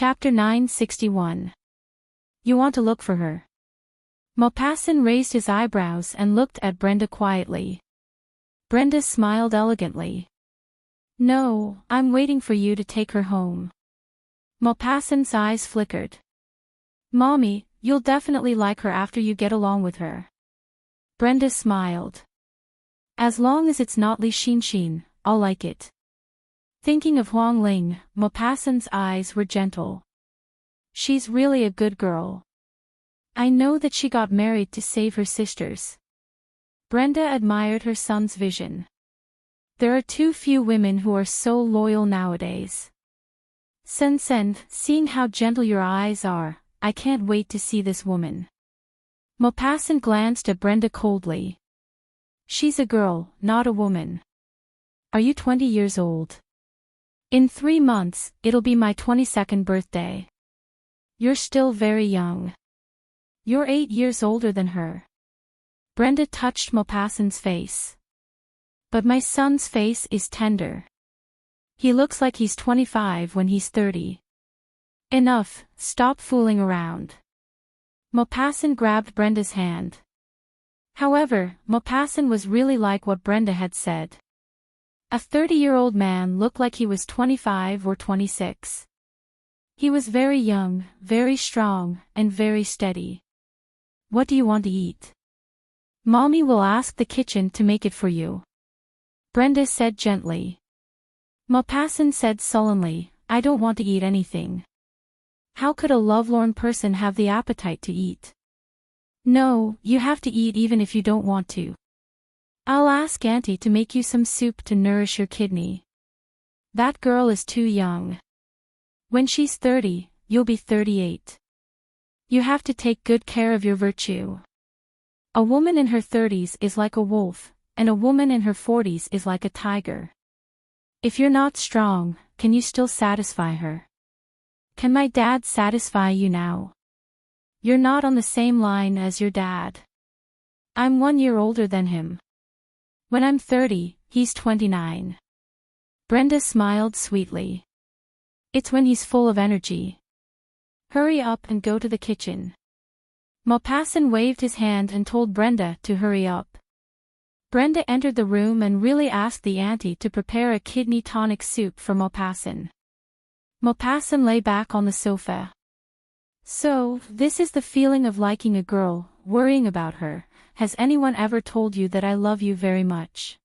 Chapter 961. You want to look for her? Maupassant raised his eyebrows and looked at Brenda quietly. Brenda smiled elegantly. No, I'm waiting for you to take her home. Maupassant's eyes flickered. Mommy, you'll definitely like her after you get along with her. Brenda smiled. As long as it's not Li Xinxin, I'll like it. Thinking of Huang Ling, Maupassant's eyes were gentle. She's really a good girl. I know that she got married to save her sisters. Brenda admired her son's vision. There are too few women who are so loyal nowadays. Sen, seeing how gentle your eyes are, I can't wait to see this woman. Maupassant glanced at Brenda coldly. She's a girl, not a woman. Are you 20 years old? In 3 months, it'll be my 22nd birthday. You're still very young. You're 8 years older than her. Brenda touched Maupassant's face. But my son's face is tender. He looks like he's 25 when he's 30. Enough, stop fooling around. Maupassant grabbed Brenda's hand. However, Maupassant was really like what Brenda had said. A 30-year-old man looked like he was 25 or 26. He was very young, very strong, and very steady. What do you want to eat? Mommy will ask the kitchen to make it for you. Brenda said gently. Maupassant said sullenly, I don't want to eat anything. How could a lovelorn person have the appetite to eat? No, you have to eat even if you don't want to. I'll ask Auntie to make you some soup to nourish your kidney. That girl is too young. When she's 30, you'll be 38. You have to take good care of your virtue. A woman in her 30s is like a wolf, and a woman in her 40s is like a tiger. If you're not strong, can you still satisfy her? Can my dad satisfy you now? You're not on the same line as your dad. I'm 1 year older than him. When I'm 30, he's 29. Brenda smiled sweetly. It's when he's full of energy. Hurry up and go to the kitchen. Maupassant waved his hand and told Brenda to hurry up. Brenda entered the room and really asked the auntie to prepare a kidney tonic soup for Maupassant. Maupassant lay back on the sofa. So, this is the feeling of liking a girl, worrying about her. Has anyone ever told you that I love you very much?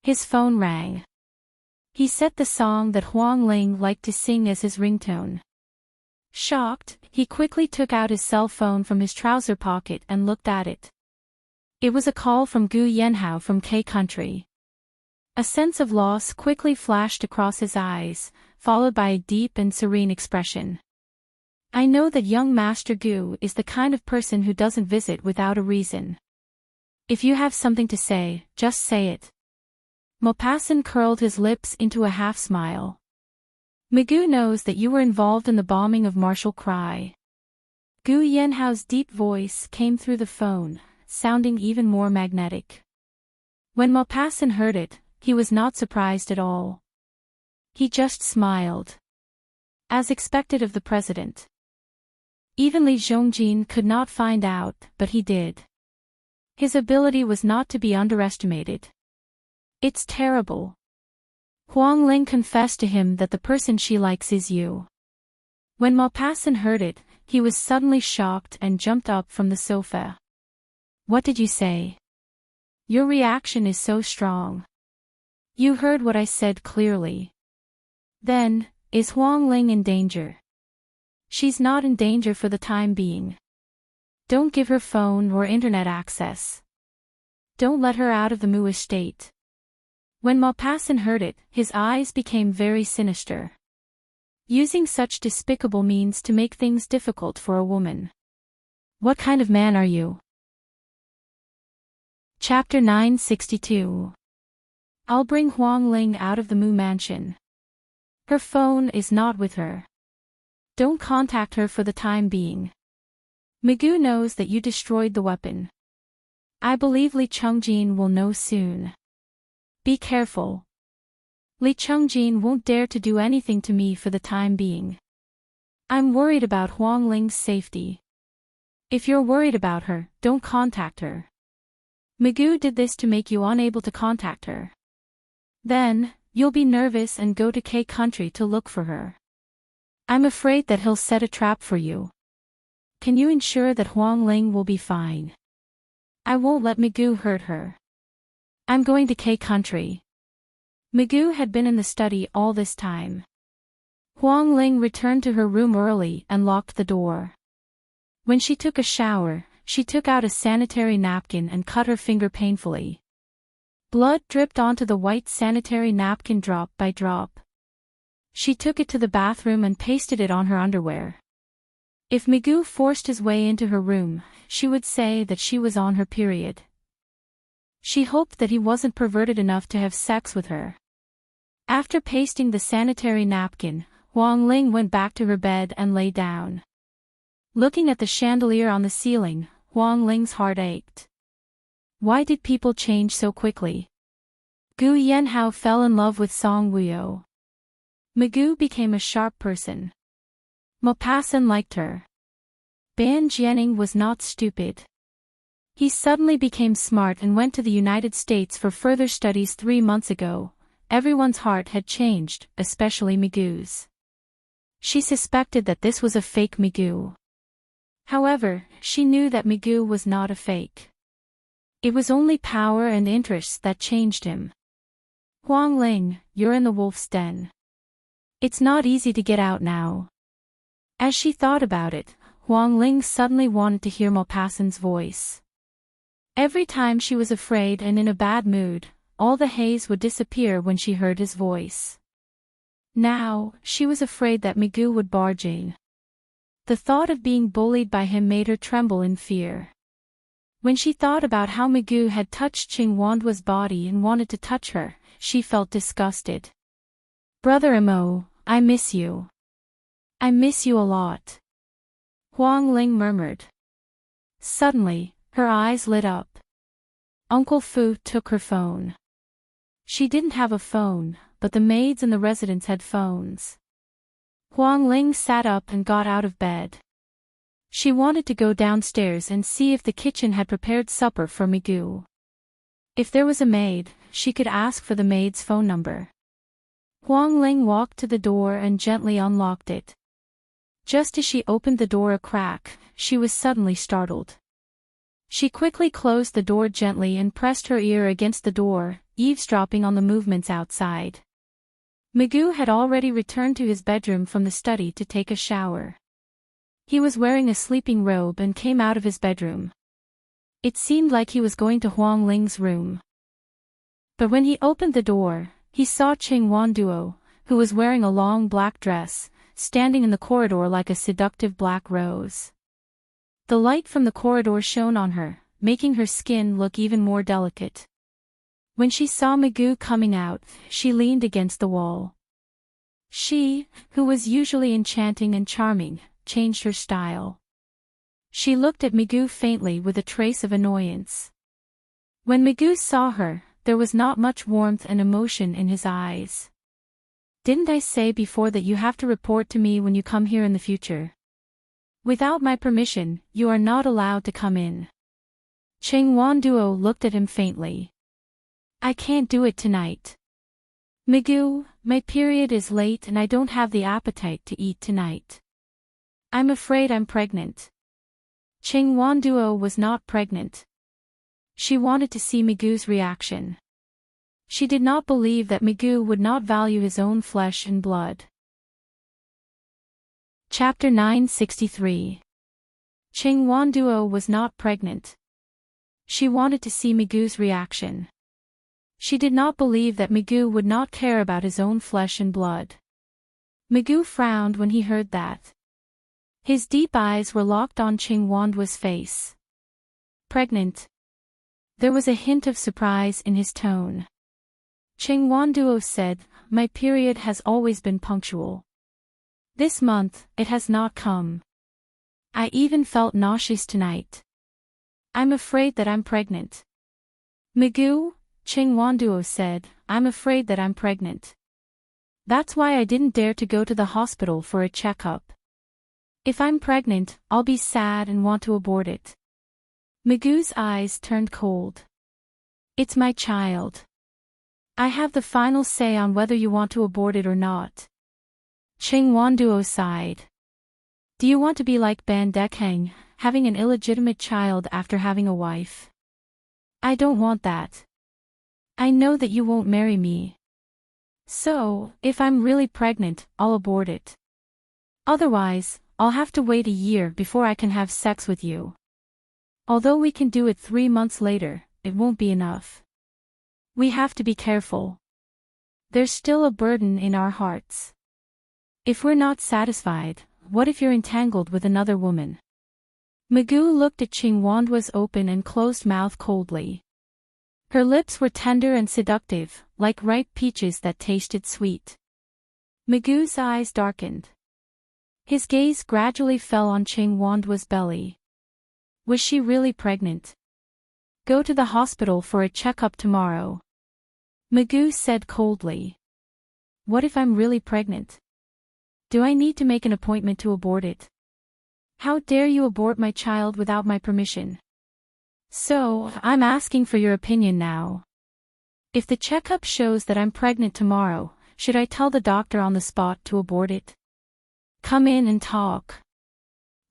His phone rang. He set the song that Huang Ling liked to sing as his ringtone. Shocked, he quickly took out his cell phone from his trouser pocket and looked at it. It was a call from Gu Yanhao from K Country. A sense of loss quickly flashed across his eyes, followed by a deep and serene expression. I know that young Master Gu is the kind of person who doesn't visit without a reason. If you have something to say, just say it. Maupassant curled his lips into a half-smile. Gu knows that you were involved in the bombing of Marshall Cry. Gu Yanhao's deep voice came through the phone, sounding even more magnetic. When Maupassant heard it, he was not surprised at all. He just smiled. As expected of the president. Even Li Zhongjin could not find out, but he did. His ability was not to be underestimated. It's terrible. Huang Ling confessed to him that the person she likes is you. When Maupassant heard it, he was suddenly shocked and jumped up from the sofa. What did you say? Your reaction is so strong. You heard what I said clearly. Then, is Huang Ling in danger? She's not in danger for the time being. Don't give her phone or internet access. Don't let her out of the Mu estate. When Maupassant heard it, his eyes became very sinister. Using such despicable means to make things difficult for a woman. What kind of man are you? Chapter 962. I'll bring Huang Ling out of the Mu mansion. Her phone is not with her. Don't contact her for the time being. Gu knows that you destroyed the weapon. I believe Li Chongjin will know soon. Be careful. Li Chongjin won't dare to do anything to me for the time being. I'm worried about Huang Ling's safety. If you're worried about her, don't contact her. Magoo did this to make you unable to contact her. Then, you'll be nervous and go to K country to look for her. I'm afraid that he'll set a trap for you. Can you ensure that Huang Ling will be fine? I won't let Magoo hurt her. I'm going to K country. Magoo had been in the study all this time. Huang Ling returned to her room early and locked the door. When she took a shower, she took out a sanitary napkin and cut her finger painfully. Blood dripped onto the white sanitary napkin drop by drop. She took it to the bathroom and pasted it on her underwear. If Magoo forced his way into her room, she would say that she was on her period. She hoped that he wasn't perverted enough to have sex with her. After pasting the sanitary napkin, Huang Ling went back to her bed and lay down. Looking at the chandelier on the ceiling, Huang Ling's heart ached. Why did people change so quickly? Gu Yanhao fell in love with Song Wuyo. Magoo became a sharp person. Maupassant liked her. Ban Jianing was not stupid. He suddenly became smart and went to the United States for further studies 3 months ago. Everyone's heart had changed, especially Magoo's. She suspected that this was a fake Magoo. However, she knew that Magoo was not a fake. It was only power and interests that changed him. Huang Ling, you're in the wolf's den. It's not easy to get out now. As she thought about it, Huang Ling suddenly wanted to hear Maupassant's voice. Every time she was afraid and in a bad mood, all the haze would disappear when she heard his voice. Now, she was afraid that Magoo would barge in. The thought of being bullied by him made her tremble in fear. When she thought about how Magoo had touched Qing Wandua's body and wanted to touch her, she felt disgusted. Brother Mo, I miss you. I miss you a lot. Huang Ling murmured. Suddenly, her eyes lit up. Uncle Fu took her phone. She didn't have a phone, but the maids in the residence had phones. Huang Ling sat up and got out of bed. She wanted to go downstairs and see if the kitchen had prepared supper for Magoo. If there was a maid, she could ask for the maid's phone number. Huang Ling walked to the door and gently unlocked it. Just as she opened the door a crack, she was suddenly startled. She quickly closed the door gently and pressed her ear against the door, eavesdropping on the movements outside. Magoo had already returned to his bedroom from the study to take a shower. He was wearing a sleeping robe and came out of his bedroom. It seemed like he was going to Huang Ling's room. But when he opened the door, he saw Qing Wanduo, who was wearing a long black dress, standing in the corridor like a seductive black rose. The light from the corridor shone on her, making her skin look even more delicate. When she saw Magoo coming out, she leaned against the wall. She, who was usually enchanting and charming, changed her style. She looked at Magoo faintly with a trace of annoyance. When Magoo saw her, there was not much warmth and emotion in his eyes. Didn't I say before that you have to report to me when you come here in the future? Without my permission, you are not allowed to come in. Qing Wanduo looked at him faintly. I can't do it tonight. Magoo, my period is late and I don't have the appetite to eat tonight. I'm afraid I'm pregnant. Qing Wanduo was not pregnant. She wanted to see Magoo's reaction. She did not believe that Magoo would not value his own flesh and blood. Chapter 963. Qing Wanduo was not pregnant. She wanted to see Magoo's reaction. She did not believe that Magoo would not care about his own flesh and blood. Magoo frowned when he heard that. His deep eyes were locked on Qing Wandua's face. Pregnant. There was a hint of surprise in his tone. Qing Wanduo said, my period has always been punctual. This month, it has not come. I even felt nauseous tonight. I'm afraid that I'm pregnant. Magoo, Qing Wanduo said, I'm afraid that I'm pregnant. That's why I didn't dare to go to the hospital for a checkup. If I'm pregnant, I'll be sad and want to abort it. Magoo's eyes turned cold. It's my child. I have the final say on whether you want to abort it or not. Ching Wanduo sighed. Do you want to be like Ban Dekheng, having an illegitimate child after having a wife? I don't want that. I know that you won't marry me. So, if I'm really pregnant, I'll abort it. Otherwise, I'll have to wait a year before I can have sex with you. Although we can do it 3 months later, it won't be enough. We have to be careful. There's still a burden in our hearts. If we're not satisfied, what if you're entangled with another woman? Magoo looked at Ching Wanduo's open and closed mouth coldly. Her lips were tender and seductive, like ripe peaches that tasted sweet. Magoo's eyes darkened. His gaze gradually fell on Ching Wanduo's belly. Was she really pregnant? Go to the hospital for a checkup tomorrow. Magoo said coldly. What if I'm really pregnant? Do I need to make an appointment to abort it? How dare you abort my child without my permission? So, I'm asking for your opinion now. If the checkup shows that I'm pregnant tomorrow, should I tell the doctor on the spot to abort it? Come in and talk.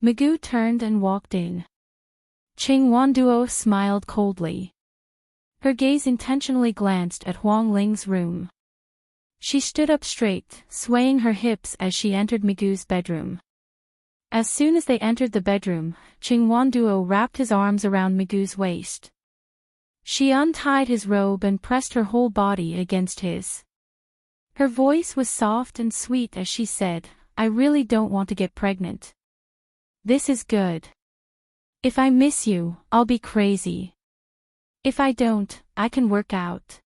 Magoo turned and walked in. Ching Wanduo smiled coldly. Her gaze intentionally glanced at Huang Ling's room. She stood up straight, swaying her hips as she entered Magoo's bedroom. As soon as they entered the bedroom, Ching Wanduo wrapped his arms around Magoo's waist. She untied his robe and pressed her whole body against his. Her voice was soft and sweet as she said, I really don't want to get pregnant. This is good. If I miss you, I'll be crazy. If I don't, I can work out.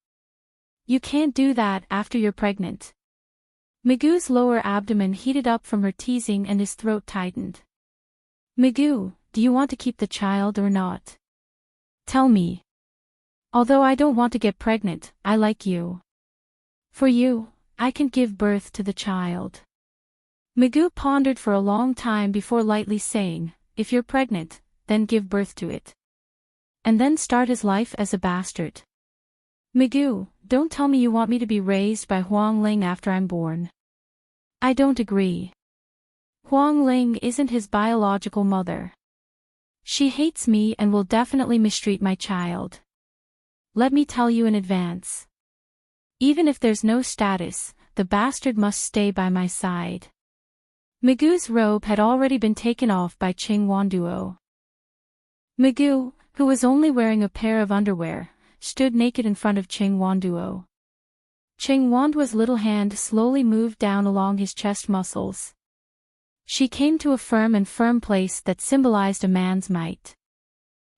You can't do that after you're pregnant. Magoo's lower abdomen heated up from her teasing and his throat tightened. Magoo, do you want to keep the child or not? Tell me. Although I don't want to get pregnant, I like you. For you, I can give birth to the child. Magoo pondered for a long time before lightly saying, if you're pregnant, then give birth to it. And then start his life as a bastard. Magoo, don't tell me you want me to be raised by Huang Ling after I'm born. I don't agree. Huang Ling isn't his biological mother. She hates me and will definitely mistreat my child. Let me tell you in advance. Even if there's no status, the bastard must stay by my side. Magoo's robe had already been taken off by Ching Wanduo. Magoo, who was only wearing a pair of underwear, stood naked in front of Ching Wanduo. Ching Wanduo's little hand slowly moved down along his chest muscles. She came to a firm place that symbolized a man's might.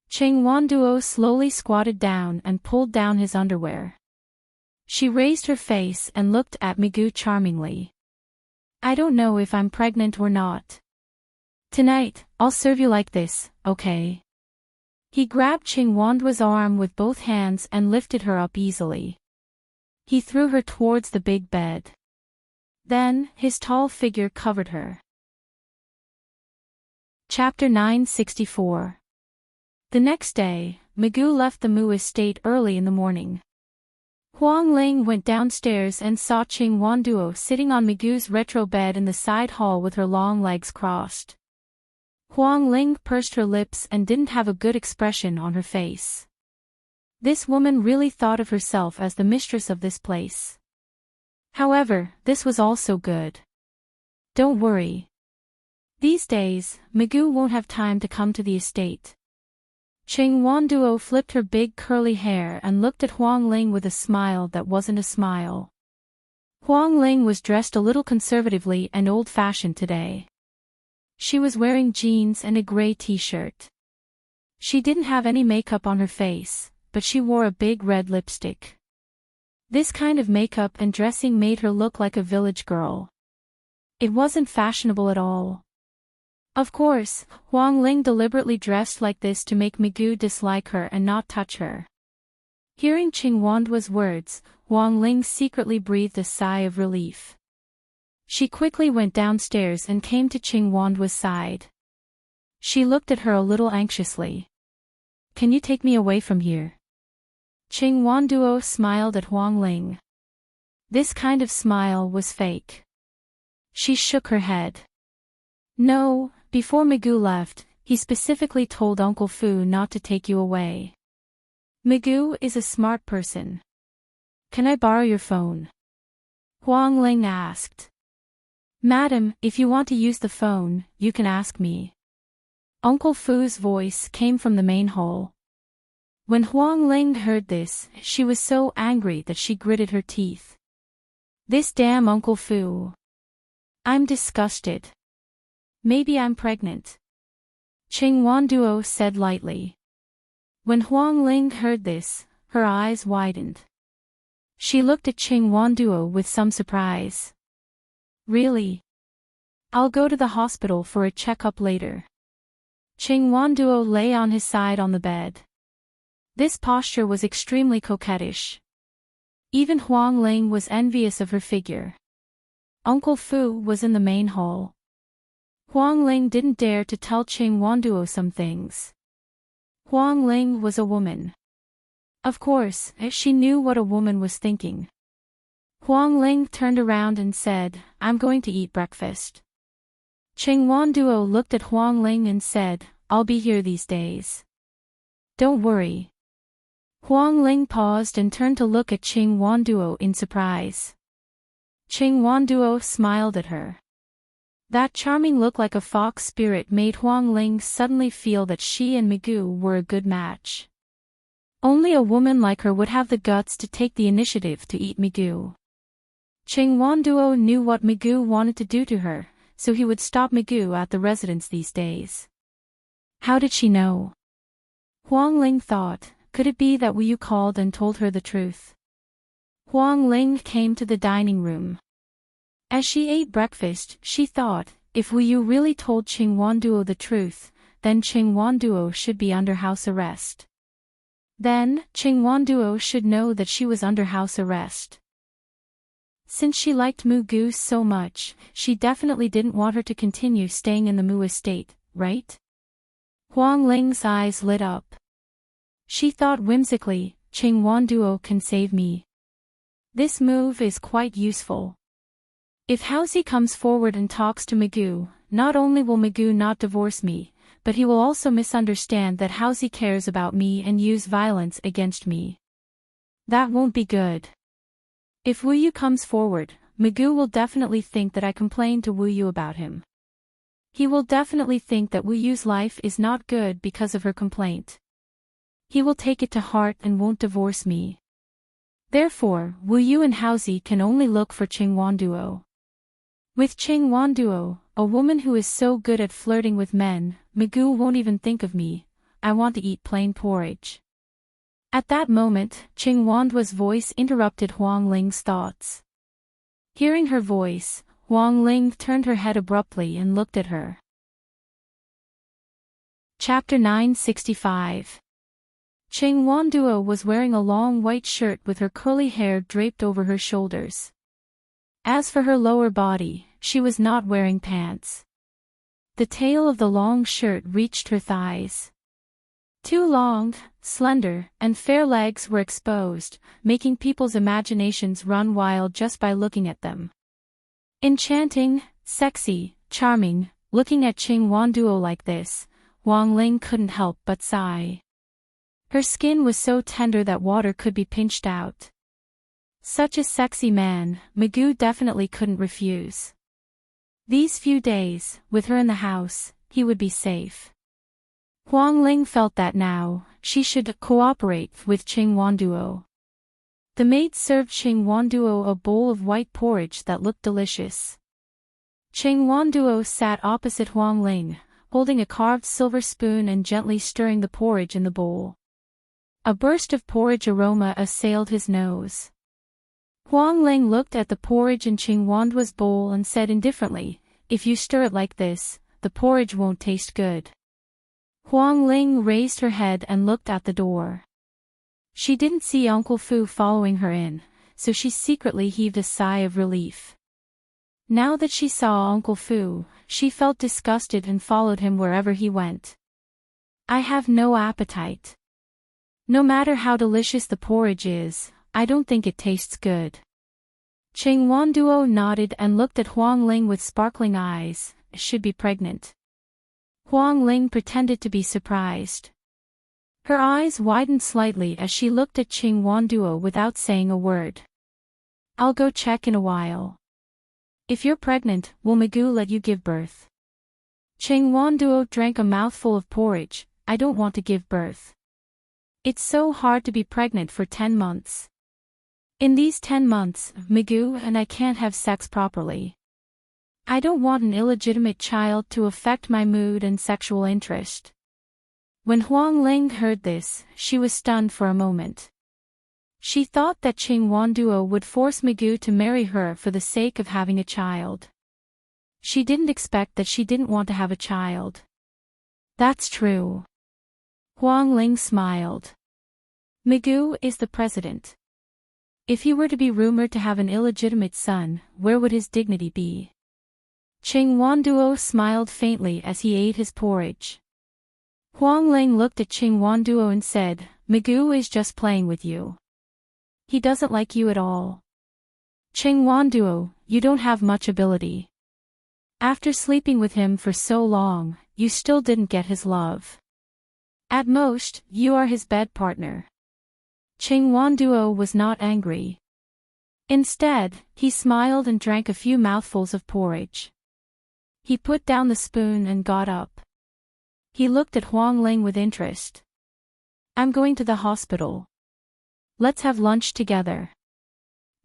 Ching Wanduo slowly squatted down and pulled down his underwear. She raised her face and looked at Magoo charmingly. I don't know if I'm pregnant or not. Tonight, I'll serve you like this, okay? He grabbed Ching Wanduo's arm with both hands and lifted her up easily. He threw her towards the big bed. Then, his tall figure covered her. Chapter 964. The next day, Magoo left the Mu estate early in the morning. Huang Ling went downstairs and saw Ching Wanduo sitting on Magoo's retro bed in the side hall with her long legs crossed. Huang Ling pursed her lips and didn't have a good expression on her face. This woman really thought of herself as the mistress of this place. However, this was also good. Don't worry. These days, Magoo won't have time to come to the estate. Ching Wanduo flipped her big curly hair and looked at Huang Ling with a smile that wasn't a smile. Huang Ling was dressed a little conservatively and old-fashioned today. She was wearing jeans and a gray t-shirt. She didn't have any makeup on her face, but she wore a big red lipstick. This kind of makeup and dressing made her look like a village girl. It wasn't fashionable at all. Of course, Huang Ling deliberately dressed like this to make Magoo dislike her and not touch her. Hearing Ching Wanduo's words, Huang Ling secretly breathed a sigh of relief. She quickly went downstairs and came to Qing Wanduo's side. She looked at her a little anxiously. Can you take me away from here? Qing Wanduo smiled at Huang Ling. This kind of smile was fake. She shook her head. No, before Migu left, he specifically told Uncle Fu not to take you away. Migu is a smart person. Can I borrow your phone? Huang Ling asked. Madam, if you want to use the phone, you can ask me. Uncle Fu's voice came from the main hall. When Huang Ling heard this, she was so angry that she gritted her teeth. This damn Uncle Fu. I'm disgusted. Maybe I'm pregnant. Qing Wanduo said lightly. When Huang Ling heard this, her eyes widened. She looked at Qing Wanduo with some surprise. Really? I'll go to the hospital for a checkup later. Qing Wanduo lay on his side on the bed. This posture was extremely coquettish. Even Huang Ling was envious of her figure. Uncle Fu was in the main hall. Huang Ling didn't dare to tell Qing Wanduo some things. Huang Ling was a woman. Of course, she knew what a woman was thinking. Huang Ling turned around and said, I'm going to eat breakfast. Qing Wanduo looked at Huang Ling and said, I'll be here these days. Don't worry. Huang Ling paused and turned to look at Qing Wanduo in surprise. Qing Wanduo smiled at her. That charming look like a fox spirit made Huang Ling suddenly feel that she and Migu were a good match. Only a woman like her would have the guts to take the initiative to eat Migu. Qing Wanduo knew what Migu wanted to do to her, so he would stop Migu at the residence these days. How did she know? Huang Ling thought, could it be that Wu Yu called and told her the truth? Huang Ling came to the dining room. As she ate breakfast, she thought, if Wu Yu really told Qing Wanduo the truth, then Qing Wanduo should be under house arrest. Then, Qing Wanduo should know that she was under house arrest. Since she liked Mu Gu so much, she definitely didn't want her to continue staying in the Mu estate, right? Huang Ling's eyes lit up. She thought whimsically, Qing Wanduo can save me. This move is quite useful. If Haozi comes forward and talks to Migu, not only will Migu not divorce me, but he will also misunderstand that Haozi cares about me and use violence against me. That won't be good. If Wu Yu comes forward, Migu will definitely think that I complained to Wu Yu about him. He will definitely think that Wu Yu's life is not good because of her complaint. He will take it to heart and won't divorce me. Therefore, Wu Yu and Haozi can only look for Qing Wanduo. With Qing Wanduo, a woman who is so good at flirting with men, Migu won't even think of me. I want to eat plain porridge. At that moment, Qing Wanduo's voice interrupted Huang Ling's thoughts. Hearing her voice, Huang Ling turned her head abruptly and looked at her. Chapter 965. Qing Wanduo was wearing a long white shirt with her curly hair draped over her shoulders. As for her lower body, she was not wearing pants. The tail of the long shirt reached her thighs. Two long, slender, and fair legs were exposed, making people's imaginations run wild just by looking at them. Enchanting, sexy, charming, looking at Qing Wanduo like this, Huang Ling couldn't help but sigh. Her skin was so tender that water could be pinched out. Such a sexy man, Migu definitely couldn't refuse. These few days, with her in the house, he would be safe. Huang Ling felt that now, she should cooperate with Qing Wanduo. The maid served Qing Wanduo a bowl of white porridge that looked delicious. Qing Wanduo sat opposite Huang Ling, holding a carved silver spoon and gently stirring the porridge in the bowl. A burst of porridge aroma assailed his nose. Huang Ling looked at the porridge in Qing Wanduo's bowl and said indifferently, if you stir it like this, the porridge won't taste good. Huang Ling raised her head and looked at the door. She didn't see Uncle Fu following her in, so she secretly heaved a sigh of relief. Now that she saw Uncle Fu, she felt disgusted and followed him wherever he went. I have no appetite. No matter how delicious the porridge is, I don't think it tastes good. Ching Wanduo nodded and looked at Huang Ling with sparkling eyes. Should be pregnant. Huang Ling pretended to be surprised. Her eyes widened slightly as she looked at Ching Wanduo without saying a word. I'll go check in a while. If you're pregnant, will Migu let you give birth? Ching Wanduo drank a mouthful of porridge. I don't want to give birth. It's so hard to be pregnant for 10 months. In these 10 months, Migu and I can't have sex properly. I don't want an illegitimate child to affect my mood and sexual interest. When Huang Ling heard this, she was stunned for a moment. She thought that Ching Wanduo would force Migu to marry her for the sake of having a child. She didn't expect that she didn't want to have a child. That's true. Huang Ling smiled. Migu is the president. If he were to be rumored to have an illegitimate son, where would his dignity be? Ching Wanduo smiled faintly as he ate his porridge. Huang Ling looked at Ching Wanduo and said, Migu is just playing with you. He doesn't like you at all. Ching Wanduo, you don't have much ability. After sleeping with him for so long, you still didn't get his love. At most, you are his bed partner. Ching Wanduo was not angry. Instead, he smiled and drank a few mouthfuls of porridge. He put down the spoon and got up. He looked at Huang Ling with interest. I'm going to the hospital. Let's have lunch together.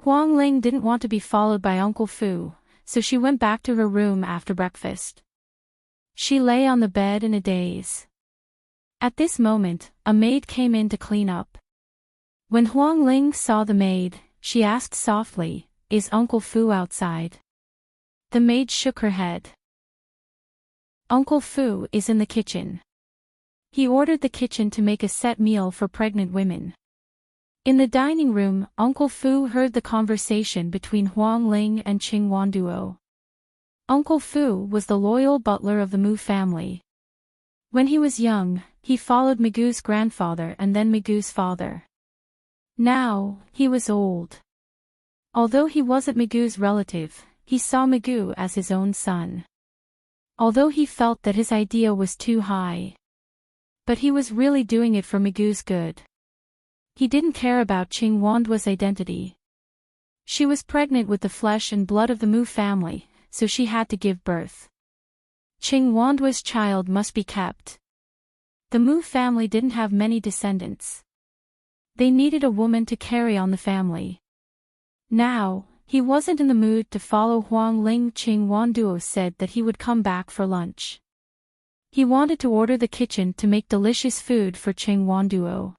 Huang Ling didn't want to be followed by Uncle Fu, so she went back to her room after breakfast. She lay on the bed in a daze. At this moment, a maid came in to clean up. When Huang Ling saw the maid, she asked softly, Is Uncle Fu outside? The maid shook her head. Uncle Fu is in the kitchen. He ordered the kitchen to make a set meal for pregnant women. In the dining room, Uncle Fu heard the conversation between Huang Ling and Ching Wanduo. Uncle Fu was the loyal butler of the Mu family. When he was young, he followed Migu's grandfather and then Migu's father. Now, he was old. Although he wasn't Migu's relative, he saw Migu as his own son. Although he felt that his idea was too high. But he was really doing it for Migu's good. He didn't care about Ching Wanduo's identity. She was pregnant with the flesh and blood of the Mu family, so she had to give birth. Ching Wanduo's child must be kept. The Mu family didn't have many descendants. They needed a woman to carry on the family. Now, he wasn't in the mood to follow Huang Ling. Ching Wanduo said that he would come back for lunch. He wanted to order the kitchen to make delicious food for Ching Wanduo.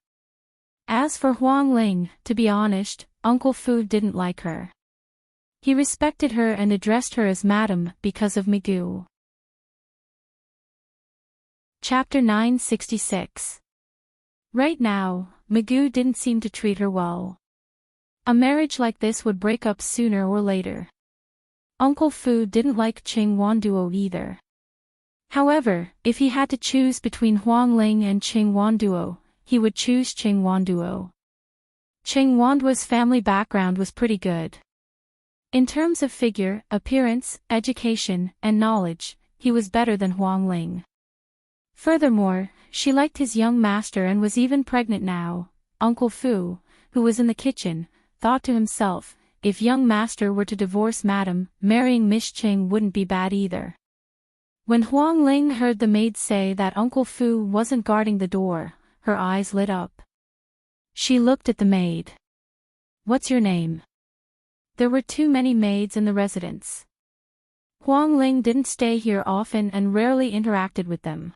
As for Huang Ling, to be honest, Uncle Fu didn't like her. He respected her and addressed her as Madam because of Migu. Chapter 966. Right now, Migu didn't seem to treat her well. A marriage like this would break up sooner or later. Uncle Fu didn't like Ching Wanduo either. However, if he had to choose between Huang Ling and Ching Wanduo, he would choose Ching Wanduo. Ching Wanduo's family background was pretty good. In terms of figure, appearance, education, and knowledge, he was better than Huang Ling. Furthermore, she liked his young master and was even pregnant now. Uncle Fu, who was in the kitchen, thought to himself, if young master were to divorce Madam, marrying Miss Ching wouldn't be bad either. When Huang Ling heard the maid say that Uncle Fu wasn't guarding the door, her eyes lit up. She looked at the maid. What's your name? There were too many maids in the residence. Huang Ling didn't stay here often and rarely interacted with them.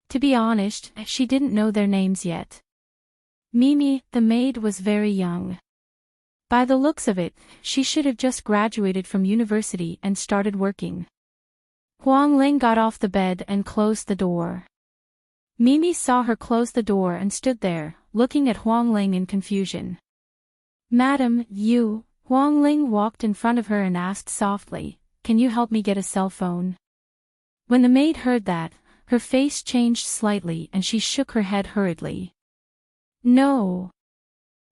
To be honest, she didn't know their names yet. Mimi, the maid, was very young. By the looks of it, she should have just graduated from university and started working. Huang Ling got off the bed and closed the door. Mimi saw her close the door and stood there, looking at Huang Ling in confusion. Madam, you... Huang Ling walked in front of her and asked softly, "Can you help me get a cell phone?" When the maid heard that, her face changed slightly and she shook her head hurriedly. "No.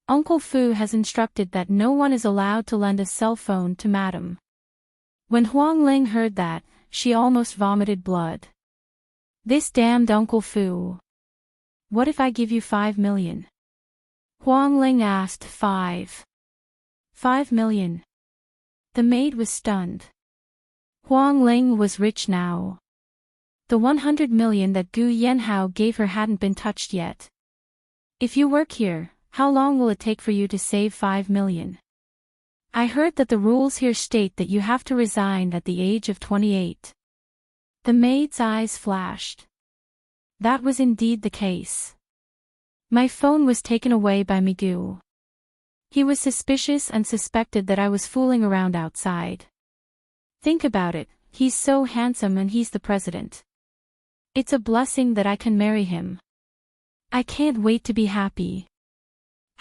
Uncle Fu has instructed that no one is allowed to lend a cell phone to Madam." When Huang Ling heard that, she almost vomited blood. "This damned Uncle Fu. What if I give you 5 million? Huang Ling asked. 5 million. The maid was stunned. Huang Ling was rich now. The 100 million that Gu Yanhao gave her hadn't been touched yet. "If you work here, how long will it take for you to save 5 million? I heard that the rules here state that you have to resign at the age of 28. The maid's eyes flashed. That was indeed the case. "My phone was taken away by Migu. He was suspicious and suspected that I was fooling around outside. Think about it, he's so handsome and he's the president. It's a blessing that I can marry him. I can't wait to be happy.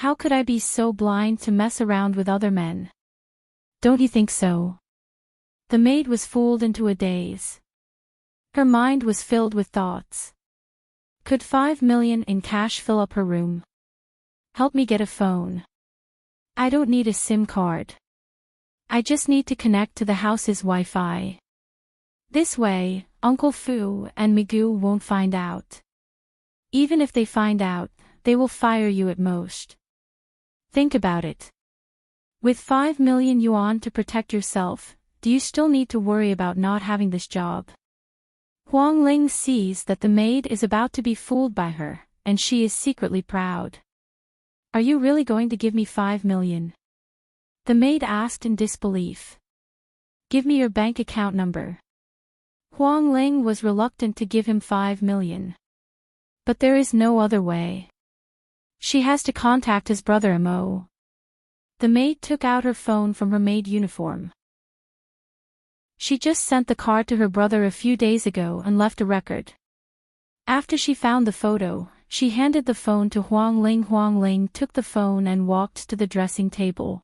How could I be so blind to mess around with other men? Don't you think so?" The maid was fooled into a daze. Her mind was filled with thoughts. Could 5 million in cash fill up her room? Help me get a phone. I don't need a SIM card. I just need to connect to the house's Wi-Fi. This way, Uncle Fu and Migu won't find out. Even if they find out, they will fire you at most. Think about it. With 5 million yuan to protect yourself, do you still need to worry about not having this job? Huang Ling sees that the maid is about to be fooled by her, and she is secretly proud. "Are you really going to give me 5 million? The maid asked in disbelief. "Give me your bank account number." Huang Ling was reluctant to give him 5 million. But there is no other way. She has to contact his brother Mo. The maid took out her phone from her maid uniform. She just sent the card to her brother a few days ago and left a record. After she found the photo, she handed the phone to Huang Ling. Huang Ling took the phone and walked to the dressing table.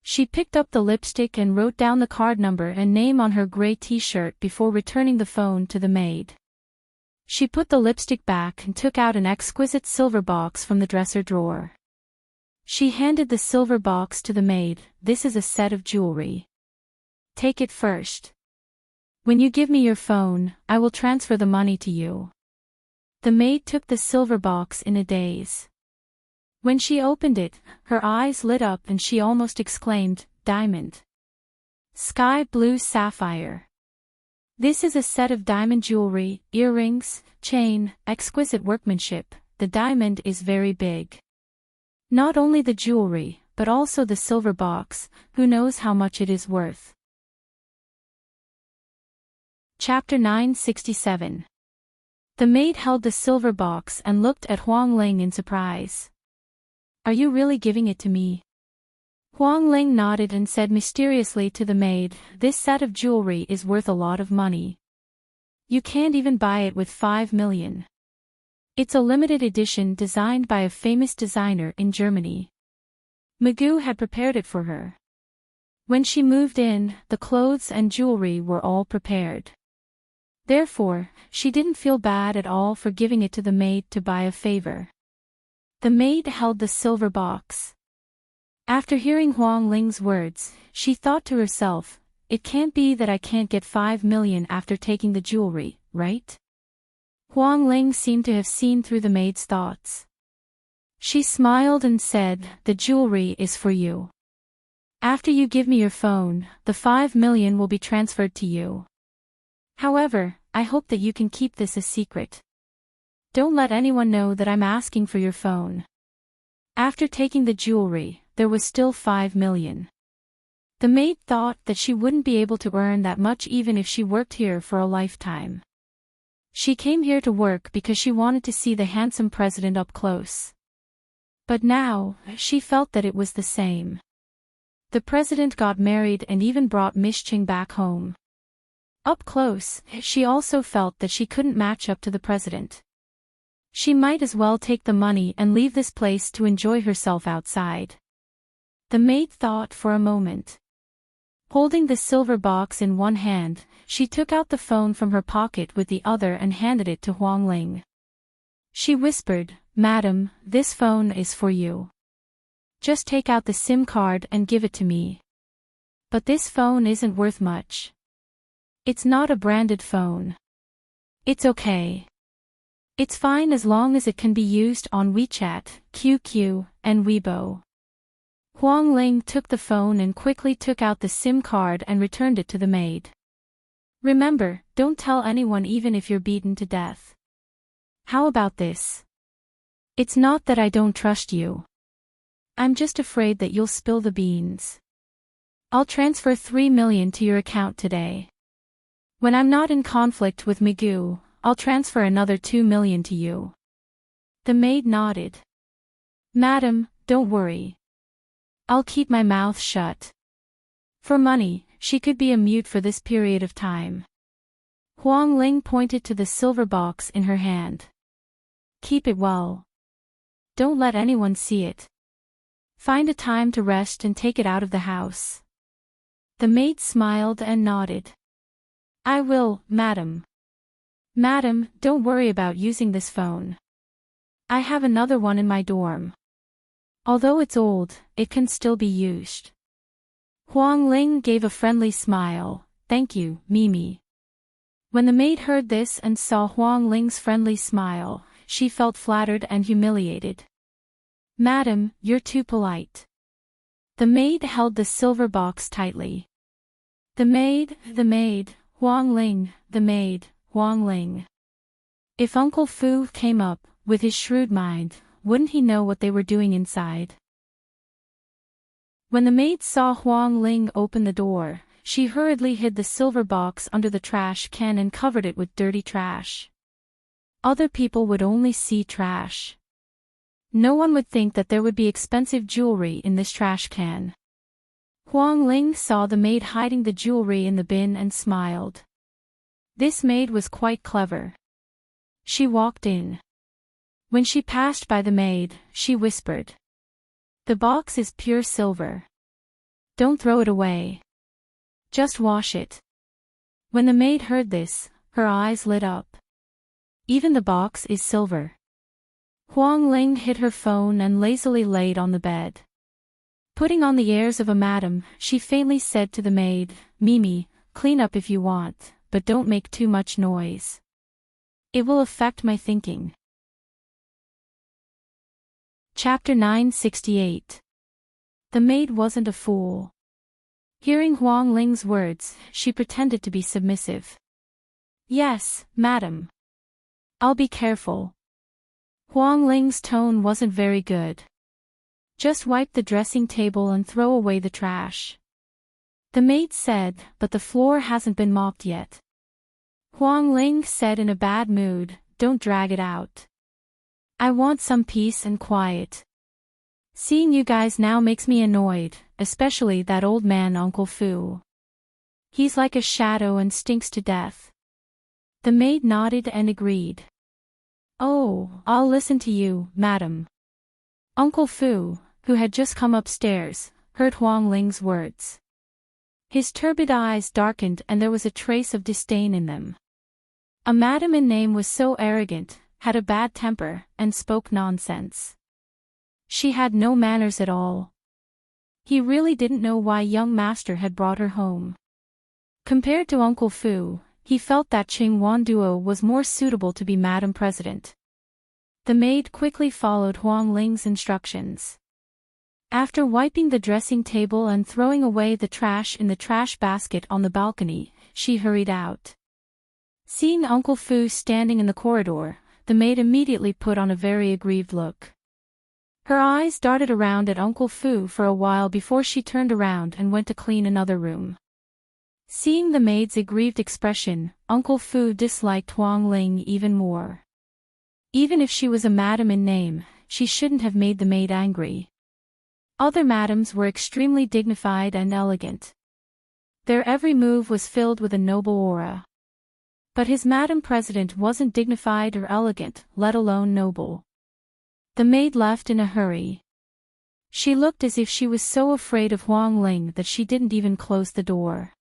She picked up the lipstick and wrote down the card number and name on her gray t-shirt before returning the phone to the maid. She put the lipstick back and took out an exquisite silver box from the dresser drawer. She handed the silver box to the maid. "This is a set of jewelry. Take it first. When you give me your phone, I will transfer the money to you." The maid took the silver box in a daze. When she opened it, her eyes lit up and she almost exclaimed, "Diamond. Sky blue sapphire. This is a set of diamond jewelry, earrings, chain, exquisite workmanship. The diamond is very big. Not only the jewelry, but also the silver box, who knows how much it is worth." Chapter 967. The maid held the silver box and looked at Huang Ling in surprise. "Are you really giving it to me?" Huang Ling nodded and said mysteriously to the maid, "This set of jewelry is worth a lot of money. You can't even buy it with 5 million. It's a limited edition designed by a famous designer in Germany. Migu had prepared it for her. When she moved in, the clothes and jewelry were all prepared. Therefore, she didn't feel bad at all for giving it to the maid to buy a favor." The maid held the silver box. After hearing Huang Ling's words, she thought to herself, "It can't be that I can't get 5 million after taking the jewelry, right?" Huang Ling seemed to have seen through the maid's thoughts. She smiled and said, "The jewelry is for you. After you give me your phone, the 5 million will be transferred to you. However, I hope that you can keep this a secret. Don't let anyone know that I'm asking for your phone." After taking the jewelry, there was still 5 million. The maid thought that she wouldn't be able to earn that much even if she worked here for a lifetime. She came here to work because she wanted to see the handsome president up close. But now, she felt that it was the same. The president got married and even brought Miss Ching back home. Up close, she also felt that she couldn't match up to the president. She might as well take the money and leave this place to enjoy herself outside. The maid thought for a moment. Holding the silver box in one hand, she took out the phone from her pocket with the other and handed it to Huang Ling. She whispered, "Madam, this phone is for you. Just take out the SIM card and give it to me. But this phone isn't worth much. It's not a branded phone. It's okay. It's fine as long as it can be used on WeChat, QQ, and Weibo." Huang Ling took the phone and quickly took out the SIM card and returned it to the maid. "Remember, don't tell anyone even if you're beaten to death. How about this? It's not that I don't trust you. I'm just afraid that you'll spill the beans. I'll transfer 3 million to your account today. When I'm not in conflict with Migu, I'll transfer another 2 million to you." The maid nodded. "Madam, don't worry. I'll keep my mouth shut." For money, she could be a mute for this period of time. Huang Ling pointed to the silver box in her hand. "Keep it well. Don't let anyone see it. Find a time to rest and take it out of the house." The maid smiled and nodded. "I will, madam. Madam, don't worry about using this phone. I have another one in my dorm. Although it's old, it can still be used." Huang Ling gave a friendly smile. "Thank you, Mimi." When the maid heard this and saw Huang Ling's friendly smile, she felt flattered and humiliated. "Madam, you're too polite." The maid held the silver box tightly. The maid, Huang Ling, the maid, Huang Ling. If Uncle Fu came up, with his shrewd mind, wouldn't he know what they were doing inside? When the maid saw Huang Ling open the door, she hurriedly hid the silver box under the trash can and covered it with dirty trash. Other people would only see trash. No one would think that there would be expensive jewelry in this trash can. Huang Ling saw the maid hiding the jewelry in the bin and smiled. This maid was quite clever. She walked in. When she passed by the maid, she whispered, "The box is pure silver. Don't throw it away. Just wash it." When the maid heard this, her eyes lit up. Even the box is silver. Huang Ling hid her phone and lazily laid on the bed. Putting on the airs of a madam, she faintly said to the maid, "Mimi, clean up if you want, but don't make too much noise. It will affect my thinking." Chapter 968. The maid wasn't a fool. Hearing Huang Ling's words, she pretended to be submissive. "Yes, madam. I'll be careful." Huang Ling's tone wasn't very good. "Just wipe the dressing table and throw away the trash." The maid said, "But the floor hasn't been mopped yet." Huang Ling said in a bad mood, "Don't drag it out. I want some peace and quiet. Seeing you guys now makes me annoyed, especially that old man Uncle Fu. He's like a shadow and stinks to death." The maid nodded and agreed. "Oh, I'll listen to you, madam." Uncle Fu, who had just come upstairs, heard Huang Ling's words. His turbid eyes darkened and there was a trace of disdain in them. A madam in name was so arrogant, had a bad temper, and spoke nonsense. She had no manners at all. He really didn't know why young master had brought her home. Compared to Uncle Fu, he felt that Ching Wan Duo was more suitable to be Madam President. The maid quickly followed Huang Ling's instructions. After wiping the dressing table and throwing away the trash in the trash basket on the balcony, she hurried out. Seeing Uncle Fu standing in the corridor, the maid immediately put on a very aggrieved look. Her eyes darted around at Uncle Fu for a while before she turned around and went to clean another room. Seeing the maid's aggrieved expression, Uncle Fu disliked Huang Ling even more. Even if she was a madam in name, she shouldn't have made the maid angry. Other madams were extremely dignified and elegant. Their every move was filled with a noble aura. But his Madam President wasn't dignified or elegant, let alone noble. The maid left in a hurry. She looked as if she was so afraid of Huang Ling that she didn't even close the door.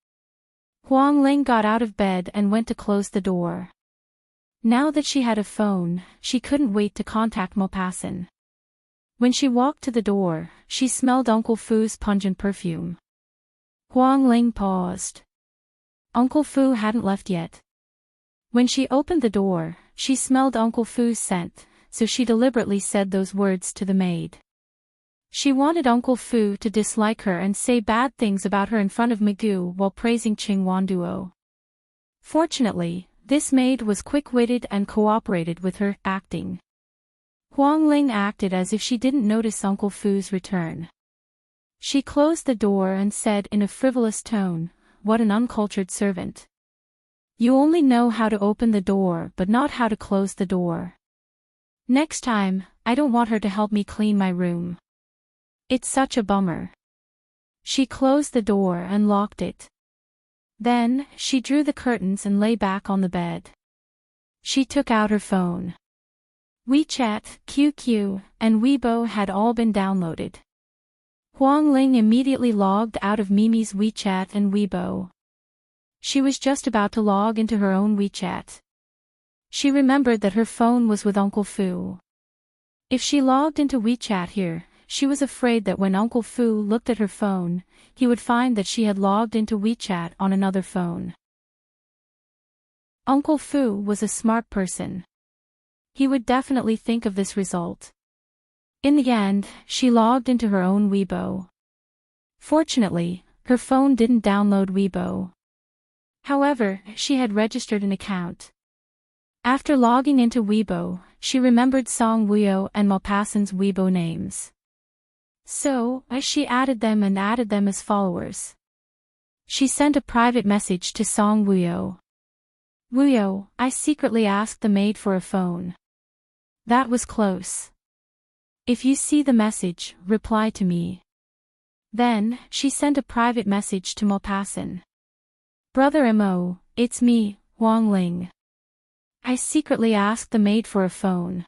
Huang Ling got out of bed and went to close the door. Now that she had a phone, she couldn't wait to contact Maupassant. When she walked to the door, she smelled Uncle Fu's pungent perfume. Huang Ling paused. Uncle Fu hadn't left yet. When she opened the door, she smelled Uncle Fu's scent, so she deliberately said those words to the maid. She wanted Uncle Fu to dislike her and say bad things about her in front of Migu while praising Qing Wanduo. Fortunately, this maid was quick-witted and cooperated with her acting. Huang Ling acted as if she didn't notice Uncle Fu's return. She closed the door and said in a frivolous tone, "What an uncultured servant. You only know how to open the door but not how to close the door. Next time, I don't want her to help me clean my room. It's such a bummer." She closed the door and locked it. Then, she drew the curtains and lay back on the bed. She took out her phone. WeChat, QQ, and Weibo had all been downloaded. Huang Ling immediately logged out of Mimi's WeChat and Weibo. She was just about to log into her own WeChat. She remembered that her phone was with Uncle Fu. If she logged into WeChat here, she was afraid that when Uncle Fu looked at her phone, he would find that she had logged into WeChat on another phone. Uncle Fu was a smart person. He would definitely think of this result. In the end, she logged into her own Weibo. Fortunately, her phone didn't download Weibo. However, she had registered an account. After logging into Weibo, she remembered Song Wuyo and Maupassant's Weibo names. So, she added them as followers. She sent a private message to Song Wuyo. "Wuyo, I secretly asked the maid for a phone. That was close. If you see the message, reply to me." Then, she sent a private message to Maupassant. "Brother Mo, it's me, Huang Ling. I secretly asked the maid for a phone.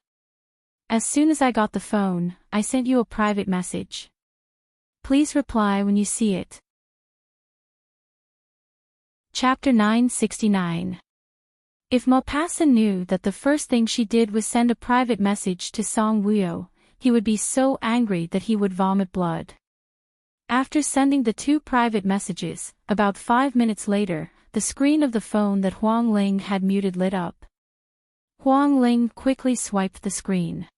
As soon as I got the phone, I sent you a private message. Please reply when you see it." Chapter 969. If Maupassant knew that the first thing she did was send a private message to Song Wuyo, he would be so angry that he would vomit blood. After sending the 2 private messages, about 5 minutes later, the screen of the phone that Huang Ling had muted lit up. Huang Ling quickly swiped the screen.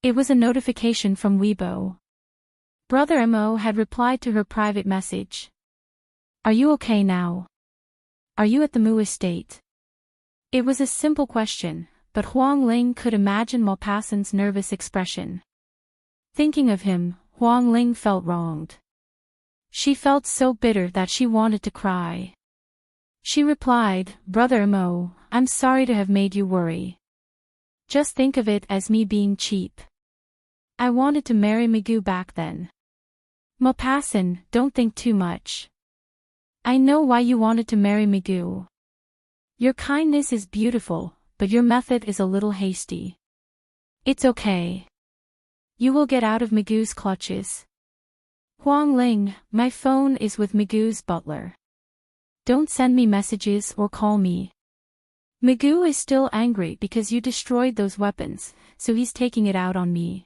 It was a notification from Weibo. Brother Mo had replied to her private message. "Are you okay now? Are you at the Mu estate?" It was a simple question, but Huang Ling could imagine Maupassant's nervous expression. Thinking of him, Huang Ling felt wronged. She felt so bitter that she wanted to cry. She replied, "Brother Mo, I'm sorry to have made you worry. Just think of it as me being cheap. I wanted to marry Migu back then. Maupassant, don't think too much. I know why you wanted to marry Migu. Your kindness is beautiful, but your method is a little hasty. It's okay. You will get out of Migu's clutches. Huang Ling, my phone is with Migu's butler. Don't send me messages or call me. Migu is still angry because you destroyed those weapons, so he's taking it out on me.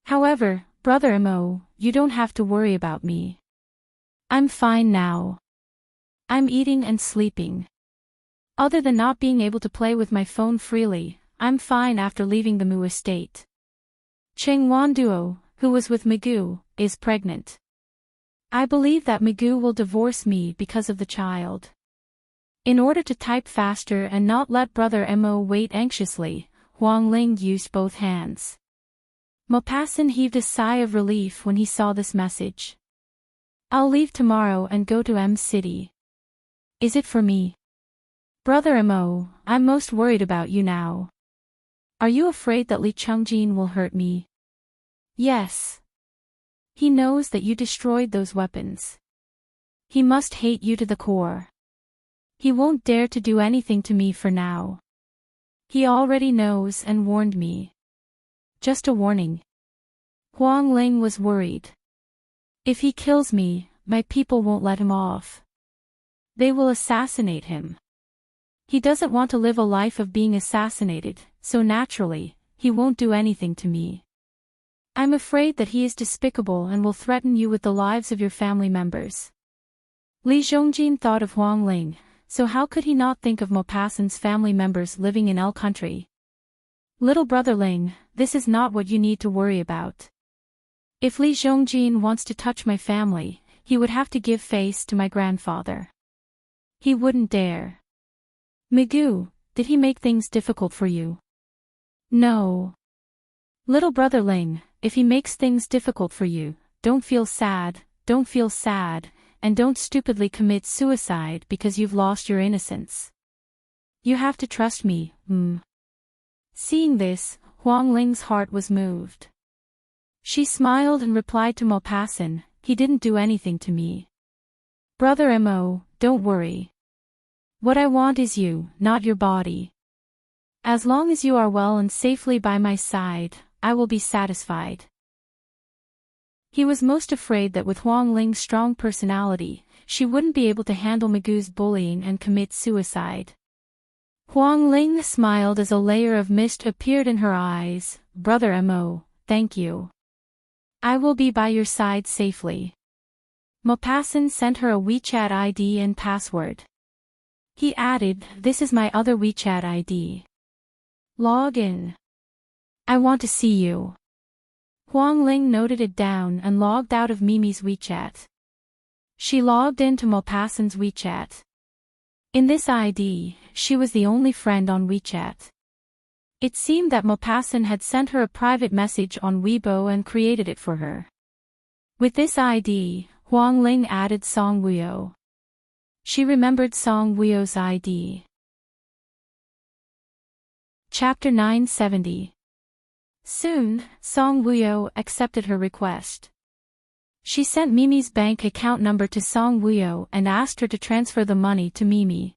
However, Brother Mo, you don't have to worry about me. I'm fine now. I'm eating and sleeping. Other than not being able to play with my phone freely, I'm fine after leaving the Mu estate. Qing Wanduo, who was with Migu, is pregnant. I believe that Migu will divorce me because of the child." In order to type faster and not let Brother Mo wait anxiously, Huang Ling used both hands. Maupassant heaved a sigh of relief when he saw this message. "I'll leave tomorrow and go to M City. Is it for me? Brother Mo, I'm most worried about you now. Are you afraid that Li Chungjin will hurt me?" "Yes. He knows that you destroyed those weapons. He must hate you to the core. He won't dare to do anything to me for now. He already knows and warned me. Just a warning." Huang Ling was worried. If he kills me, my people won't let him off. They will assassinate him. He doesn't want to live a life of being assassinated, so naturally, he won't do anything to me. I'm afraid that he is despicable and will threaten you with the lives of your family members. Li Zhongjin thought of Huang Ling, so how could he not think of Maupassant's family members living in L country? Little brother Ling, this is not what you need to worry about. If Li Zhongjin wants to touch my family, he would have to give face to my grandfather. He wouldn't dare. Migu, did he make things difficult for you? No. Little brother Ling, if he makes things difficult for you, don't feel sad, and don't stupidly commit suicide because you've lost your innocence. You have to trust me, Seeing this, Huang Ling's heart was moved. She smiled and replied to Maupassant, he didn't do anything to me. Brother Mo, don't worry. What I want is you, not your body. As long as you are well and safely by my side, I will be satisfied. He was most afraid that with Huang Ling's strong personality, she wouldn't be able to handle Migu's bullying and commit suicide. Huang Ling smiled as a layer of mist appeared in her eyes. Brother Mo, thank you. I will be by your side safely. Maupassant sent her a WeChat ID and password. He added, this is my other WeChat ID. Log in. I want to see you. Huang Ling noted it down and logged out of Mimi's WeChat. She logged into Maupassant's WeChat. In this ID, she was the only friend on WeChat. It seemed that Maupassant had sent her a private message on Weibo and created it for her. With this ID, Huang Ling added Song Wuyo. She remembered Song Wuyo's ID. Chapter 970. Soon, Song Wuyo accepted her request. She sent Mimi's bank account number to Song Wuyo and asked her to transfer the money to Mimi.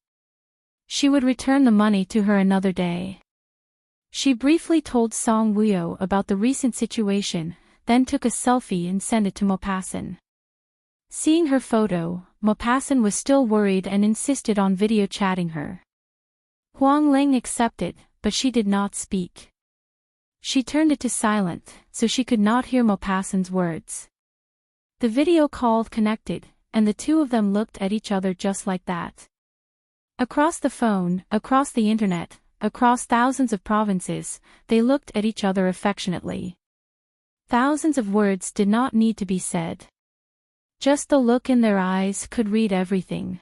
She would return the money to her another day. She briefly told Song Wuyo about the recent situation, then took a selfie and sent it to Maupassant. Seeing her photo, Maupassant was still worried and insisted on video chatting her. Huang Ling accepted, but she did not speak. She turned it to silent, so she could not hear Maupassant's words. The video call connected, and the two of them looked at each other just like that. Across the phone, across the internet, across thousands of provinces, they looked at each other affectionately. Thousands of words did not need to be said. Just the look in their eyes could read everything.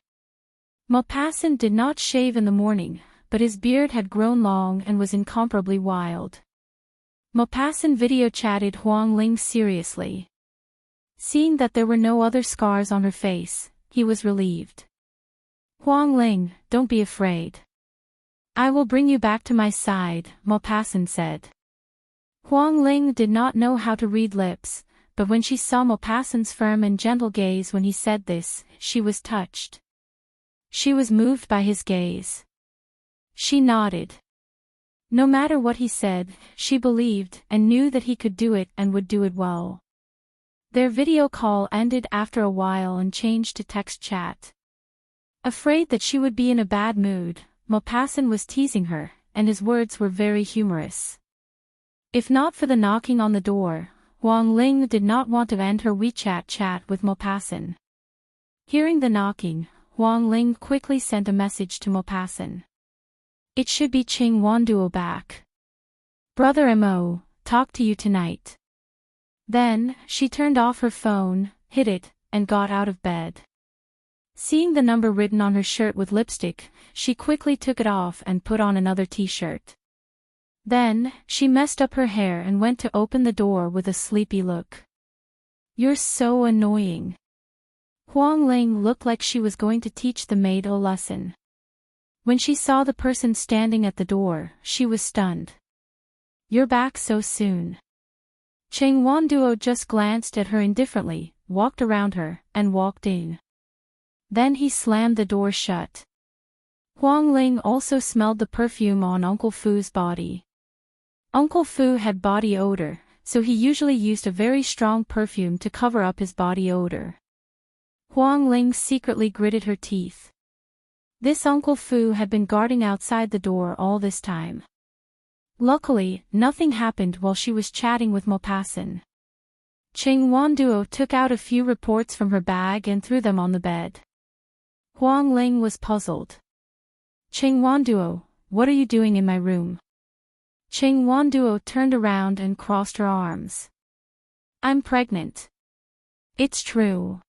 Maupassant did not shave in the morning, but his beard had grown long and was incomparably wild. Maupassant video chatted Huang Ling seriously. Seeing that there were no other scars on her face, he was relieved. Huang Ling, don't be afraid. I will bring you back to my side, Maupassant said. Huang Ling did not know how to read lips, but when she saw Maupassant's firm and gentle gaze when he said this, she was touched. She was moved by his gaze. She nodded. No matter what he said, she believed and knew that he could do it and would do it well. Their video call ended after a while and changed to text chat. Afraid that she would be in a bad mood, Maupassant was teasing her, and his words were very humorous. If not for the knocking on the door, Huang Ling did not want to end her WeChat chat with Maupassant. Hearing the knocking, Huang Ling quickly sent a message to Maupassant. It should be Qing Wanduo back. Brother Mo, talk to you tonight. Then, she turned off her phone, hid it, and got out of bed. Seeing the number written on her shirt with lipstick, she quickly took it off and put on another t-shirt. Then, she messed up her hair and went to open the door with a sleepy look. You're so annoying. Huang Ling looked like she was going to teach the maid a lesson. When she saw the person standing at the door, she was stunned. You're back so soon. Qing Wanduo just glanced at her indifferently, walked around her, and walked in. Then he slammed the door shut. Huang Ling also smelled the perfume on Uncle Fu's body. Uncle Fu had body odor, so he usually used a very strong perfume to cover up his body odor. Huang Ling secretly gritted her teeth. This Uncle Fu had been guarding outside the door all this time. Luckily, nothing happened while she was chatting with Maupassant. Ching Wanduo took out a few reports from her bag and threw them on the bed. Huang Ling was puzzled. Ching Wanduo, what are you doing in my room? Ching Wanduo turned around and crossed her arms. I'm pregnant. It's true.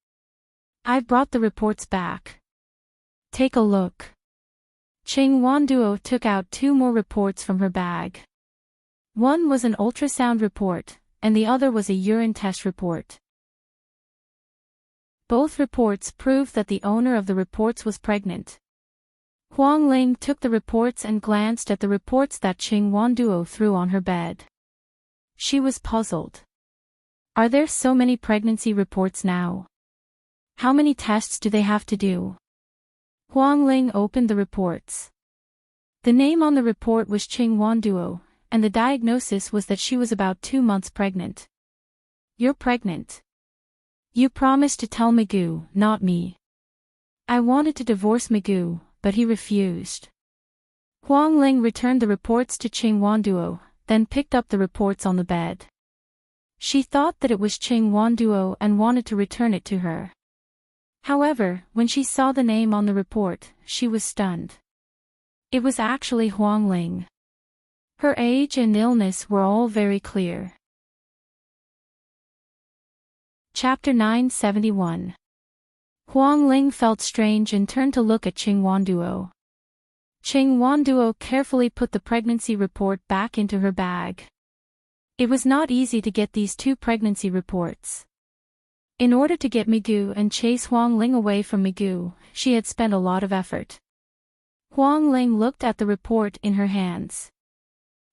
I've brought the reports back. Take a look. Ching Wanduo took out 2 more reports from her bag. One was an ultrasound report, and the other was a urine test report. Both reports proved that the owner of the reports was pregnant. Huang Ling took the reports and glanced at the reports that Ching Wanduo threw on her bed. She was puzzled. Are there so many pregnancy reports now? How many tests do they have to do? Huang Ling opened the reports. The name on the report was Ching Wanduo, and the diagnosis was that she was about 2 months pregnant. You're pregnant. You promised to tell Migu, not me. I wanted to divorce Migu, but he refused. Huang Ling returned the reports to Ching Wanduo, then picked up the reports on the bed. She thought that it was Ching Wanduo and wanted to return it to her. However, when she saw the name on the report, she was stunned. It was actually Huang Ling. Her age and illness were all very clear. Chapter 971. Huang Ling felt strange and turned to look at Ching Wanduo. Ching Wanduo carefully put the pregnancy report back into her bag. It was not easy to get these 2 pregnancy reports. In order to get Migu and chase Huang Ling away from Migu, she had spent a lot of effort. Huang Ling looked at the report in her hands.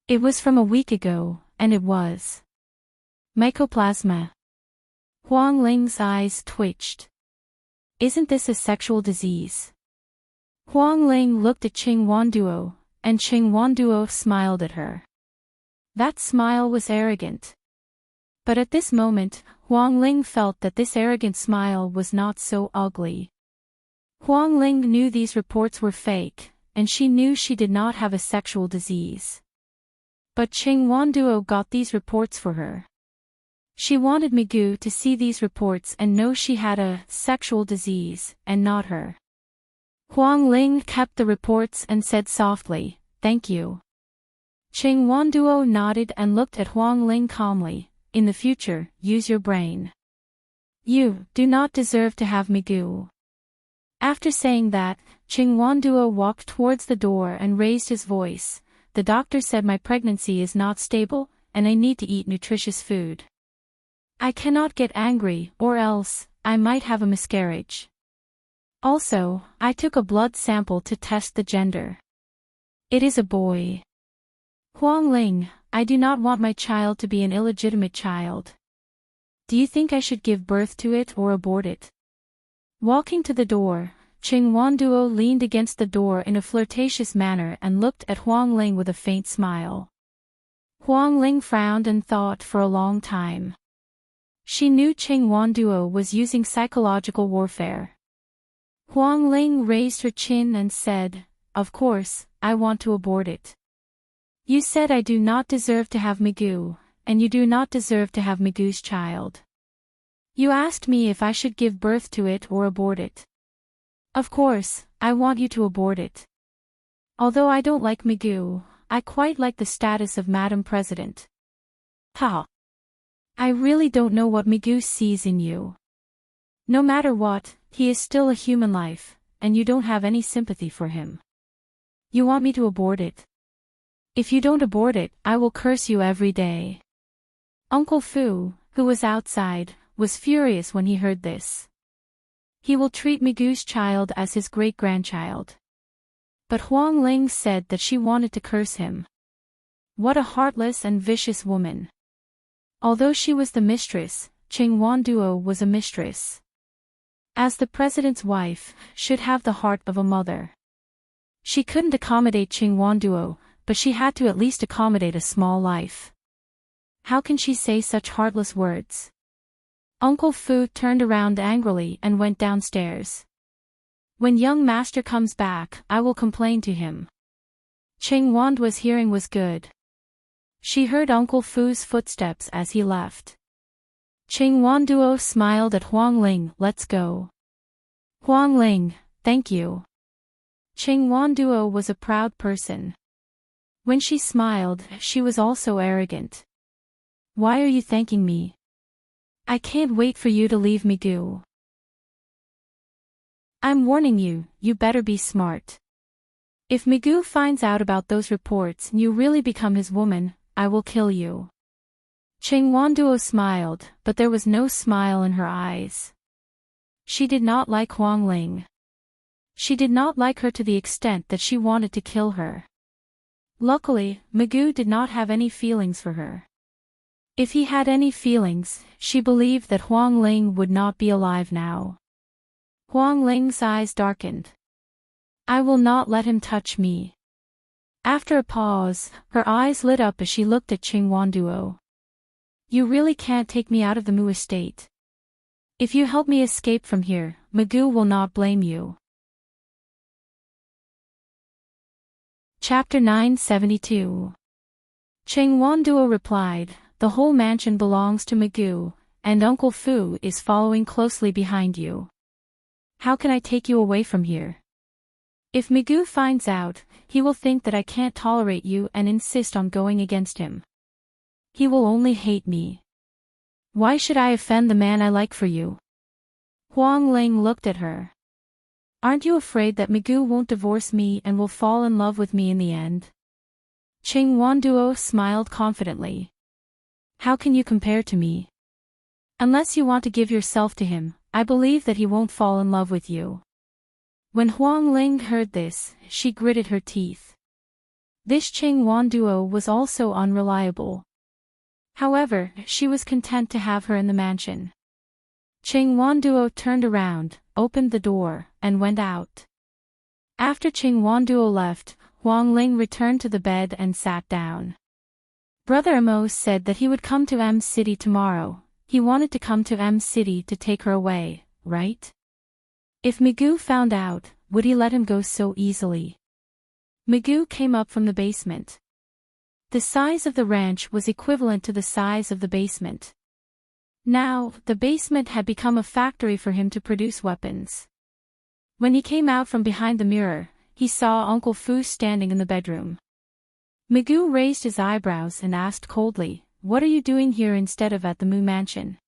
It was from a week ago, and it was mycoplasma. Huang Ling's eyes twitched. Isn't this a sexual disease? Huang Ling looked at Ching Wanduo, and Ching Wanduo smiled at her. That smile was arrogant. But at this moment, Huang Ling felt that this arrogant smile was not so ugly. Huang Ling knew these reports were fake, and she knew she did not have a sexual disease. But Ching Wanduo got these reports for her. She wanted Migu to see these reports and know she had a sexual disease, and not her. Huang Ling kept the reports and said softly, "Thank you." Ching Wanduo nodded and looked at Huang Ling calmly. In the future, use your brain. You do not deserve to have Migu. After saying that, Ching Wanduo walked towards the door and raised his voice. The doctor said my pregnancy is not stable, and I need to eat nutritious food. I cannot get angry, or else, I might have a miscarriage. Also, I took a blood sample to test the gender. It is a boy. Huang Ling, I do not want my child to be an illegitimate child. Do you think I should give birth to it or abort it? Walking to the door, Ching Wanduo leaned against the door in a flirtatious manner and looked at Huang Ling with a faint smile. Huang Ling frowned and thought for a long time. She knew Ching Wanduo was using psychological warfare. Huang Ling raised her chin and said, "Of course, I want to abort it. You said I do not deserve to have Migu, and you do not deserve to have Migu's child. You asked me if I should give birth to it or abort it. Of course, I want you to abort it. Although I don't like Migu, I quite like the status of Madam President." Ha! I really don't know what Migu sees in you. No matter what, he is still a human life, and you don't have any sympathy for him. You want me to abort it? If you don't abort it, I will curse you every day. Uncle Fu, who was outside, was furious when he heard this. He will treat Migu's child as his great-grandchild. But Huang Ling said that she wanted to curse him. What a heartless and vicious woman. Although she was the mistress, Ching Wanduo was a mistress. As the president's wife, should have the heart of a mother. She couldn't accommodate Ching Wanduo, but she had to at least accommodate a small life. How can she say such heartless words? Uncle Fu turned around angrily and went downstairs. When young master comes back, I will complain to him. Ching Wanduo's hearing was good. She heard Uncle Fu's footsteps as he left. Ching Wanduo smiled at Huang Ling. Let's go. Huang Ling, thank you. Ching Wanduo was a proud person. When she smiled, she was also arrogant. Why are you thanking me? I can't wait for you to leave Migu. I'm warning you, you better be smart. If Migu finds out about those reports and you really become his woman, I will kill you. Ching Wanduo smiled, but there was no smile in her eyes. She did not like Huang Ling. She did not like her to the extent that she wanted to kill her. Luckily, Migu did not have any feelings for her. If he had any feelings, she believed that Huang Ling would not be alive now. Huang Ling's eyes darkened. I will not let him touch me. After a pause, her eyes lit up as she looked at Ching Wanduo. You really can't take me out of the Mu estate. If you help me escape from here, Migu will not blame you. Chapter 972. Ching Wanduo replied, the whole mansion belongs to Migu, and Uncle Fu is following closely behind you. How can I take you away from here? If Migu finds out, he will think that I can't tolerate you and insist on going against him. He will only hate me. Why should I offend the man I like for you? Huang Ling looked at her. Aren't you afraid that Migu won't divorce me and will fall in love with me in the end? Ching Wanduo smiled confidently. How can you compare to me? Unless you want to give yourself to him, I believe that he won't fall in love with you. When Huang Ling heard this, she gritted her teeth. This Ching Wanduo was also unreliable. However, she was content to have her in the mansion. Ching Wanduo turned around, opened the door, and went out. After Ching Wanduo left, Huang Ling returned to the bed and sat down. Brother Amos said that he would come to M City tomorrow. He wanted to come to M City to take her away, right? If Migu found out, would he let him go so easily? Migu came up from the basement. The size of the ranch was equivalent to the size of the basement. Now, the basement had become a factory for him to produce weapons. When he came out from behind the mirror, he saw Uncle Fu standing in the bedroom. Migu raised his eyebrows and asked coldly, what are you doing here instead of at the Mu Mansion?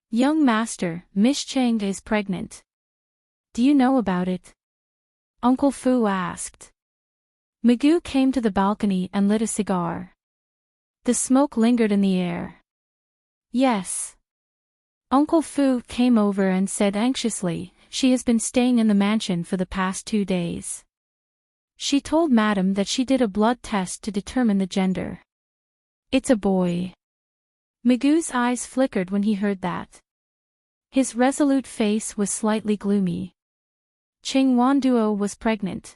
Young master, Miss Cheng is pregnant. Do you know about it? Uncle Fu asked. Migu came to the balcony and lit a cigar. The smoke lingered in the air. Yes. Uncle Fu came over and said anxiously, she has been staying in the mansion for the past 2 days. She told Madam that she did a blood test to determine the gender. It's a boy. Migu's eyes flickered when he heard that. His resolute face was slightly gloomy. Ching Wanduo was pregnant.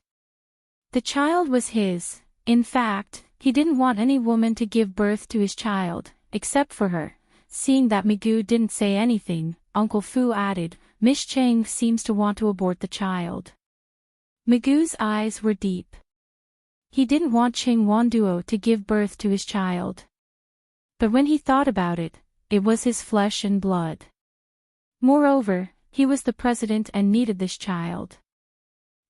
The child was his. In fact, he didn't want any woman to give birth to his child, except for her. Seeing that Migu didn't say anything, Uncle Fu added, Miss Cheng seems to want to abort the child. Migu's eyes were deep. He didn't want Ching Wanduo to give birth to his child. But when he thought about it, it was his flesh and blood. Moreover, he was the president and needed this child.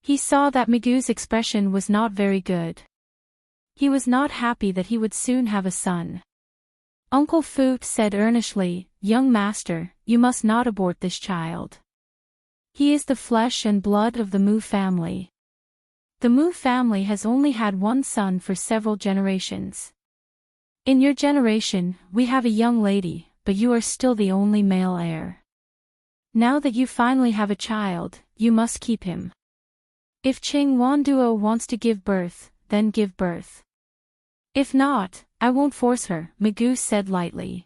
He saw that Migu's expression was not very good. He was not happy that he would soon have a son. Uncle Fu said earnestly, young master, you must not abort this child. He is the flesh and blood of the Mu family. The Mu family has only had one son for several generations. In your generation, we have a young lady, but you are still the only male heir. Now that you finally have a child, you must keep him. If Ching Wanduo wants to give birth, then give birth. If not, I won't force her, Migu said lightly.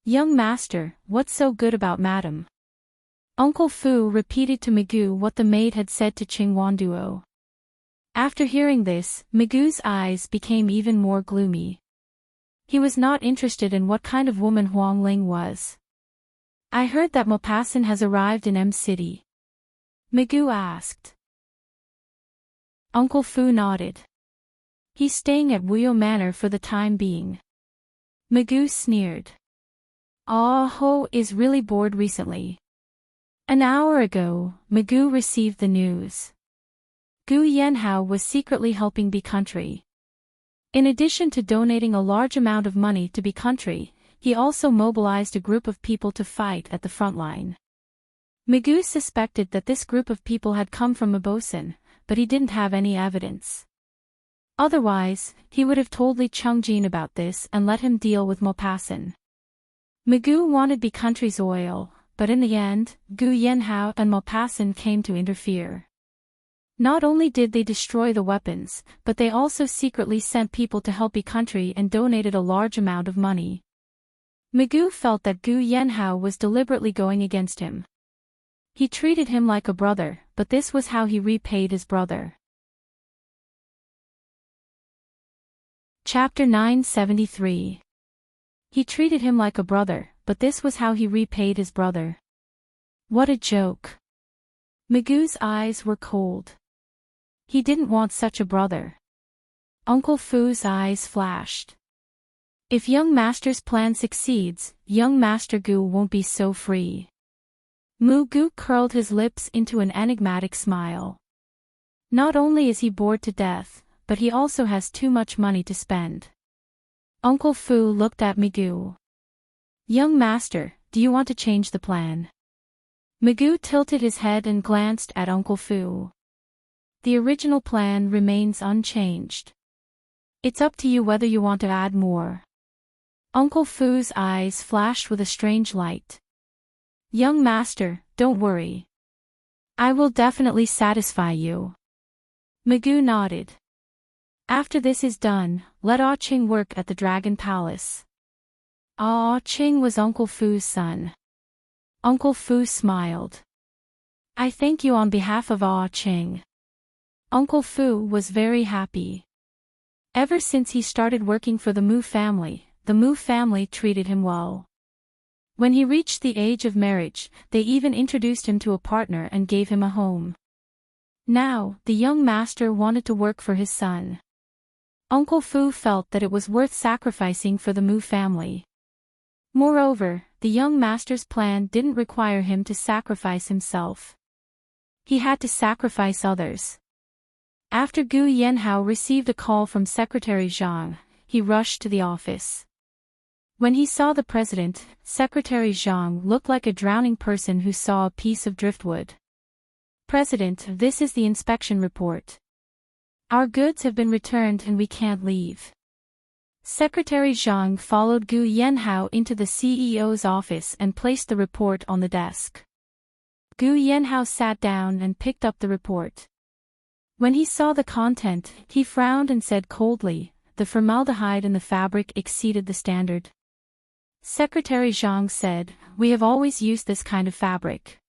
Young master, what's so good about Madam? Uncle Fu repeated to Migu what the maid had said to Ching Wanduo. After hearing this, Migu's eyes became even more gloomy. He was not interested in what kind of woman Huang Ling was. I heard that Maupassant has arrived in M City. Magoo asked. Uncle Fu nodded. He's staying at Wuyo Manor for the time being. Magoo sneered. Ah Ho is really bored recently. An hour ago, Magoo received the news. Gu Yanhao was secretly helping Be Country. In addition to donating a large amount of money to Be Country, he also mobilized a group of people to fight at the front line. Magoo suspected that this group of people had come from Maupassant, but he didn't have any evidence. Otherwise, he would have told Li Chungjin about this and let him deal with Maupassant. Magoo wanted Be Country's oil, but in the end, Gu Yanhao and Maupassant came to interfere. Not only did they destroy the weapons, but they also secretly sent people to help Be Country and donated a large amount of money. Magoo felt that Gu Yanhao was deliberately going against him. He treated him like a brother, but this was how he repaid his brother. Chapter 973. He treated him like a brother, but this was how he repaid his brother. What a joke. Magoo's eyes were cold. He didn't want such a brother. Uncle Fu's eyes flashed. If young master's plan succeeds, young Master Gu won't be so free. Magoo curled his lips into an enigmatic smile. Not only is he bored to death, but he also has too much money to spend. Uncle Fu looked at Magoo. Young master, do you want to change the plan? Magoo tilted his head and glanced at Uncle Fu. The original plan remains unchanged. It's up to you whether you want to add more. Uncle Fu's eyes flashed with a strange light. Young master, don't worry. I will definitely satisfy you. Magoo nodded. After this is done, let Ah Ching work at the Dragon Palace. Ah Ching was Uncle Fu's son. Uncle Fu smiled. I thank you on behalf of Ah Ching. Uncle Fu was very happy. Ever since he started working for the Mu family treated him well. When he reached the age of marriage, they even introduced him to a partner and gave him a home. Now, the young master wanted to work for his son. Uncle Fu felt that it was worth sacrificing for the Mu family. Moreover, the young master's plan didn't require him to sacrifice himself. He had to sacrifice others. After Gu Yanhao received a call from Secretary Zhang, he rushed to the office. When he saw the president, Secretary Zhang looked like a drowning person who saw a piece of driftwood. President, this is the inspection report. Our goods have been returned and we can't leave. Secretary Zhang followed Gu Yanhao into the CEO's office and placed the report on the desk. Gu Yanhao sat down and picked up the report. When he saw the content, he frowned and said coldly, the formaldehyde in the fabric exceeded the standard. Secretary Zhang said, we have always used this kind of fabric.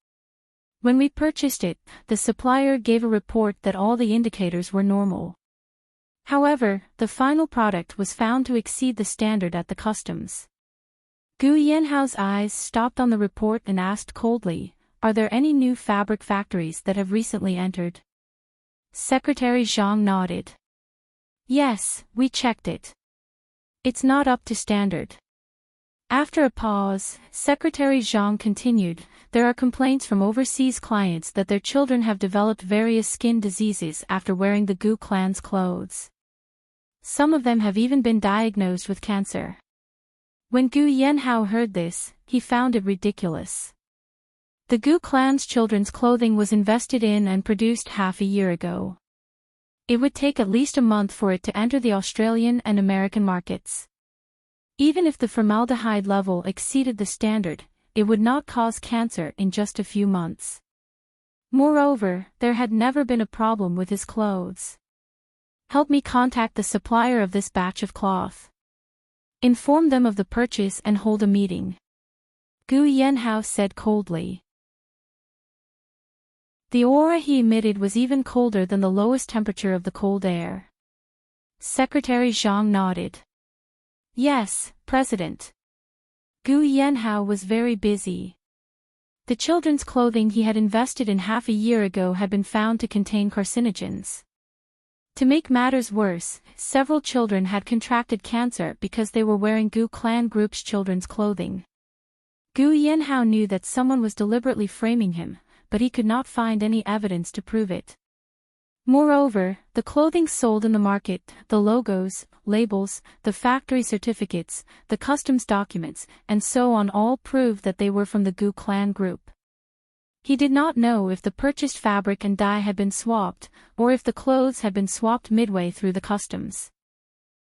When we purchased it, the supplier gave a report that all the indicators were normal. However, the final product was found to exceed the standard at the customs. Gu Yanhao's eyes stopped on the report and asked coldly, are there any new fabric factories that have recently entered? Secretary Zhang nodded. Yes, we checked it. It's not up to standard. After a pause, Secretary Zhang continued, there are complaints from overseas clients that their children have developed various skin diseases after wearing the Gu clan's clothes. Some of them have even been diagnosed with cancer. When Gu Yanhao heard this, he found it ridiculous. The Gu clan's children's clothing was invested in and produced half a year ago. It would take at least a month for it to enter the Australian and American markets. Even if the formaldehyde level exceeded the standard, it would not cause cancer in just a few months. Moreover, there had never been a problem with his clothes. Help me contact the supplier of this batch of cloth. Inform them of the purchase and hold a meeting. Gu Yanhao said coldly. The aura he emitted was even colder than the lowest temperature of the cold air. Secretary Zhang nodded. Yes, President. Gu Yanhao was very busy. The children's clothing he had invested in half a year ago had been found to contain carcinogens. To make matters worse, several children had contracted cancer because they were wearing Gu Clan Group's children's clothing. Gu Yanhao knew that someone was deliberately framing him, but he could not find any evidence to prove it. Moreover, the clothing sold in the market, the logos, labels, the factory certificates, the customs documents, and so on all proved that they were from the Gu Clan Group. He did not know if the purchased fabric and dye had been swapped, or if the clothes had been swapped midway through the customs.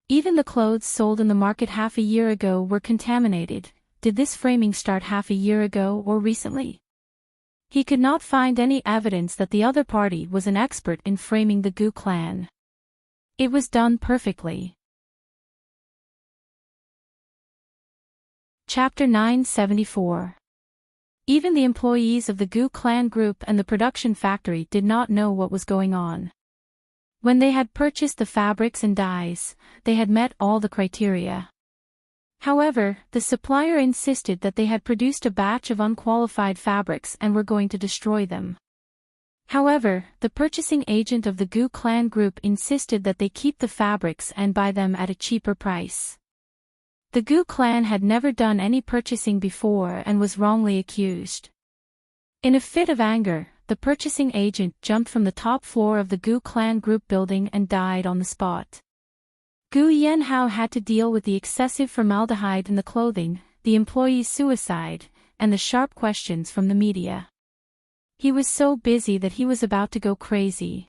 Even the clothes sold in the market half a year ago were contaminated. Did this framing start half a year ago or recently? He could not find any evidence that the other party was an expert in framing the Gu clan. It was done perfectly. Chapter 974. Even the employees of the Gu Clan Group and the production factory did not know what was going on. When they had purchased the fabrics and dyes, they had met all the criteria. However, the supplier insisted that they had produced a batch of unqualified fabrics and were going to destroy them. However, the purchasing agent of the Gu Clan Group insisted that they keep the fabrics and buy them at a cheaper price. The Gu clan had never done any purchasing before and was wrongly accused. In a fit of anger, the purchasing agent jumped from the top floor of the Gu Clan Group building and died on the spot. Gu Yanhao had to deal with the excessive formaldehyde in the clothing, the employee's suicide, and the sharp questions from the media. He was so busy that he was about to go crazy.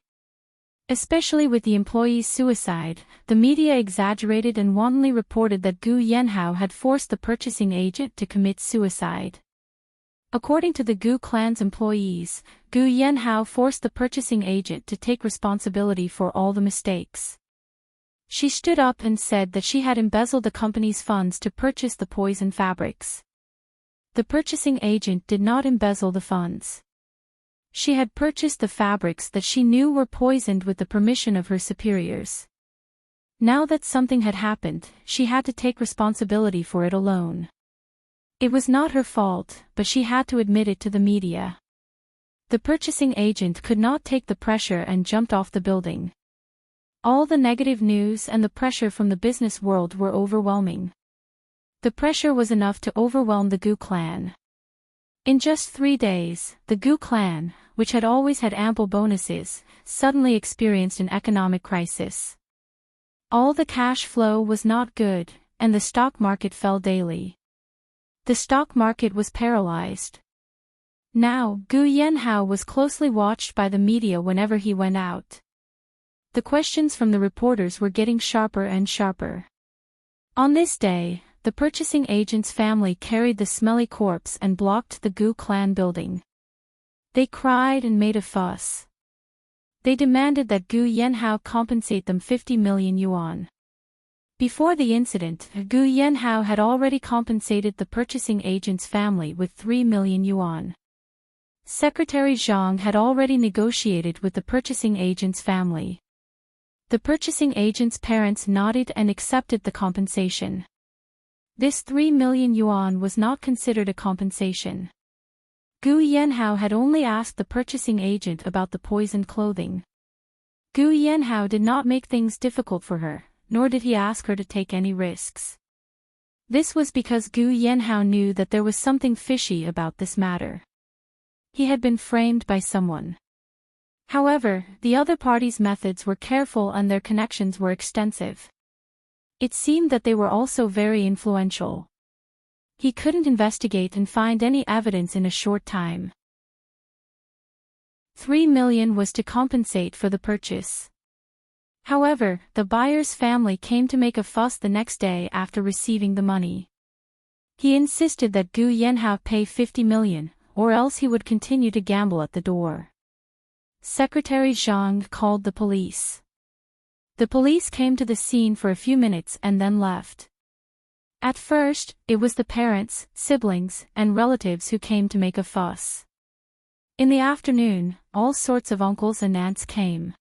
Especially with the employee's suicide, the media exaggerated and wantonly reported that Gu Yanhao had forced the purchasing agent to commit suicide. According to the Gu clan's employees, Gu Yanhao forced the purchasing agent to take responsibility for all the mistakes. She stood up and said that she had embezzled the company's funds to purchase the poison fabrics. The purchasing agent did not embezzle the funds. She had purchased the fabrics that she knew were poisoned with the permission of her superiors. Now that something had happened, she had to take responsibility for it alone. It was not her fault, but she had to admit it to the media. The purchasing agent could not take the pressure and jumped off the building. All the negative news and the pressure from the business world were overwhelming. The pressure was enough to overwhelm the Gu clan. In just 3 days, the Gu clan, which had always had ample bonuses, suddenly experienced an economic crisis. All the cash flow was not good, and the stock market fell daily. The stock market was paralyzed. Now, Gu Yanhao was closely watched by the media whenever he went out. The questions from the reporters were getting sharper and sharper. On this day, the purchasing agent's family carried the smelly corpse and blocked the Gu clan building. They cried and made a fuss. They demanded that Gu Yanhao compensate them 50 million yuan. Before the incident, Gu Yanhao had already compensated the purchasing agent's family with 3 million yuan. Secretary Zhang had already negotiated with the purchasing agent's family. The purchasing agent's parents nodded and accepted the compensation. This 3 million yuan was not considered a compensation. Gu Yanhao had only asked the purchasing agent about the poisoned clothing. Gu Yanhao did not make things difficult for her, nor did he ask her to take any risks. This was because Gu Yanhao knew that there was something fishy about this matter. He had been framed by someone. However, the other party's methods were careful and their connections were extensive. It seemed that they were also very influential. He couldn't investigate and find any evidence in a short time. 3 million was to compensate for the purchase. However, the buyer's family came to make a fuss the next day after receiving the money. He insisted that Gu Yanhao pay 50 million, or else he would continue to gamble at the door. Secretary Zhang called the police. The police came to the scene for a few minutes and then left. At first, it was the parents, siblings, and relatives who came to make a fuss. In the afternoon, all sorts of uncles and aunts came.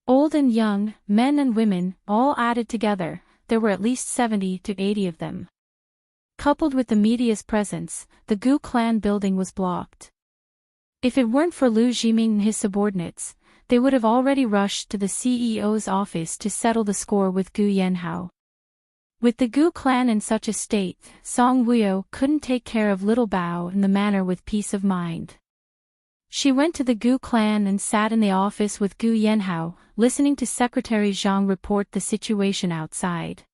Old and young, men and women, all added together, there were at least 70 to 80 of them. Coupled with the media's presence, the Gu clan building was blocked. If it weren't for Liu Jiming and his subordinates, they would have already rushed to the CEO's office to settle the score with Gu Yanhao. With the Gu clan in such a state, Song Wuyo couldn't take care of little Bao in the manner with peace of mind. She went to the Gu clan and sat in the office with Gu Yanhao, listening to Secretary Zhang report the situation outside.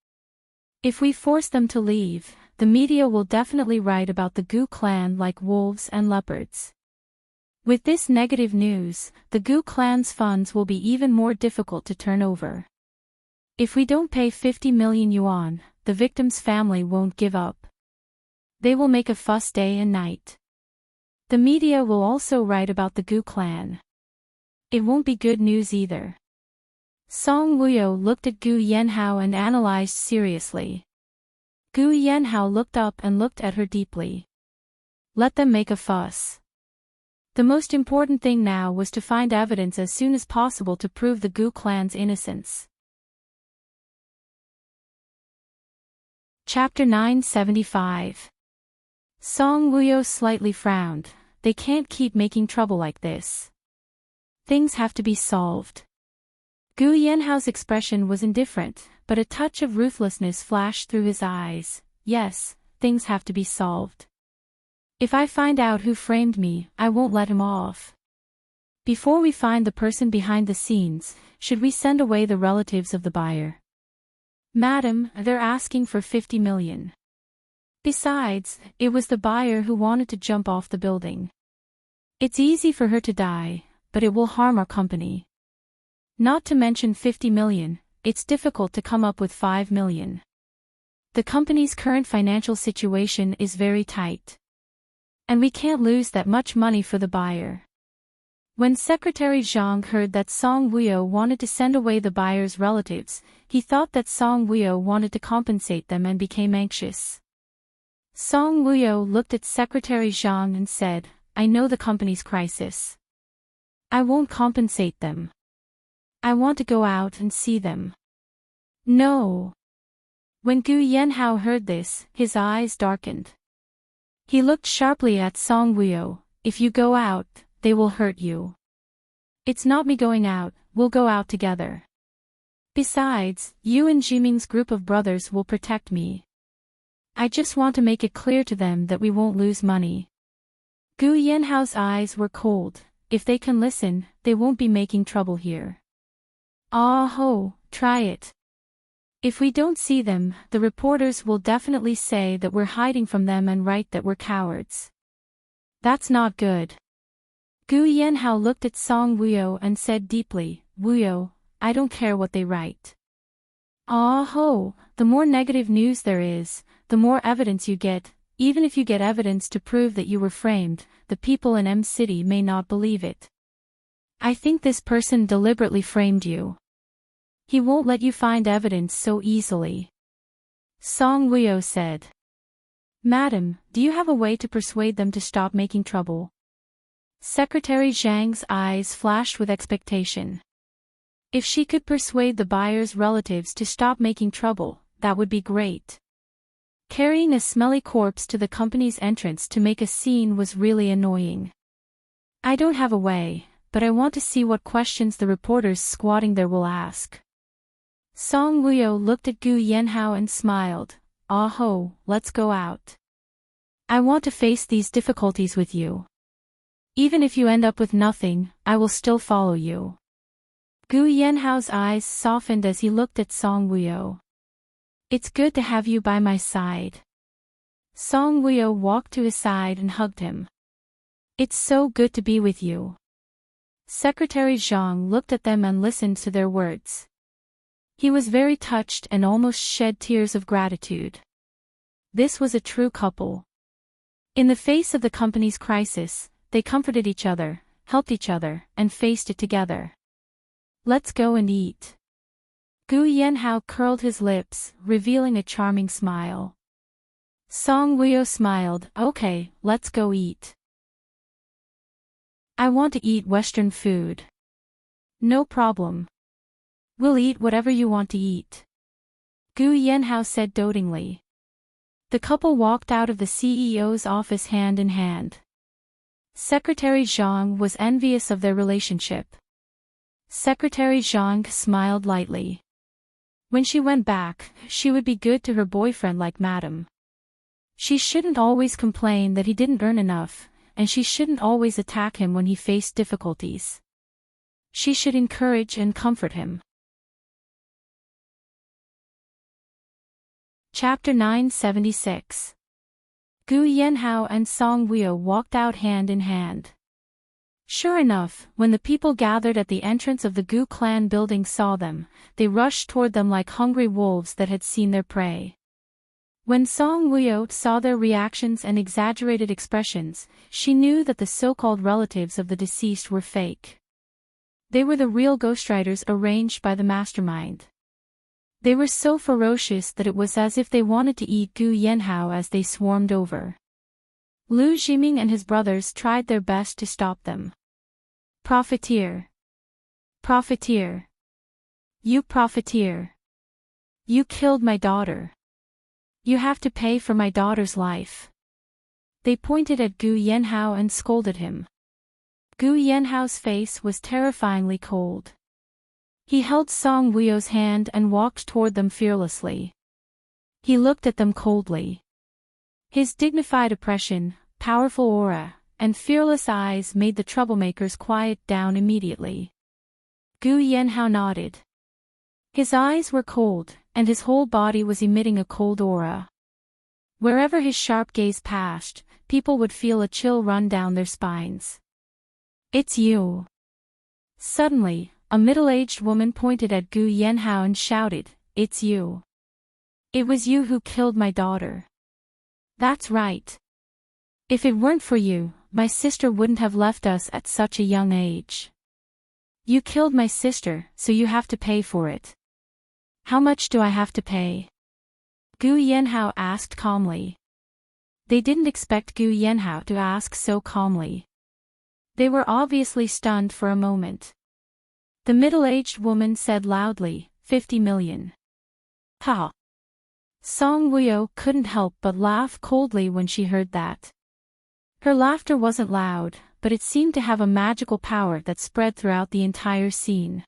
If we force them to leave, the media will definitely write about the Gu clan like wolves and leopards. With this negative news, the Gu clan's funds will be even more difficult to turn over. If we don't pay 50 million yuan, the victim's family won't give up. They will make a fuss day and night. The media will also write about the Gu clan. It won't be good news either. Song Wuyo looked at Gu Yanhao and analyzed seriously. Gu Yanhao looked up and looked at her deeply. Let them make a fuss. The most important thing now was to find evidence as soon as possible to prove the Gu clan's innocence. Chapter 975. Song Wuyo slightly frowned. They can't keep making trouble like this. Things have to be solved. Gu Yanhao's expression was indifferent, but a touch of ruthlessness flashed through his eyes. Yes, things have to be solved. If I find out who framed me, I won't let him off. Before we find the person behind the scenes, should we send away the relatives of the buyer? Madam, they're asking for 50 million. Besides, it was the buyer who wanted to jump off the building. It's easy for her to die, but it will harm our company. Not to mention 50 million, it's difficult to come up with 5 million. The company's current financial situation is very tight. And we can't lose that much money for the buyer. When Secretary Zhang heard that Song Wuyo wanted to send away the buyer's relatives, he thought that Song Wuyo wanted to compensate them and became anxious. Song Wuyo looked at Secretary Zhang and said, I know the company's crisis. I won't compensate them. I want to go out and see them. No. When Gu Yanhao heard this, his eyes darkened. He looked sharply at Song Wuyo. If you go out, they will hurt you. It's not me going out, we'll go out together. Besides, you and Jiming's group of brothers will protect me. I just want to make it clear to them that we won't lose money. Gu Yanhao's eyes were cold. If they can listen, they won't be making trouble here. Ah ho, try it. If we don't see them, the reporters will definitely say that we're hiding from them and write that we're cowards. That's not good. Gu Yanhao looked at Song Wuyo and said deeply, Wuyo, I don't care what they write. Ah ho, the more negative news there is, the more evidence you get. Even if you get evidence to prove that you were framed, the people in M City may not believe it. I think this person deliberately framed you. He won't let you find evidence so easily. Song Wuyo said. Madam, do you have a way to persuade them to stop making trouble? Secretary Zhang's eyes flashed with expectation. If she could persuade the buyer's relatives to stop making trouble, that would be great. Carrying a smelly corpse to the company's entrance to make a scene was really annoying. I don't have a way, but I want to see what questions the reporters squatting there will ask. Song Wuyo looked at Gu Yanhao and smiled. Ah ho, let's go out. I want to face these difficulties with you. Even if you end up with nothing, I will still follow you. Gu Yanhao's eyes softened as he looked at Song Wuyo. It's good to have you by my side. Song Wuyo walked to his side and hugged him. It's so good to be with you. Secretary Zhang looked at them and listened to their words. He was very touched and almost shed tears of gratitude. This was a true couple. In the face of the company's crisis, they comforted each other, helped each other, and faced it together. Let's go and eat. Gu Yanhao curled his lips, revealing a charming smile. Song Wuyo smiled. Okay, let's go eat. I want to eat Western food. No problem. We'll eat whatever you want to eat. Gu Yanhao said dotingly. The couple walked out of the CEO's office hand in hand. Secretary Zhang was envious of their relationship. Secretary Zhang smiled lightly. When she went back, she would be good to her boyfriend like Madam. She shouldn't always complain that he didn't earn enough, and she shouldn't always attack him when he faced difficulties. She should encourage and comfort him. Chapter 976. Gu Yanhao and Song Weo walked out hand in hand. Sure enough, when the people gathered at the entrance of the Gu clan building saw them, they rushed toward them like hungry wolves that had seen their prey. When Song Weo saw their reactions and exaggerated expressions, she knew that the so-called relatives of the deceased were fake. They were the real ghostwriters arranged by the mastermind. They were so ferocious that it was as if they wanted to eat Gu Yanhao as they swarmed over. Lu Jiming and his brothers tried their best to stop them. Profiteer! Profiteer! You profiteer! You killed my daughter! You have to pay for my daughter's life! They pointed at Gu Yanhao and scolded him. Gu Yanhao's face was terrifyingly cold. He held Song Weo's hand and walked toward them fearlessly. He looked at them coldly. His dignified oppression, powerful aura, and fearless eyes made the troublemakers quiet down immediately. Gu Yanhao nodded. His eyes were cold, and his whole body was emitting a cold aura. Wherever his sharp gaze passed, people would feel a chill run down their spines. It's you! Suddenly, a middle-aged woman pointed at Gu Yanhao and shouted, It's you! It was you who killed my daughter. That's right. If it weren't for you, my sister wouldn't have left us at such a young age. You killed my sister, so you have to pay for it. How much do I have to pay? Gu Yanhao asked calmly. They didn't expect Gu Yanhao to ask so calmly. They were obviously stunned for a moment. The middle-aged woman said loudly, 50 million. Ha! Song Weo couldn't help but laugh coldly when she heard that. Her laughter wasn't loud, but it seemed to have a magical power that spread throughout the entire scene.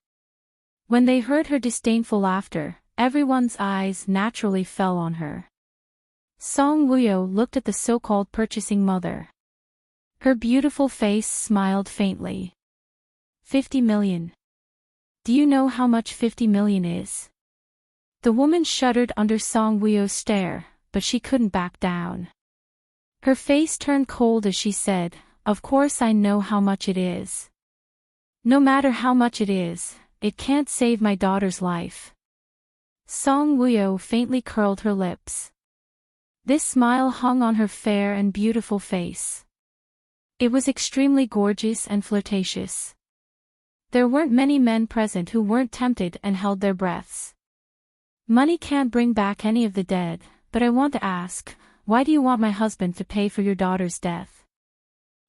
When they heard her disdainful laughter, everyone's eyes naturally fell on her. Song Weo looked at the so-called purchasing mother. Her beautiful face smiled faintly. 50 million. Do you know how much 50 million is? The woman shuddered under Song Weo's stare, but she couldn't back down. Her face turned cold as she said, Of course I know how much it is. No matter how much it is, it can't save my daughter's life. Song Weo faintly curled her lips. This smile hung on her fair and beautiful face. It was extremely gorgeous and flirtatious. There weren't many men present who weren't tempted and held their breaths. Money can't bring back any of the dead, but I want to ask, why do you want my husband to pay for your daughter's death?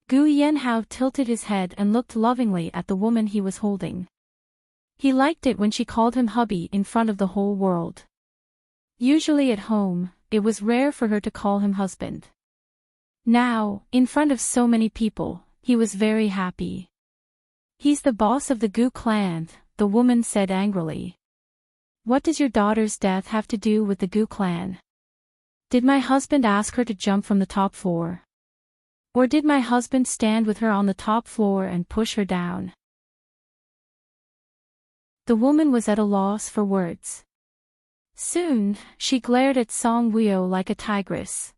Gu Yanhao tilted his head and looked lovingly at the woman he was holding. He liked it when she called him hubby in front of the whole world. Usually at home, it was rare for her to call him husband. Now, in front of so many people, he was very happy. He's the boss of the Gu clan, the woman said angrily. What does your daughter's death have to do with the Gu clan? Did my husband ask her to jump from the top floor? Or did my husband stand with her on the top floor and push her down? The woman was at a loss for words. Soon, she glared at Song Weo like a tigress.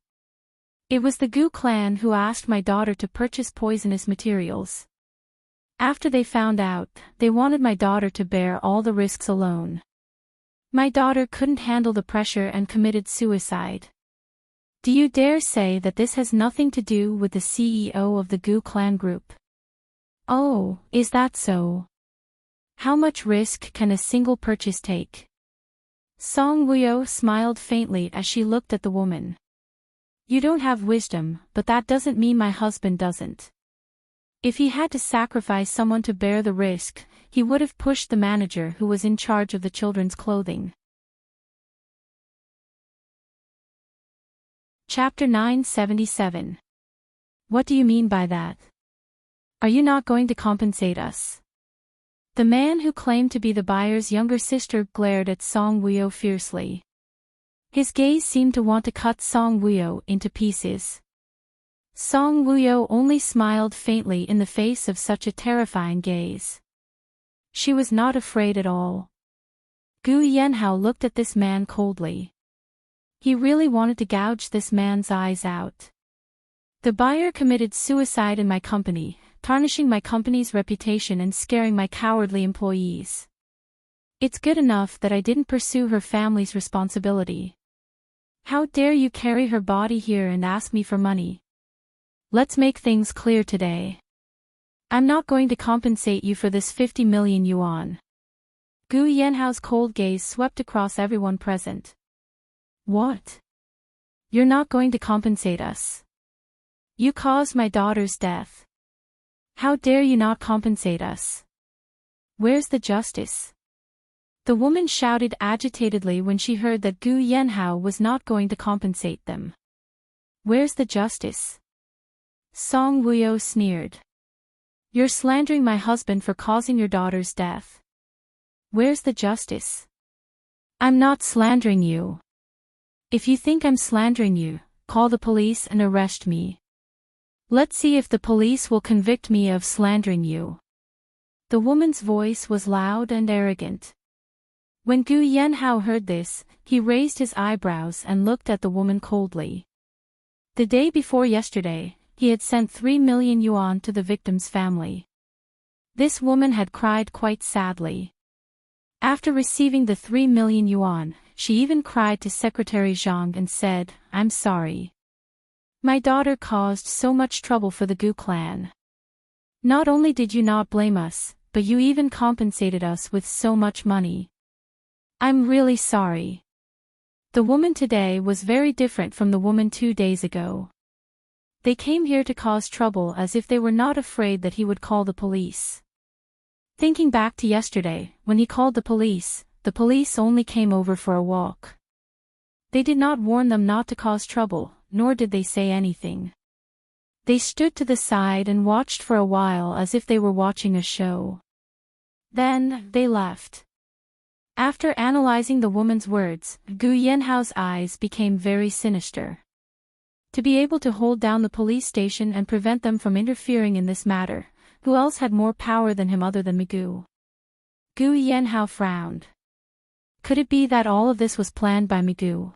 It was the Gu clan who asked my daughter to purchase poisonous materials. After they found out, they wanted my daughter to bear all the risks alone. My daughter couldn't handle the pressure and committed suicide. Do you dare say that this has nothing to do with the CEO of the Gu clan group? Oh, is that so? How much risk can a single purchase take? Song Weo smiled faintly as she looked at the woman. You don't have wisdom, but that doesn't mean my husband doesn't. If he had to sacrifice someone to bear the risk, he would have pushed the manager who was in charge of the children's clothing. Chapter 977. What do you mean by that? Are you not going to compensate us? The man who claimed to be the buyer's younger sister glared at Song Wuyo fiercely. His gaze seemed to want to cut Song Wuyo into pieces. Song Wuyo only smiled faintly in the face of such a terrifying gaze. She was not afraid at all. Gu Yanhao looked at this man coldly. He really wanted to gouge this man's eyes out. The buyer committed suicide in my company, tarnishing my company's reputation and scaring my cowardly employees. It's good enough that I didn't pursue her family's responsibility. How dare you carry her body here and ask me for money? Let's make things clear today. I'm not going to compensate you for this 50 million yuan. Gu Yanhao's cold gaze swept across everyone present. What? You're not going to compensate us. You caused my daughter's death. How dare you not compensate us? Where's the justice? The woman shouted agitatedly when she heard that Gu Yanhao was not going to compensate them. Where's the justice? Song Wuyo sneered. You're slandering my husband for causing your daughter's death. Where's the justice? I'm not slandering you. If you think I'm slandering you, call the police and arrest me. Let's see if the police will convict me of slandering you. The woman's voice was loud and arrogant. When Gu Yanhao heard this, he raised his eyebrows and looked at the woman coldly. The day before yesterday, he had sent 3 million yuan to the victim's family. This woman had cried quite sadly. After receiving the 3 million yuan, she even cried to Secretary Zhang and said, I'm sorry. My daughter caused so much trouble for the Gu clan. Not only did you not blame us, but you even compensated us with so much money. I'm really sorry. The woman today was very different from the woman 2 days ago. They came here to cause trouble as if they were not afraid that he would call the police. Thinking back to yesterday, when he called the police only came over for a walk. They did not warn them not to cause trouble, nor did they say anything. They stood to the side and watched for a while as if they were watching a show. Then, they left. After analyzing the woman's words, Gu Yanhao's eyes became very sinister. To be able to hold down the police station and prevent them from interfering in this matter, who else had more power than him other than Migu? Gu Yanhao frowned. Could it be that all of this was planned by Migu?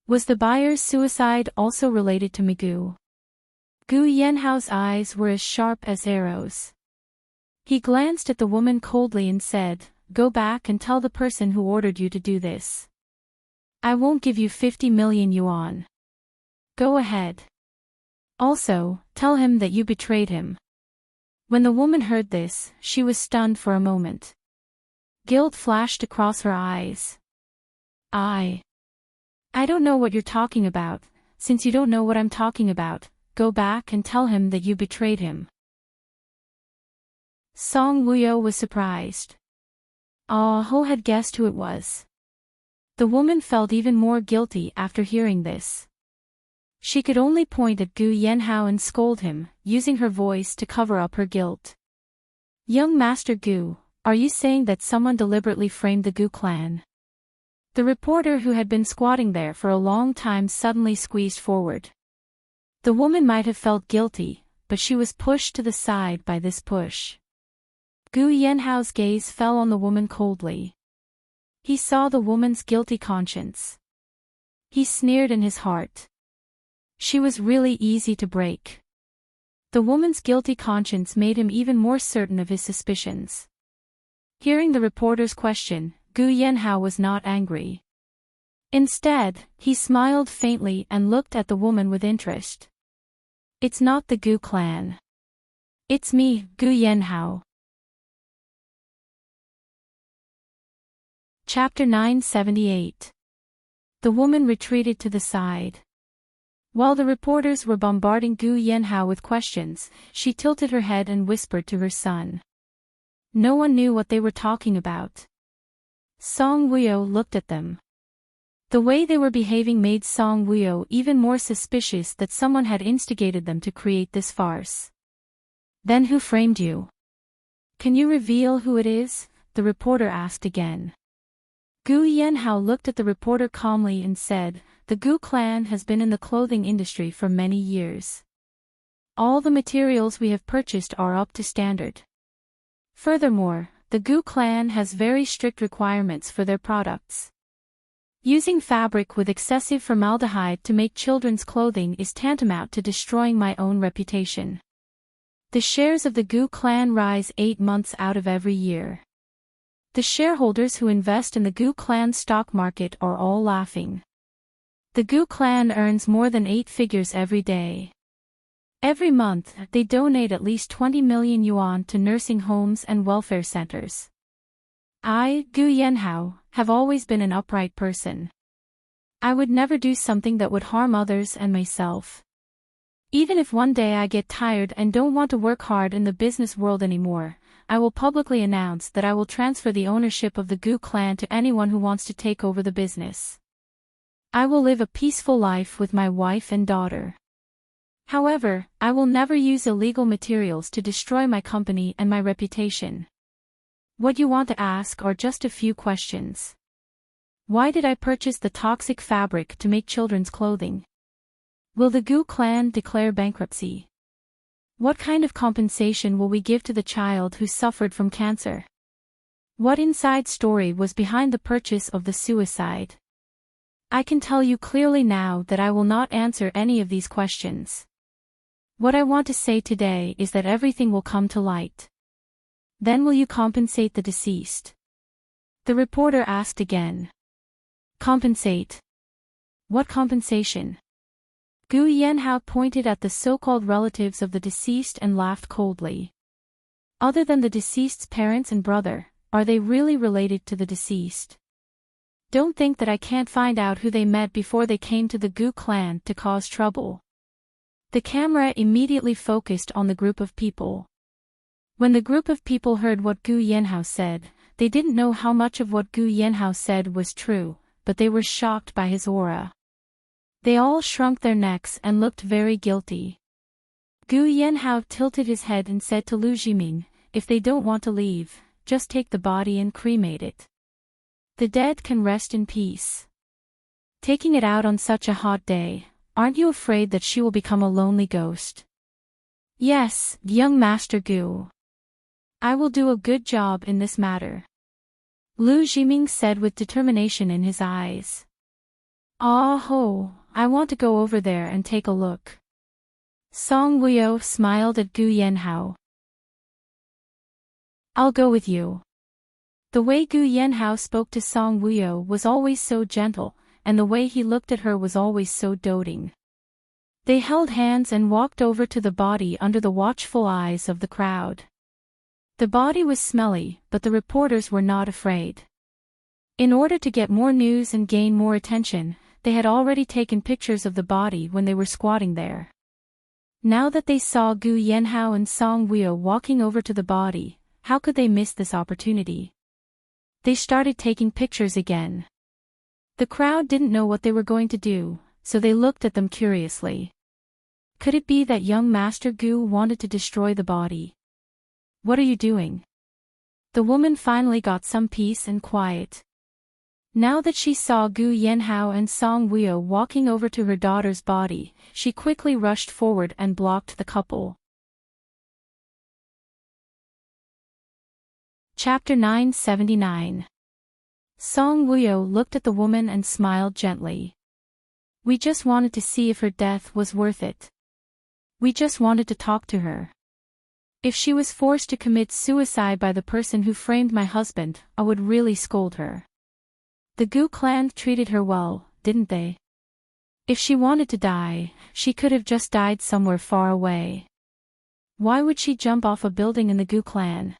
Was the buyer's suicide also related to Migu? Gu Yanhao's eyes were as sharp as arrows. He glanced at the woman coldly and said, Go back and tell the person who ordered you to do this. I won't give you 50 million yuan. Go ahead. Also, tell him that you betrayed him. When the woman heard this, she was stunned for a moment. Guilt flashed across her eyes. I don't know what you're talking about. Since you don't know what I'm talking about, go back and tell him that you betrayed him. Song Wuyo was surprised. Ah Ho had guessed who it was. The woman felt even more guilty after hearing this. She could only point at Gu Yanhao and scold him, using her voice to cover up her guilt. Young Master Gu, are you saying that someone deliberately framed the Gu clan? The reporter who had been squatting there for a long time suddenly squeezed forward. The woman might have felt guilty, but she was pushed to the side by this push. Gu Yanhao's gaze fell on the woman coldly. He saw the woman's guilty conscience. He sneered in his heart. She was really easy to break. The woman's guilty conscience made him even more certain of his suspicions. Hearing the reporter's question, Gu Yanhao was not angry. Instead, he smiled faintly and looked at the woman with interest. It's not the Gu clan. It's me, Gu Yanhao. Chapter 978. The woman retreated to the side. While the reporters were bombarding Gu Yanhao with questions, she tilted her head and whispered to her son. No one knew what they were talking about. Song Wuyo looked at them. The way they were behaving made Song Woo even more suspicious that someone had instigated them to create this farce. Then who framed you? Can you reveal who it is? The reporter asked again. Gu Yanhao looked at the reporter calmly and said, the Gu clan has been in the clothing industry for many years. All the materials we have purchased are up to standard. Furthermore, the Gu clan has very strict requirements for their products. Using fabric with excessive formaldehyde to make children's clothing is tantamount to destroying my own reputation. The shares of the Gu clan rise 8 months out of every year. The shareholders who invest in the Gu clan stock market are all laughing. The Gu clan earns more than 8 figures every day. Every month, they donate at least 20 million yuan to nursing homes and welfare centers. I, Gu Yanhao, have always been an upright person. I would never do something that would harm others and myself. Even if one day I get tired and don't want to work hard in the business world anymore, I will publicly announce that I will transfer the ownership of the Gu clan to anyone who wants to take over the business. I will live a peaceful life with my wife and daughter. However, I will never use illegal materials to destroy my company and my reputation. What you want to ask are just a few questions. Why did I purchase the toxic fabric to make children's clothing? Will the Gu clan declare bankruptcy? What kind of compensation will we give to the child who suffered from cancer? What inside story was behind the purchase of the suicide? I can tell you clearly now that I will not answer any of these questions. What I want to say today is that everything will come to light. Then will you compensate the deceased? The reporter asked again. Compensate? What compensation? Gu Yanhao pointed at the so-called relatives of the deceased and laughed coldly. Other than the deceased's parents and brother, are they really related to the deceased? Don't think that I can't find out who they met before they came to the Gu clan to cause trouble. The camera immediately focused on the group of people. When the group of people heard what Gu Yanhao said, they didn't know how much of what Gu Yanhao said was true, but they were shocked by his aura. They all shrunk their necks and looked very guilty. Gu Yanhao tilted his head and said to Lu Jiming, if they don't want to leave, just take the body and cremate it. The dead can rest in peace. Taking it out on such a hot day, aren't you afraid that she will become a lonely ghost? Yes, young Master Gu. I will do a good job in this matter. Lu Jiming said with determination in his eyes. Ah ho, I want to go over there and take a look. Song Woo smiled at Gu Yanhao. I'll go with you. The way Gu Yanhao spoke to Song Woo was always so gentle, and the way he looked at her was always so doting. They held hands and walked over to the body under the watchful eyes of the crowd. The body was smelly, but the reporters were not afraid. In order to get more news and gain more attention, they had already taken pictures of the body when they were squatting there. Now that they saw Gu Yanhao and Song Woo walking over to the body, how could they miss this opportunity? They started taking pictures again. The crowd didn't know what they were going to do, so they looked at them curiously. Could it be that young Master Gu wanted to destroy the body? What are you doing? The woman finally got some peace and quiet. Now that she saw Gu Yanhao and Song Woo walking over to her daughter's body, she quickly rushed forward and blocked the couple. Chapter 979. Song Woo looked at the woman and smiled gently. We just wanted to see if her death was worth it. We just wanted to talk to her. If she was forced to commit suicide by the person who framed my husband, I would really scold her. The Gu clan treated her well, didn't they? If she wanted to die, she could have just died somewhere far away. Why would she jump off a building in the Gu clan?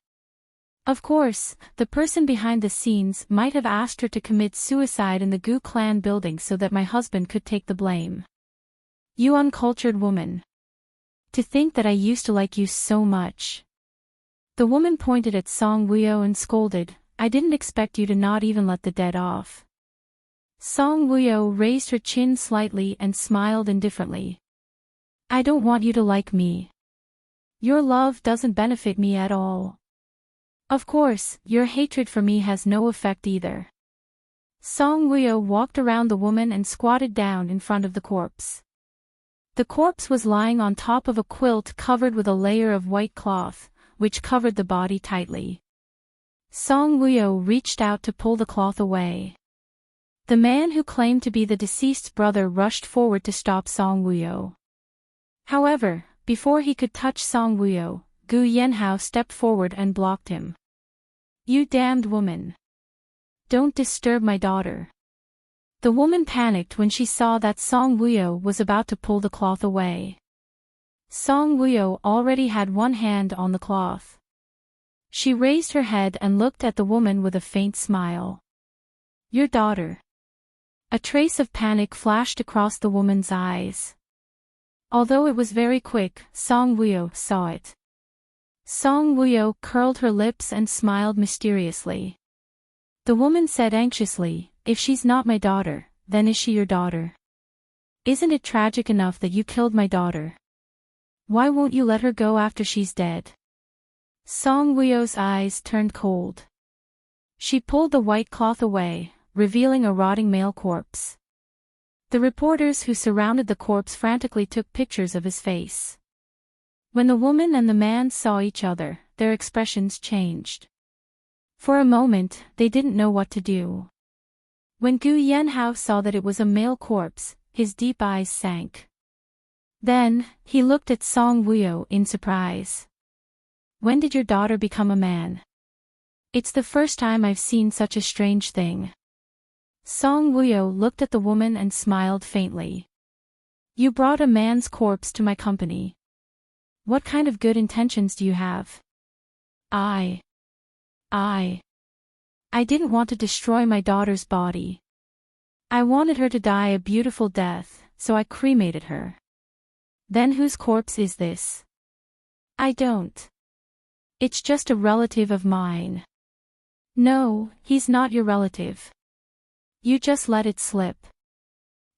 Of course, the person behind the scenes might have asked her to commit suicide in the Gu clan building so that my husband could take the blame. You uncultured woman. To think that I used to like you so much. The woman pointed at Song Woo and scolded, I didn't expect you to not even let the dead off. Song Wuyo raised her chin slightly and smiled indifferently. I don't want you to like me. Your love doesn't benefit me at all. Of course, your hatred for me has no effect either. Song Wuyo walked around the woman and squatted down in front of the corpse. The corpse was lying on top of a quilt covered with a layer of white cloth, which covered the body tightly. Song Wuyo reached out to pull the cloth away. The man who claimed to be the deceased's brother rushed forward to stop Song Wuyo. However, before he could touch Song Wuyo, Gu Yanhao stepped forward and blocked him. You damned woman! Don't disturb my daughter. The woman panicked when she saw that Song Wuyo was about to pull the cloth away. Song Wuyo already had one hand on the cloth. She raised her head and looked at the woman with a faint smile. Your daughter. A trace of panic flashed across the woman's eyes. Although it was very quick, Song Wuyo saw it. Song Wuyo curled her lips and smiled mysteriously. The woman said anxiously, if she's not my daughter, then is she your daughter? Isn't it tragic enough that you killed my daughter? Why won't you let her go after she's dead? Song Wuyo's eyes turned cold. She pulled the white cloth away, revealing a rotting male corpse. The reporters who surrounded the corpse frantically took pictures of his face. When the woman and the man saw each other, their expressions changed. For a moment, they didn't know what to do. When Gu Yanhao saw that it was a male corpse, his deep eyes sank. Then, he looked at Song Wuyo in surprise. When did your daughter become a man? It's the first time I've seen such a strange thing. Song Wuyo looked at the woman and smiled faintly. You brought a man's corpse to my company. What kind of good intentions do you have? I didn't want to destroy my daughter's body. I wanted her to die a beautiful death, so I cremated her. Then whose corpse is this? I don't. It's just a relative of mine. No, he's not your relative. You just let it slip.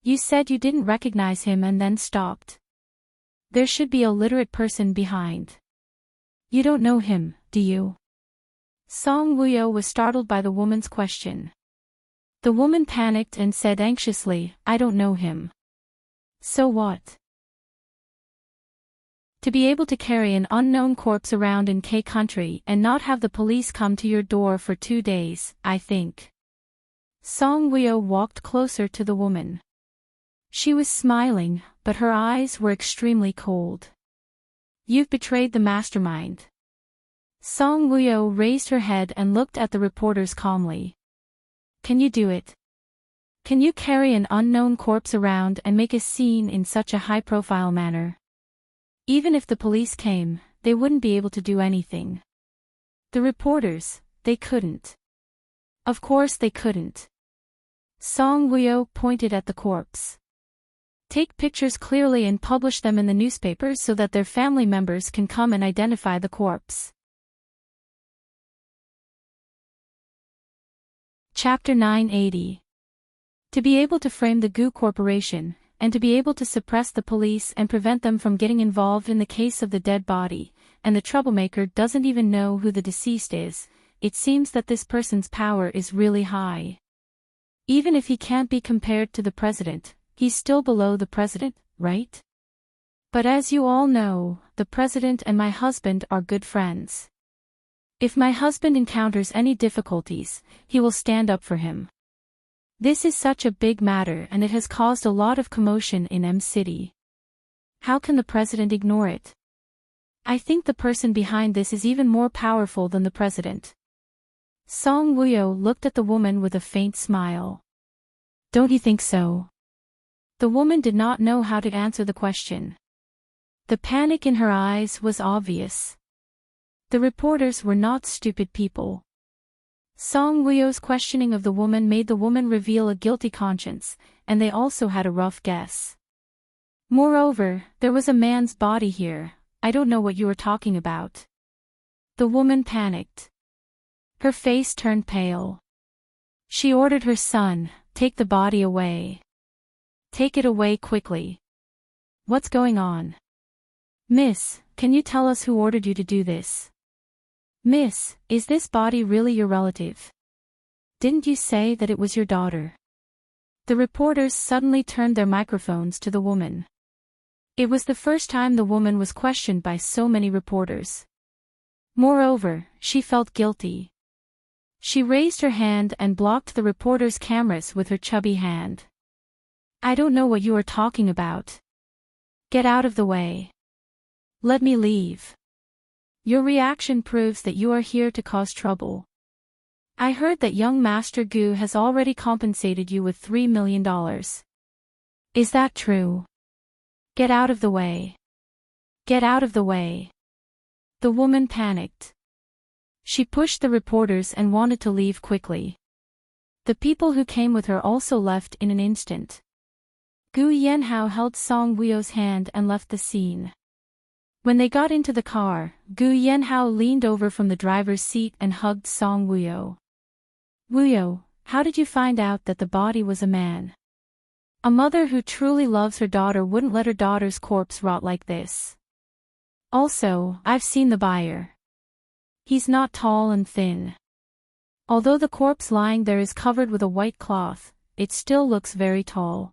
You said you didn't recognize him and then stopped. There should be a literate person behind. You don't know him, do you? Song Wuyo was startled by the woman's question. The woman panicked and said anxiously, I don't know him. So what? To be able to carry an unknown corpse around in K country and not have the police come to your door for 2 days, I think. Song Wuyo walked closer to the woman. She was smiling, but her eyes were extremely cold. You've betrayed the mastermind. Song Wuyo raised her head and looked at the reporters calmly. Can you do it? Can you carry an unknown corpse around and make a scene in such a high-profile manner? Even if the police came, they wouldn't be able to do anything. The reporters, they couldn't. Of course they couldn't. Song Wuyo pointed at the corpse. Take pictures clearly and publish them in the newspapers so that their family members can come and identify the corpse. Chapter 980. To be able to frame the Gu Corporation, and to be able to suppress the police and prevent them from getting involved in the case of the dead body, and the troublemaker doesn't even know who the deceased is, it seems that this person's power is really high. Even if he can't be compared to the president, he's still below the president, right? But as you all know, the president and my husband are good friends. If my husband encounters any difficulties, he will stand up for him. This is such a big matter and it has caused a lot of commotion in M City. How can the president ignore it? I think the person behind this is even more powerful than the president. Song Wuyo looked at the woman with a faint smile. Don't you think so? The woman did not know how to answer the question. The panic in her eyes was obvious. The reporters were not stupid people. Song Wuyo's questioning of the woman made the woman reveal a guilty conscience, and they also had a rough guess. Moreover, there was a man's body here. I don't know what you are talking about. The woman panicked. Her face turned pale. She ordered her son, Take the body away. Take it away quickly. What's going on? Miss, can you tell us who ordered you to do this? Miss, is this body really your relative? Didn't you say that it was your daughter? The reporters suddenly turned their microphones to the woman. It was the first time the woman was questioned by so many reporters. Moreover, she felt guilty. She raised her hand and blocked the reporters' cameras with her chubby hand. I don't know what you are talking about. Get out of the way. Let me leave. Your reaction proves that you are here to cause trouble. I heard that young Master Gu has already compensated you with $3 million. Is that true? Get out of the way. Get out of the way. The woman panicked. She pushed the reporters and wanted to leave quickly. The people who came with her also left in an instant. Gu Yanhao held Song Wuyo's hand and left the scene. When they got into the car, Gu Yanhao leaned over from the driver's seat and hugged Song Wuyo. Wuyo, how did you find out that the body was a man? A mother who truly loves her daughter wouldn't let her daughter's corpse rot like this. Also, I've seen the buyer. He's not tall and thin. Although the corpse lying there is covered with a white cloth, it still looks very tall.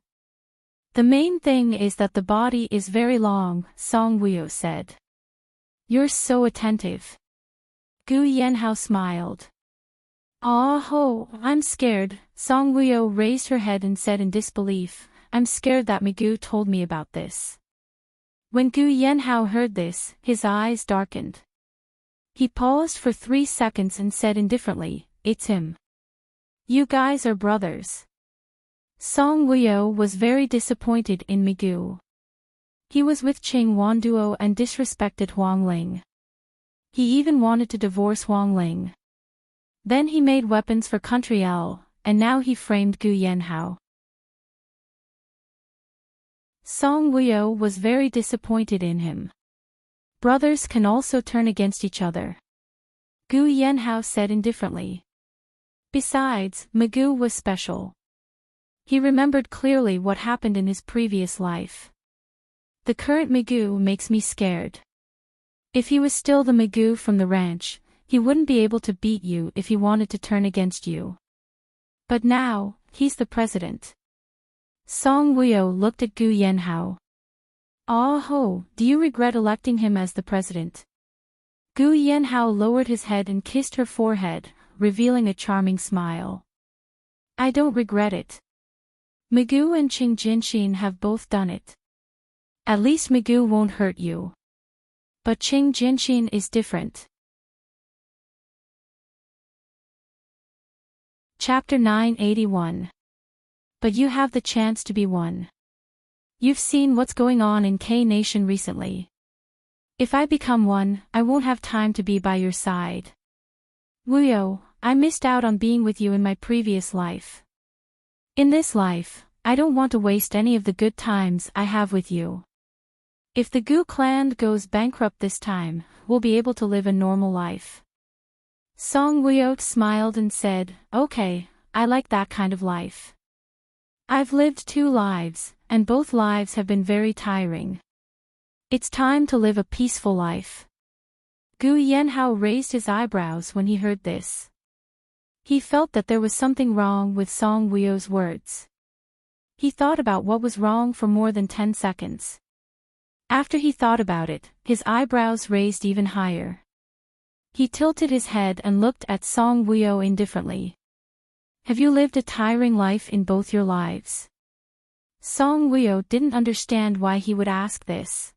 The main thing is that the body is very long, Song Wuyo said. You're so attentive. Gu Yanhao smiled. Ah ho, I'm scared, Song Wuyo raised her head and said in disbelief, I'm scared that Migu told me about this. When Gu Yanhao heard this, his eyes darkened. He paused for 3 seconds and said indifferently, it's him. You guys are brothers. Song Wuyo was very disappointed in Migu. He was with Qing Wanduo and disrespected Huang Ling. He even wanted to divorce Huang Ling. Then he made weapons for Country L, and now he framed Gu Yanhao. Song Wuyo was very disappointed in him. Brothers can also turn against each other. Gu Yanhao said indifferently. Besides, Migu was special. He remembered clearly what happened in his previous life. The current Migu makes me scared. If he was still the Migu from the ranch, he wouldn't be able to beat you if he wanted to turn against you. But now, he's the president. Song Wuyo looked at Gu Yanhao. Ah ho, do you regret electing him as the president? Gu Yanhao lowered his head and kissed her forehead, revealing a charming smile. I don't regret it. Migu and Qing Jinshin have both done it. At least Migu won't hurt you. But Qing Jinshin is different. Chapter 981. But you have the chance to be one. You've seen what's going on in K-Nation recently. If I become one, I won't have time to be by your side. Wuyo, I missed out on being with you in my previous life. In this life, I don't want to waste any of the good times I have with you. If the Gu clan goes bankrupt this time, we'll be able to live a normal life. Song Wuyo smiled and said, okay, I like that kind of life. I've lived 2 lives, and both lives have been very tiring. It's time to live a peaceful life. Gu Yanhao raised his eyebrows when he heard this. He felt that there was something wrong with Song Wuyo's words. He thought about what was wrong for more than 10 seconds. After he thought about it, his eyebrows raised even higher. He tilted his head and looked at Song Wuyo indifferently. Have you lived a tiring life in both your lives? Song Wuyo didn't understand why he would ask this.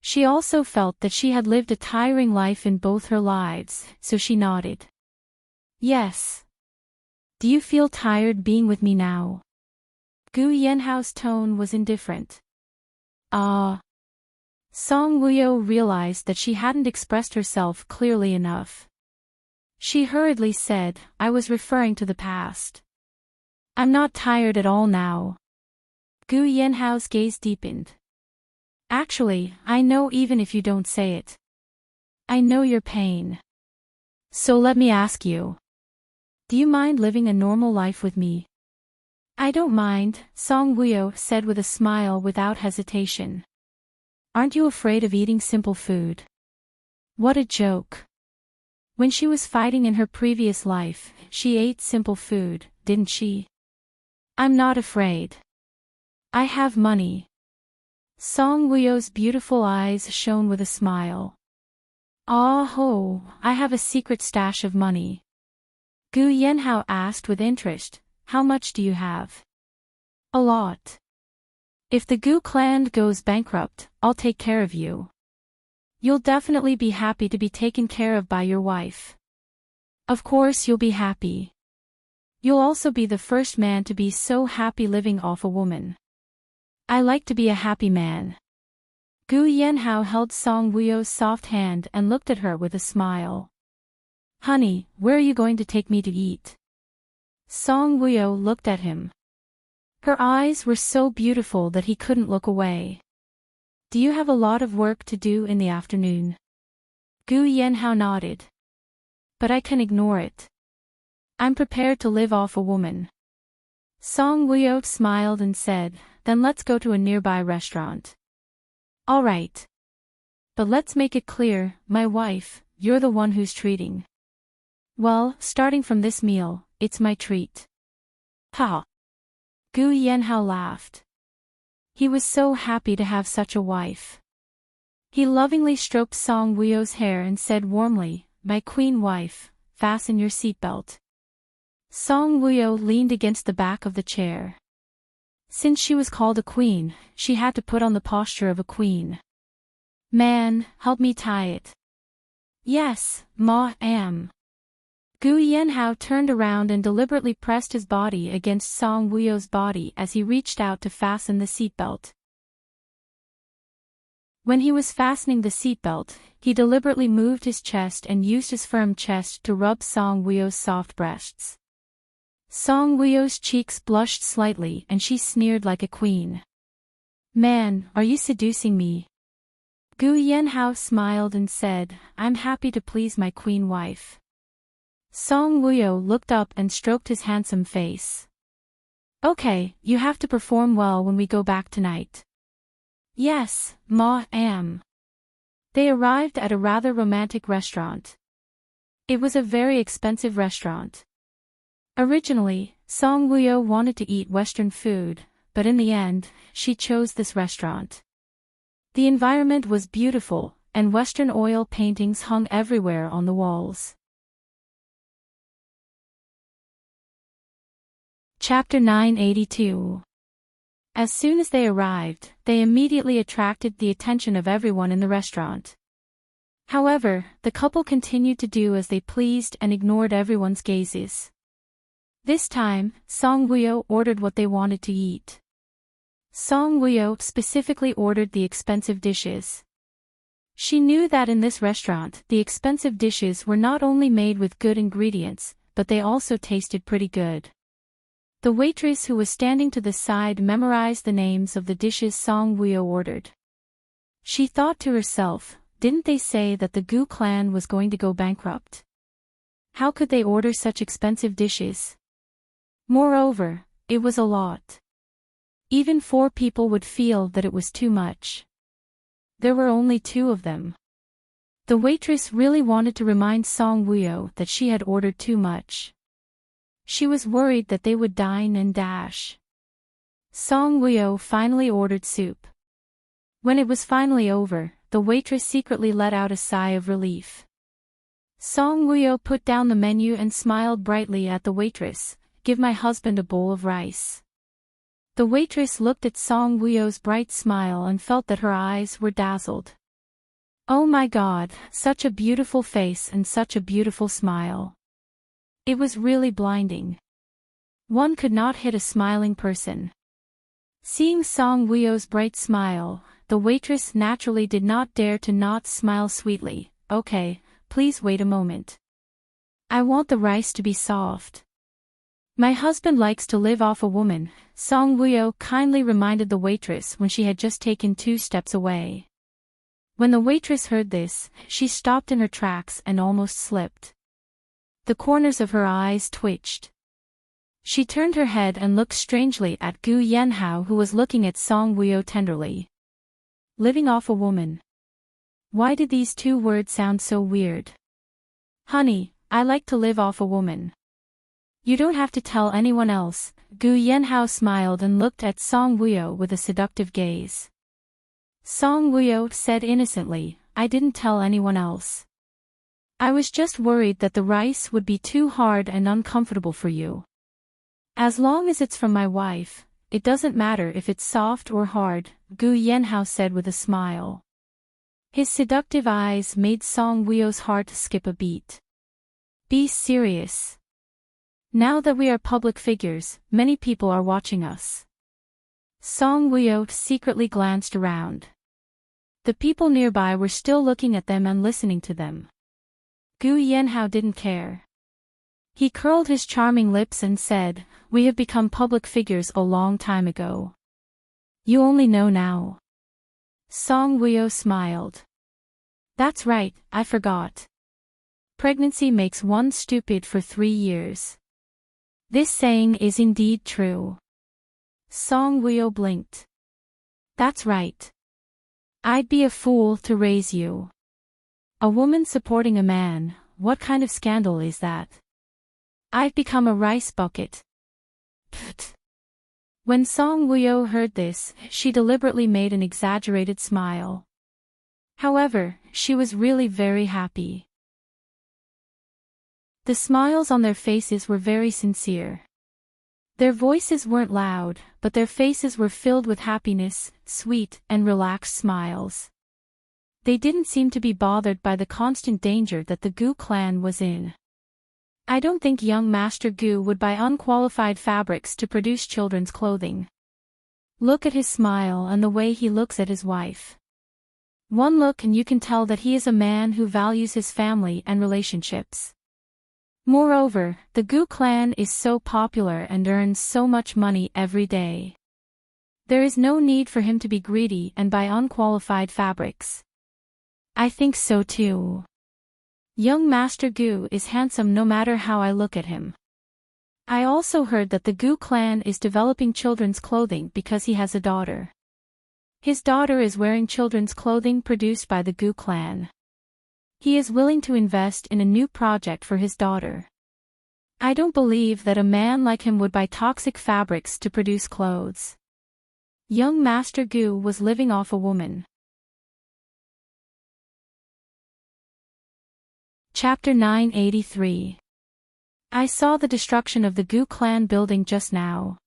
She also felt that she had lived a tiring life in both her lives, so she nodded. Yes. Do you feel tired being with me now? Gu Yanhao's tone was indifferent. Ah. Song Wuyo realized that she hadn't expressed herself clearly enough. She hurriedly said, I was referring to the past. I'm not tired at all now. Gu Yanhao's gaze deepened. Actually, I know even if you don't say it. I know your pain. So let me ask you. Do you mind living a normal life with me? I don't mind, Song Wuyo said with a smile without hesitation. Aren't you afraid of eating simple food? What a joke. When she was fighting in her previous life, she ate simple food, didn't she? I'm not afraid. I have money. Song Wuyo's beautiful eyes shone with a smile. Ah ho, I have a secret stash of money. Gu Yanhao asked with interest, how much do you have? A lot. If the Gu clan goes bankrupt, I'll take care of you. You'll definitely be happy to be taken care of by your wife. Of course you'll be happy. You'll also be the first man to be so happy living off a woman. I like to be a happy man. Gu Yanhao held Song Wuyo's soft hand and looked at her with a smile. Honey, where are you going to take me to eat? Song Wuyo looked at him. Her eyes were so beautiful that he couldn't look away. Do you have a lot of work to do in the afternoon? Gu Yanhao nodded. But I can ignore it. I'm prepared to live off a woman. Song Wuyo smiled and said, then let's go to a nearby restaurant. All right. But let's make it clear, my wife, you're the one who's treating. Well, starting from this meal, it's my treat. Ha! Gu Yanhao laughed. He was so happy to have such a wife. He lovingly stroked Song Wuyo's hair and said warmly, my queen wife, fasten your seatbelt. Song Wuyo leaned against the back of the chair. Since she was called a queen, she had to put on the posture of a queen. Man, help me tie it. Yes, ma am. Gu Yanhao turned around and deliberately pressed his body against Song Wuyo's body as he reached out to fasten the seatbelt. When he was fastening the seatbelt, he deliberately moved his chest and used his firm chest to rub Song Wuyo's soft breasts. Song Wuyo's cheeks blushed slightly and she sneered like a queen. Man, are you seducing me? Gu Yanhao smiled and said, I'm happy to please my queen wife. Song Wuyo looked up and stroked his handsome face. Okay, you have to perform well when we go back tonight. Yes, ma am. They arrived at a rather romantic restaurant. It was a very expensive restaurant. Originally, Song Wuyo wanted to eat Western food, but in the end, she chose this restaurant. The environment was beautiful, and Western oil paintings hung everywhere on the walls. Chapter 982. As soon as they arrived, they immediately attracted the attention of everyone in the restaurant. However, the couple continued to do as they pleased and ignored everyone's gazes. This time, Song Wuyo ordered what they wanted to eat. Song Wuyo specifically ordered the expensive dishes. She knew that in this restaurant, the expensive dishes were not only made with good ingredients, but they also tasted pretty good. The waitress who was standing to the side memorized the names of the dishes Song Wuyo ordered. She thought to herself, didn't they say that the Gu clan was going to go bankrupt? How could they order such expensive dishes? Moreover, it was a lot. Even 4 people would feel that it was too much. There were only 2 of them. The waitress really wanted to remind Song Wuyo that she had ordered too much. She was worried that they would dine and dash. Song Wuyo finally ordered soup. When it was finally over, the waitress secretly let out a sigh of relief. Song Wuyo put down the menu and smiled brightly at the waitress, give my husband a bowl of rice. The waitress looked at Song Wuyo's bright smile and felt that her eyes were dazzled. Oh my God, such a beautiful face and such a beautiful smile. It was really blinding. One could not hit a smiling person. Seeing Song Wuyo's bright smile, the waitress naturally did not dare to not smile sweetly. Okay, please wait a moment. I want the rice to be soft. My husband likes to live off a woman, Song Wuyo kindly reminded the waitress when she had just taken 2 steps away. When the waitress heard this, she stopped in her tracks and almost slipped. The corners of her eyes twitched. She turned her head and looked strangely at Gu Yanhao, who was looking at Song Wuyo tenderly. Living off a woman. Why did these two words sound so weird? Honey, I like to live off a woman. You don't have to tell anyone else. Gu Yanhao smiled and looked at Song Wuyo with a seductive gaze. Song Wuyo said innocently, I didn't tell anyone else. I was just worried that the rice would be too hard and uncomfortable for you. As long as it's from my wife, it doesn't matter if it's soft or hard, Gu Yanhao said with a smile. His seductive eyes made Song Wuyo's heart skip a beat. Be serious. Now that we are public figures, many people are watching us. Song Wuyo secretly glanced around. The people nearby were still looking at them and listening to them. Gu Yanhao didn't care. He curled his charming lips and said, We have become public figures a long time ago. You only know now. Song Wuyo smiled. That's right, I forgot. Pregnancy makes one stupid for 3 years. This saying is indeed true. Song Wuyo blinked. That's right. I'd be a fool to raise you. A woman supporting a man, what kind of scandal is that? I've become a rice bucket. Pfft. When Song Wuyo heard this, she deliberately made an exaggerated smile. However, she was really very happy. The smiles on their faces were very sincere. Their voices weren't loud, but their faces were filled with happiness, sweet and relaxed smiles. They didn't seem to be bothered by the constant danger that the Gu clan was in. I don't think young Master Gu would buy unqualified fabrics to produce children's clothing. Look at his smile and the way he looks at his wife. One look and you can tell that he is a man who values his family and relationships. Moreover, the Gu clan is so popular and earns so much money every day. There is no need for him to be greedy and buy unqualified fabrics. I think so too. Young Master Gu is handsome no matter how I look at him. I also heard that the Gu clan is developing children's clothing because he has a daughter. His daughter is wearing children's clothing produced by the Gu clan. He is willing to invest in a new project for his daughter. I don't believe that a man like him would buy toxic fabrics to produce clothes. Young Master Gu was living off a woman. Chapter 983. I saw the destruction of the Gu clan building just now.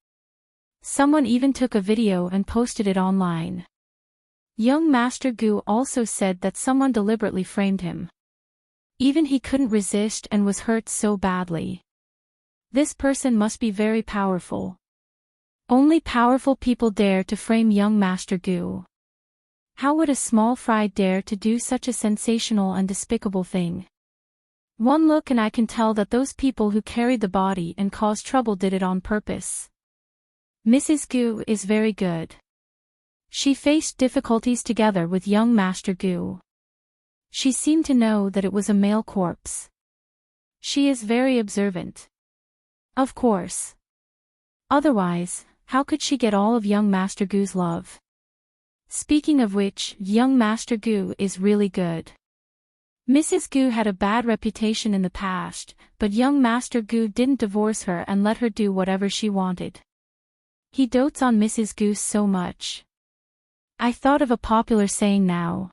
Someone even took a video and posted it online. Young Master Gu also said that someone deliberately framed him. Even he couldn't resist and was hurt so badly. This person must be very powerful. Only powerful people dare to frame young Master Gu. How would a small fry dare to do such a sensational and despicable thing? One look and I can tell that those people who carried the body and caused trouble did it on purpose. Mrs. Gu is very good. She faced difficulties together with young Master Gu. She seemed to know that it was a male corpse. She is very observant. Of course. Otherwise, how could she get all of young Master Gu's love? Speaking of which, young Master Gu is really good. Mrs. Gu had a bad reputation in the past, but young Master Gu didn't divorce her and let her do whatever she wanted. He dotes on Mrs. Gu so much. I thought of a popular saying now.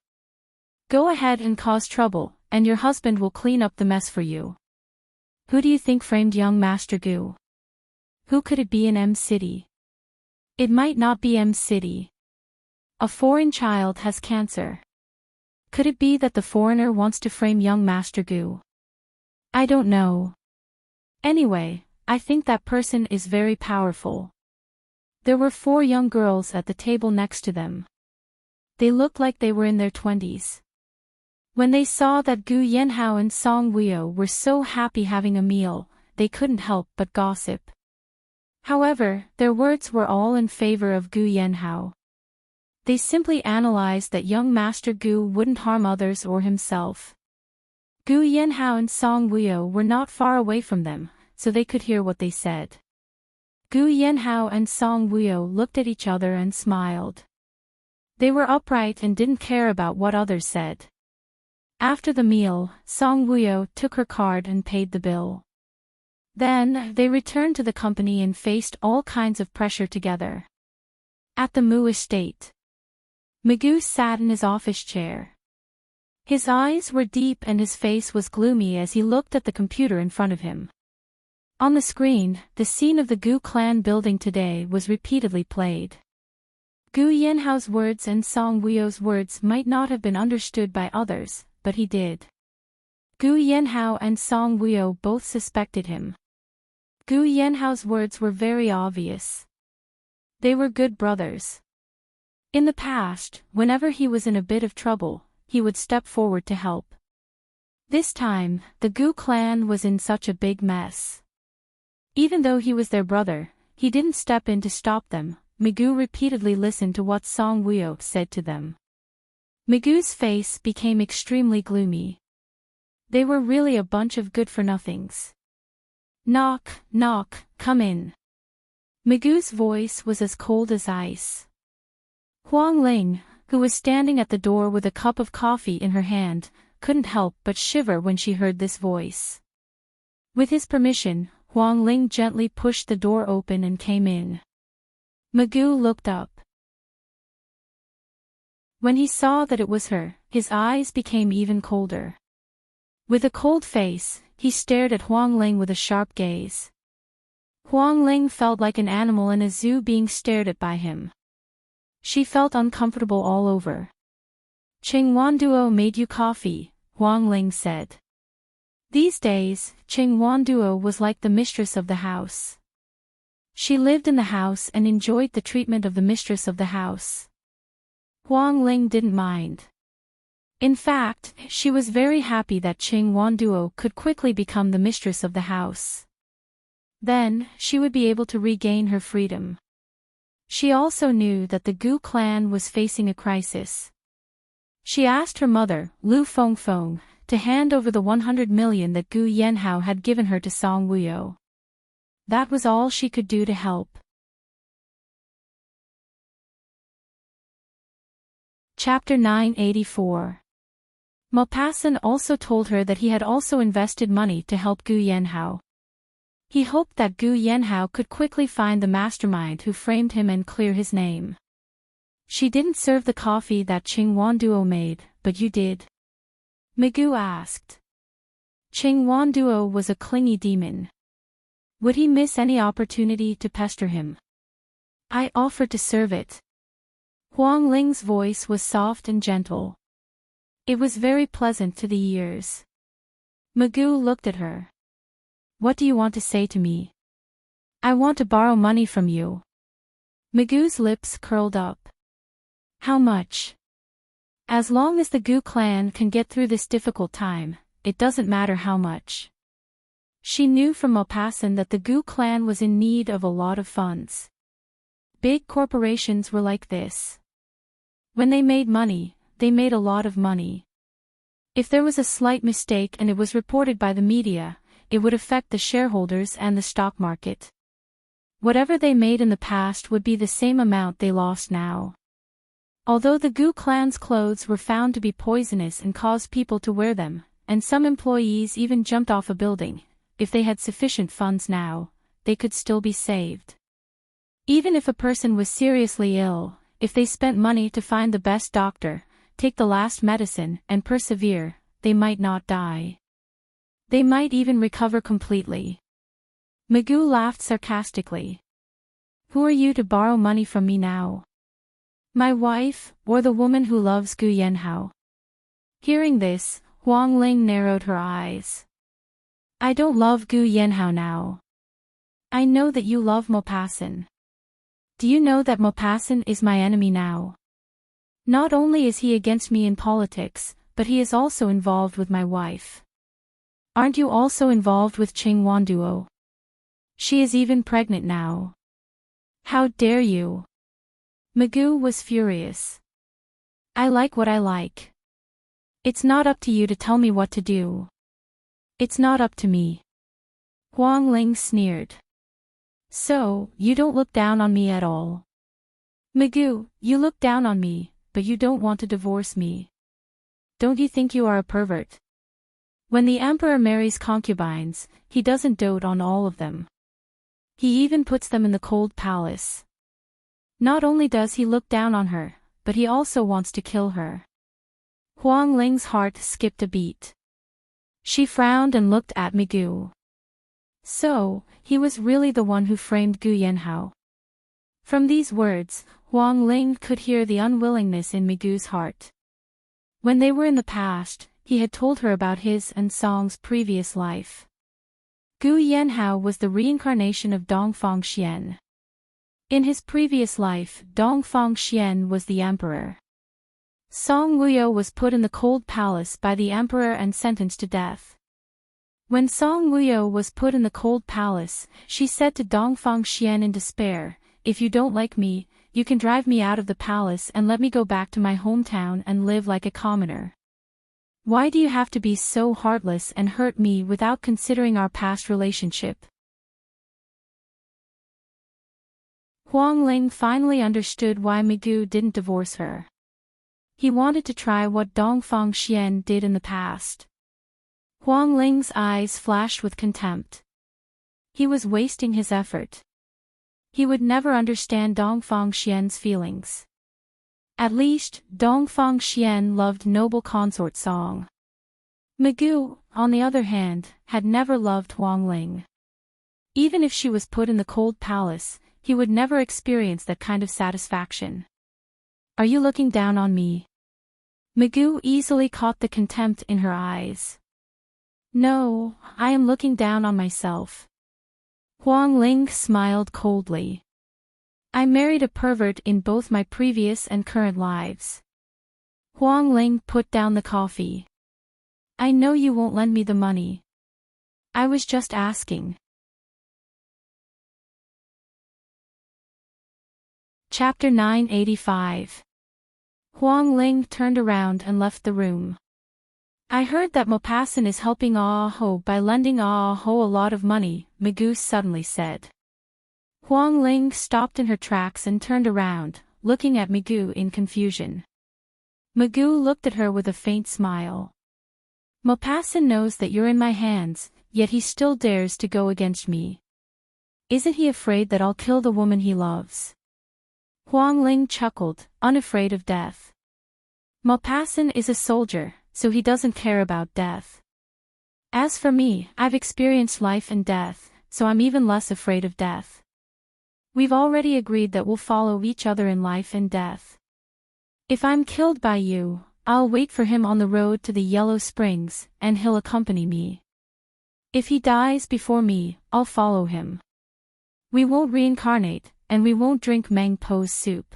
Go ahead and cause trouble, and your husband will clean up the mess for you. Who do you think framed young Master Gu? Who could it be in M City? It might not be M City. A foreign child has cancer. Could it be that the foreigner wants to frame young Master Gu? I don't know. Anyway, I think that person is very powerful. There were 4 young girls at the table next to them. They looked like they were in their 20s. When they saw that Gu Yanhao and Song Wuyo were so happy having a meal, they couldn't help but gossip. However, their words were all in favor of Gu Yanhao. They simply analyzed that young Master Gu wouldn't harm others or himself. Gu Yanhao and Song Wuyo were not far away from them, so they could hear what they said. Gu Yanhao and Song Wuyo looked at each other and smiled. They were upright and didn't care about what others said. After the meal, Song Wuyo took her card and paid the bill. Then, they returned to the company and faced all kinds of pressure together. At the Mu estate, Migu sat in his office chair. His eyes were deep and his face was gloomy as he looked at the computer in front of him. On the screen, the scene of the Gu clan building today was repeatedly played. Gu Yanhao's words and Song Wuyo's words might not have been understood by others, but he did. Gu Yanhao and Song Wuyo both suspected him. Gu Yanhao's words were very obvious. They were good brothers. In the past, whenever he was in a bit of trouble, he would step forward to help. This time, the Gu clan was in such a big mess. Even though he was their brother, he didn't step in to stop them. Migu repeatedly listened to what Song Wuyo said to them. Migu's face became extremely gloomy. They were really a bunch of good-for-nothings. Knock, knock, come in. Migu's voice was as cold as ice. Huang Ling, who was standing at the door with a cup of coffee in her hand, couldn't help but shiver when she heard this voice. With his permission, Huang Ling gently pushed the door open and came in. Migu looked up. When he saw that it was her, his eyes became even colder. With a cold face, he stared at Huang Ling with a sharp gaze. Huang Ling felt like an animal in a zoo being stared at by him. She felt uncomfortable all over. Qing Wanduo made you coffee, Huang Ling said. These days, Qing Wanduo was like the mistress of the house. She lived in the house and enjoyed the treatment of the mistress of the house. Huang Ling didn't mind. In fact, she was very happy that Qing Wanduo could quickly become the mistress of the house. Then, she would be able to regain her freedom. She also knew that the Gu clan was facing a crisis. She asked her mother, Lu Fengfeng, to hand over the 100 million that Gu Yanhao had given her to Song Wuyo. That was all she could do to help. Chapter 984. Maupassant also told her that he had also invested money to help Gu Yanhao. He hoped that Gu Yanhao could quickly find the mastermind who framed him and clear his name. She didn't serve the coffee that Qing Wanduo made, but you did? Migu asked. Qing Wanduo was a clingy demon. Would he miss any opportunity to pester him? I offered to serve it. Huang Ling's voice was soft and gentle. It was very pleasant to the ears. Migu looked at her. What do you want to say to me? I want to borrow money from you. Migu's lips curled up. How much? As long as the Gu clan can get through this difficult time, it doesn't matter how much. She knew from Maupassant that the Gu clan was in need of a lot of funds. Big corporations were like this. When they made money, they made a lot of money. If there was a slight mistake and it was reported by the media, it would affect the shareholders and the stock market. Whatever they made in the past would be the same amount they lost now. Although the Gu clan's clothes were found to be poisonous and caused people to wear them, and some employees even jumped off a building, if they had sufficient funds now, they could still be saved. Even if a person was seriously ill, if they spent money to find the best doctor, take the last medicine, and persevere, they might not die. They might even recover completely. Migu laughed sarcastically. Who are you to borrow money from me now? My wife, or the woman who loves Gu Yanhao? Hearing this, Huang Ling narrowed her eyes. I don't love Gu Yanhao now. I know that you love Maupassant. Do you know that Maupassant is my enemy now? Not only is he against me in politics, but he is also involved with my wife. Aren't you also involved with Qing Wanduo? She is even pregnant now. How dare you? Migu was furious. I like what I like. It's not up to you to tell me what to do. It's not up to me. Huang Ling sneered. So, you don't look down on me at all. Magoo, you look down on me, but you don't want to divorce me. Don't you think you are a pervert? When the emperor marries concubines, he doesn't dote on all of them. He even puts them in the cold palace. Not only does he look down on her, but he also wants to kill her. Huang Ling's heart skipped a beat. She frowned and looked at Magoo. So, he was really the one who framed Gu Yanhao. From these words, Huang Ling could hear the unwillingness in Magoo's heart. When they were in the past, he had told her about his and Song's previous life. Gu Yanhao was the reincarnation of Dongfang Xian. In his previous life, Dongfang Xian was the emperor. Song Wuyo was put in the cold palace by the emperor and sentenced to death. When Song Wuyo was put in the cold palace, she said to Dongfang Xian in despair, "If you don't like me, you can drive me out of the palace and let me go back to my hometown and live like a commoner. Why do you have to be so heartless and hurt me without considering our past relationship?" Huang Ling finally understood why Magoo didn't divorce her. He wanted to try what Dongfang Xian did in the past. Huang Ling's eyes flashed with contempt. He was wasting his effort. He would never understand Dongfang Xian's feelings. At least, Dongfang Xian loved noble consort Song. Magoo, on the other hand, had never loved Huang Ling. Even if she was put in the cold palace, he would never experience that kind of satisfaction. "Are you looking down on me?" Magoo easily caught the contempt in her eyes. "No, I am looking down on myself." Huang Ling smiled coldly. "I married a pervert in both my previous and current lives." Huang Ling put down the coffee. "I know you won't lend me the money. I was just asking." Chapter 985. Huang Ling turned around and left the room. "I heard that Maupassant is helping Ho by lending Ho a lot of money," Magoo suddenly said. Huang Ling stopped in her tracks and turned around, looking at Magoo in confusion. Magoo looked at her with a faint smile. "Maupassant knows that you're in my hands, yet he still dares to go against me. Isn't he afraid that I'll kill the woman he loves?" Huang Ling chuckled, unafraid of death. "Maupassant is a soldier, so he doesn't care about death. As for me, I've experienced life and death, so I'm even less afraid of death. We've already agreed that we'll follow each other in life and death. If I'm killed by you, I'll wait for him on the road to the Yellow Springs, and he'll accompany me. If he dies before me, I'll follow him. We won't reincarnate, and we won't drink Mang Po's soup.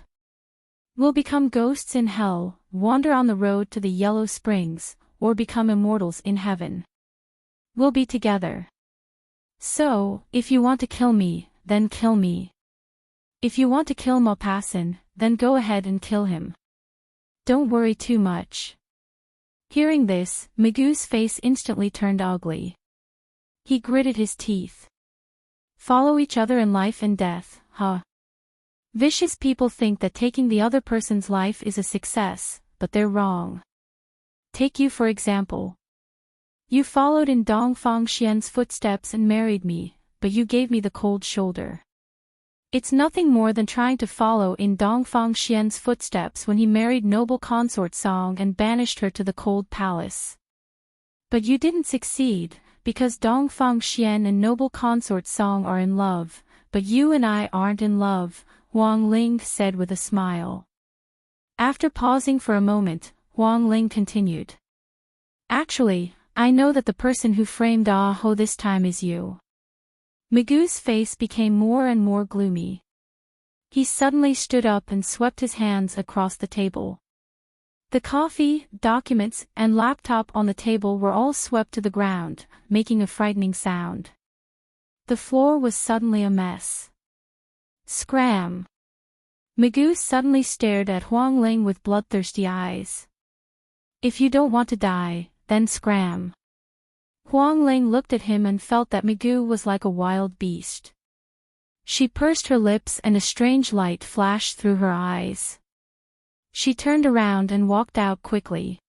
We'll become ghosts in hell, wander on the road to the Yellow Springs, or become immortals in heaven. We'll be together. So, if you want to kill me, then kill me. If you want to kill Maupassant, then go ahead and kill him. Don't worry too much." Hearing this, Magoo's face instantly turned ugly. He gritted his teeth. Follow each other in life and death, huh? Vicious people think that taking the other person's life is a success, but they're wrong. Take you for example. You followed in Dongfang Xian's footsteps and married me, but you gave me the cold shoulder. It's nothing more than trying to follow in Dongfang Xian's footsteps when he married noble consort Song and banished her to the cold palace. But you didn't succeed, because Dongfang Xian and noble consort Song are in love, but you and I aren't in love, Huang Ling said with a smile. After pausing for a moment, Huang Ling continued. Actually, I know that the person who framed Ho this time is you. Magoo's face became more and more gloomy. He suddenly stood up and swept his hands across the table. The coffee, documents, and laptop on the table were all swept to the ground, making a frightening sound. The floor was suddenly a mess. Scram! Magoo suddenly stared at Huang Ling with bloodthirsty eyes. If you don't want to die, then scram. Huang Ling looked at him and felt that Magoo was like a wild beast. She pursed her lips and a strange light flashed through her eyes. She turned around and walked out quickly.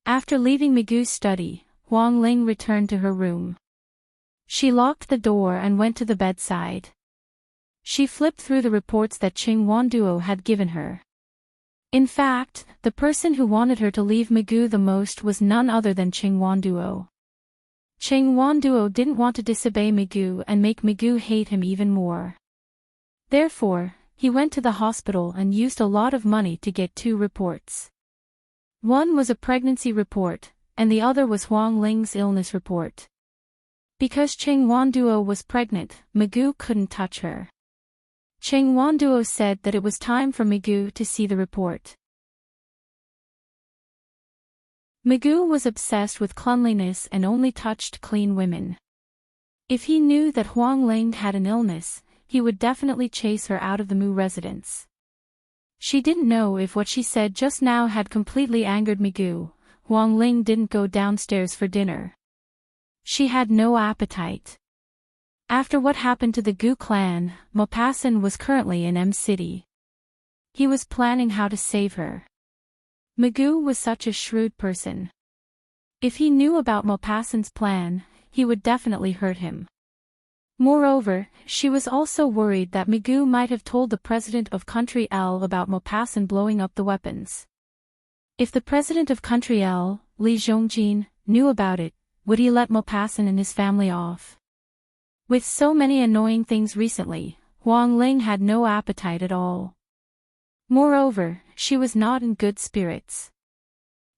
After leaving Migu's study, Huang Ling returned to her room. She locked the door and went to the bedside. She flipped through the reports that Qing Wanduo had given her. In fact, the person who wanted her to leave Migu the most was none other than Qing Wanduo. Qing Wanduo didn't want to disobey Migu and make Migu hate him even more. Therefore, he went to the hospital and used a lot of money to get 2 reports. One was a pregnancy report, and the other was Huang Ling's illness report. Because Qing Wanduo was pregnant, Migu couldn't touch her. Qing Wanduo said that it was time for Migu to see the report. Migu was obsessed with cleanliness and only touched clean women. If he knew that Huang Ling had an illness, he would definitely chase her out of the Mu residence. She didn't know if what she said just now had completely angered Migu. Huang Ling didn't go downstairs for dinner. She had no appetite. After what happened to the Gu clan, Maupassant was currently in M City. He was planning how to save her. Migu was such a shrewd person. If he knew about Maupassant's plan, he would definitely hurt him. Moreover, she was also worried that Migu might have told the president of Country L about Maupassant blowing up the weapons. If the president of Country L, Li Zhongjin, knew about it, would he let Maupassant and his family off? With so many annoying things recently, Huang Ling had no appetite at all. Moreover, she was not in good spirits.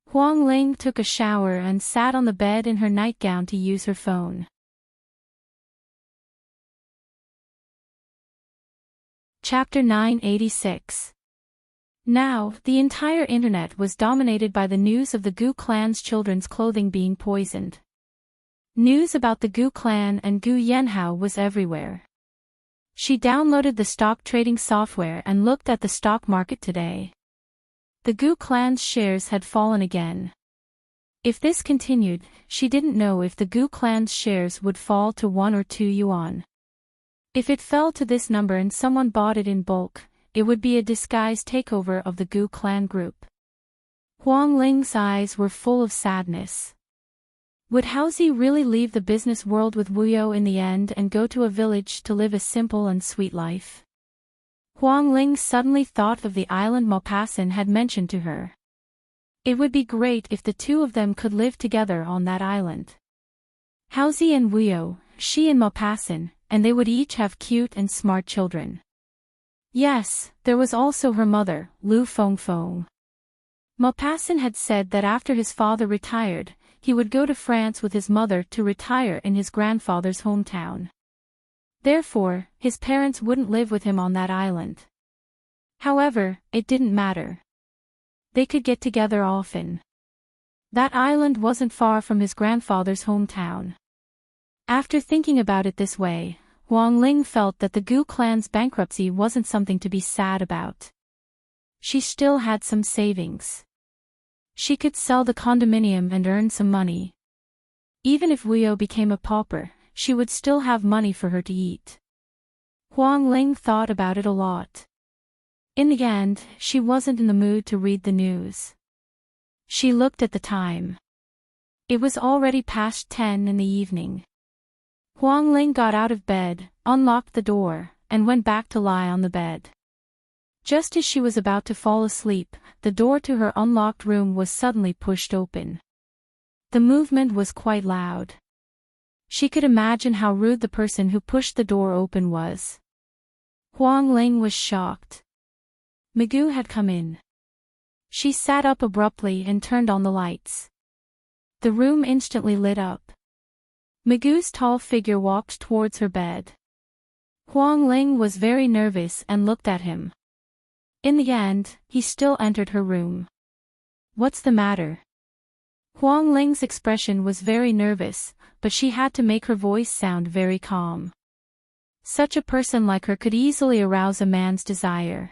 Huang Ling took a shower and sat on the bed in her nightgown to use her phone. Chapter 986. Now, the entire internet was dominated by the news of the Gu clan's children's clothing being poisoned. News about the Gu clan and Gu Yanhao was everywhere. She downloaded the stock trading software and looked at the stock market today. The Gu clan's shares had fallen again. If this continued, she didn't know if the Gu clan's shares would fall to 1 or 2 yuan. If it fell to this number and someone bought it in bulk, it would be a disguised takeover of the Gu clan group. Huang Ling's eyes were full of sadness. Would Haozi really leave the business world with Wuyo in the end and go to a village to live a simple and sweet life? Huang Ling suddenly thought of the island Maupassant had mentioned to her. It would be great if the 2 of them could live together on that island. Haozi and Wuyo, she and Maupassant, and they would each have cute and smart children. Yes, there was also her mother, Lu Fengfeng. Maupassant had said that after his father retired, he would go to France with his mother to retire in his grandfather's hometown. Therefore, his parents wouldn't live with him on that island. However, it didn't matter. They could get together often. That island wasn't far from his grandfather's hometown. After thinking about it this way, Huang Ling felt that the Gu clan's bankruptcy wasn't something to be sad about. She still had some savings. She could sell the condominium and earn some money. Even if Wuyo became a pauper, she would still have money for her to eat. Huang Ling thought about it a lot. In the end, she wasn't in the mood to read the news. She looked at the time. It was already past 10 in the evening. Huang Ling got out of bed, unlocked the door, and went back to lie on the bed. Just as she was about to fall asleep, the door to her unlocked room was suddenly pushed open. The movement was quite loud. She could imagine how rude the person who pushed the door open was. Huang Ling was shocked. Migu had come in. She sat up abruptly and turned on the lights. The room instantly lit up. Migu's tall figure walked towards her bed. Huang Ling was very nervous and looked at him. In the end, he still entered her room. What's the matter? Huang Ling's expression was very nervous, but she had to make her voice sound very calm. Such a person like her could easily arouse a man's desire.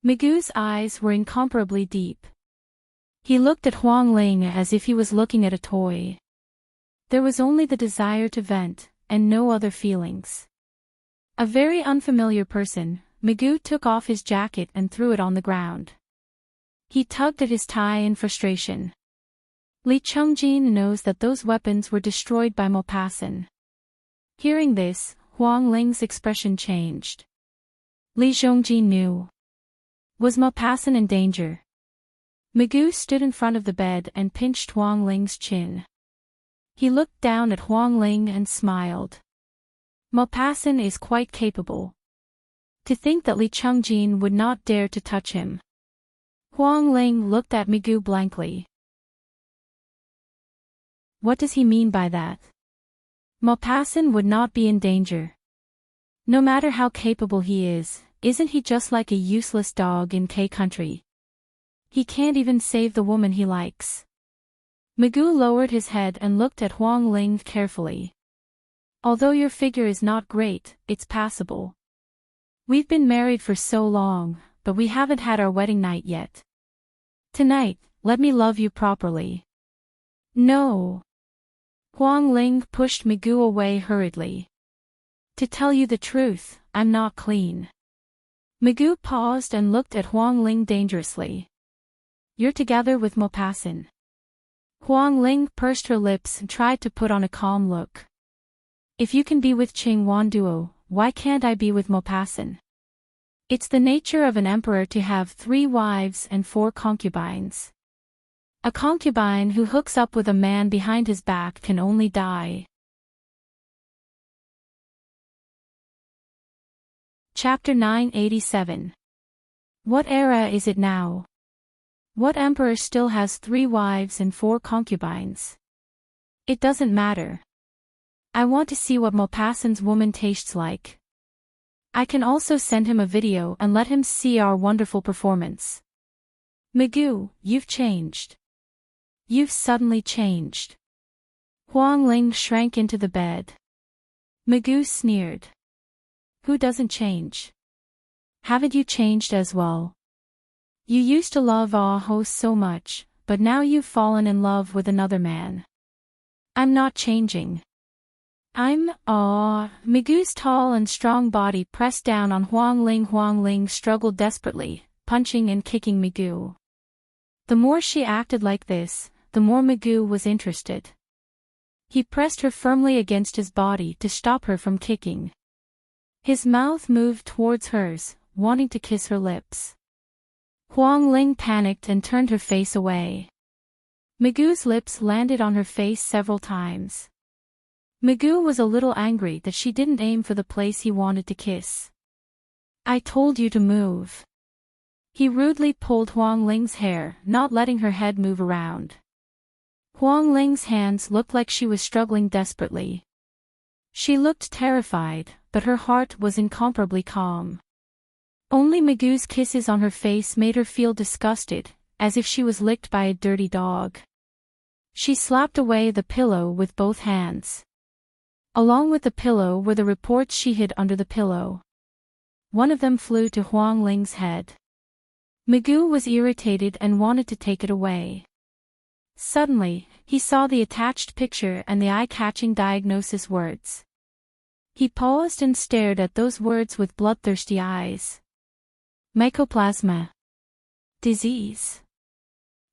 Migu's eyes were incomparably deep. He looked at Huang Ling as if he was looking at a toy. There was only the desire to vent, and no other feelings. A very unfamiliar person, Magoo took off his jacket and threw it on the ground. He tugged at his tie in frustration. Lee Chungjin knows that those weapons were destroyed by Maupassant. Hearing this, Huang Ling's expression changed. Li Zhongjin knew. Was Maupassant in danger? Magoo stood in front of the bed and pinched Huang Ling's chin. He looked down at Huang Ling and smiled. Maupassant is quite capable. To think that Li Chungjin would not dare to touch him. Huang Ling looked at Magoo blankly. What does he mean by that? Maupassant would not be in danger. No matter how capable he is, isn't he just like a useless dog in K country? He can't even save the woman he likes. Magoo lowered his head and looked at Huang Ling carefully. Although your figure is not great, it's passable. We've been married for so long, but we haven't had our wedding night yet. Tonight, let me love you properly. No. Huang Ling pushed Magoo away hurriedly. To tell you the truth, I'm not clean. Magoo paused and looked at Huang Ling dangerously. You're together with Maupassant. Huang Ling pursed her lips and tried to put on a calm look. If you can be with Qing Wan Duo, why can't I be with Maupassant? It's the nature of an emperor to have 3 wives and 4 concubines. A concubine who hooks up with a man behind his back can only die. Chapter 987. What era is it now? What emperor still has 3 wives and 4 concubines? It doesn't matter. I want to see what Maupassant's woman tastes like. I can also send him a video and let him see our wonderful performance. Magoo, you've changed. You've suddenly changed. Huang Ling shrank into the bed. Magoo sneered. Who doesn't change? Haven't you changed as well? You used to love Ah Ho so much, but now you've fallen in love with another man. I'm not changing. Magoo's tall and strong body pressed down on Huang Ling. Huang Ling struggled desperately, punching and kicking Magoo. The more she acted like this, the more Magoo was interested. He pressed her firmly against his body to stop her from kicking. His mouth moved towards hers, wanting to kiss her lips. Huang Ling panicked and turned her face away. Magoo's lips landed on her face several times. Magoo was a little angry that she didn't aim for the place he wanted to kiss. I told you to move. He rudely pulled Huang Ling's hair, not letting her head move around. Huang Ling's hands looked like she was struggling desperately. She looked terrified, but her heart was incomparably calm. Only Magoo's kisses on her face made her feel disgusted, as if she was licked by a dirty dog. She slapped away the pillow with both hands. Along with the pillow were the reports she hid under the pillow. One of them flew to Huang Ling's head. Magoo was irritated and wanted to take it away. Suddenly, he saw the attached picture and the eye-catching diagnosis words. He paused and stared at those words with bloodthirsty eyes. Mycoplasma. Disease.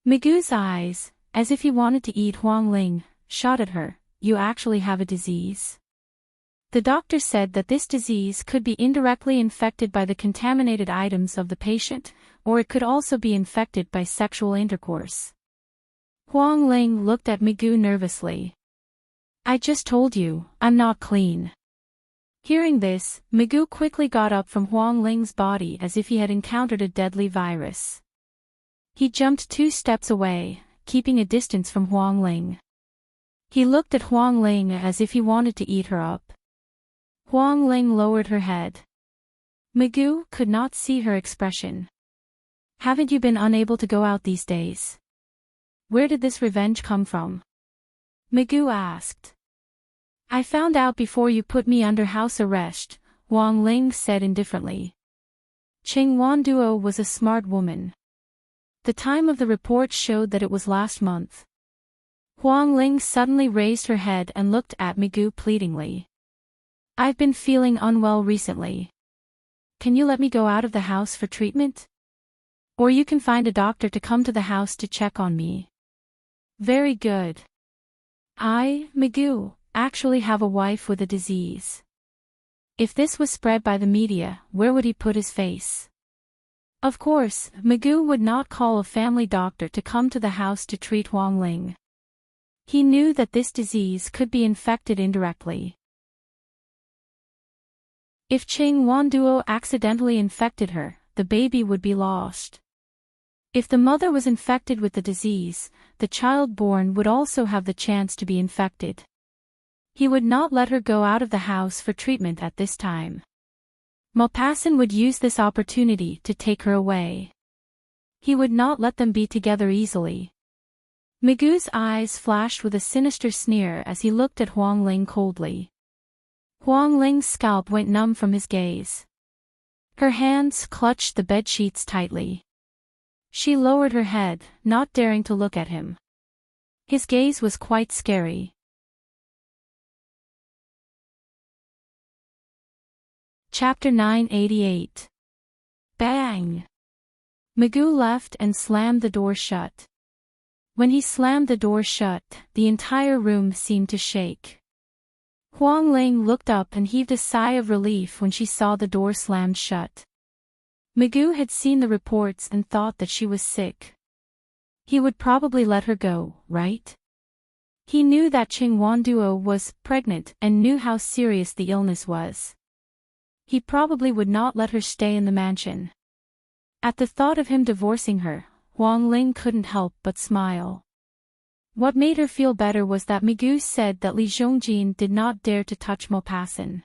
Magoo's eyes, as if he wanted to eat Huang Ling, shot at her. You actually have a disease? The doctor said that this disease could be indirectly infected by the contaminated items of the patient, or it could also be infected by sexual intercourse. Huang Ling looked at Magoo nervously. I just told you, I'm not clean. Hearing this, Magoo quickly got up from Huang Ling's body as if he had encountered a deadly virus. He jumped 2 steps away, keeping a distance from Huang Ling. He looked at Huang Ling as if he wanted to eat her up. Huang Ling lowered her head. Magoo could not see her expression. Haven't you been unable to go out these days? Where did this revenge come from? Magoo asked. I found out before you put me under house arrest, Huang Ling said indifferently. Qing Wan Duo was a smart woman. The time of the report showed that it was last month. Huang Ling suddenly raised her head and looked at Magoo pleadingly. I've been feeling unwell recently. Can you let me go out of the house for treatment? Or you can find a doctor to come to the house to check on me. Very good. Magoo, actually have a wife with a disease. If this was spread by the media, where would he put his face? Of course, Magoo would not call a family doctor to come to the house to treat Huang Ling. He knew that this disease could be infected indirectly. If Ching Wanduo accidentally infected her, the baby would be lost. If the mother was infected with the disease, the child born would also have the chance to be infected. He would not let her go out of the house for treatment at this time. Maupassant would use this opportunity to take her away. He would not let them be together easily. Magoo's eyes flashed with a sinister sneer as he looked at Huang Ling coldly. Huang Ling's scalp went numb from his gaze. Her hands clutched the bedsheets tightly. She lowered her head, not daring to look at him. His gaze was quite scary. Chapter 988. Bang! Magoo left and slammed the door shut. When he slammed the door shut, the entire room seemed to shake. Huang Ling looked up and heaved a sigh of relief when she saw the door slammed shut. Magoo had seen the reports and thought that she was sick. He would probably let her go, right? He knew that Ching Wanduo was pregnant and knew how serious the illness was. He probably would not let her stay in the mansion. At the thought of him divorcing her, Huang Ling couldn't help but smile. What made her feel better was that Magoo said that Li Zhongjin did not dare to touch Maupassant.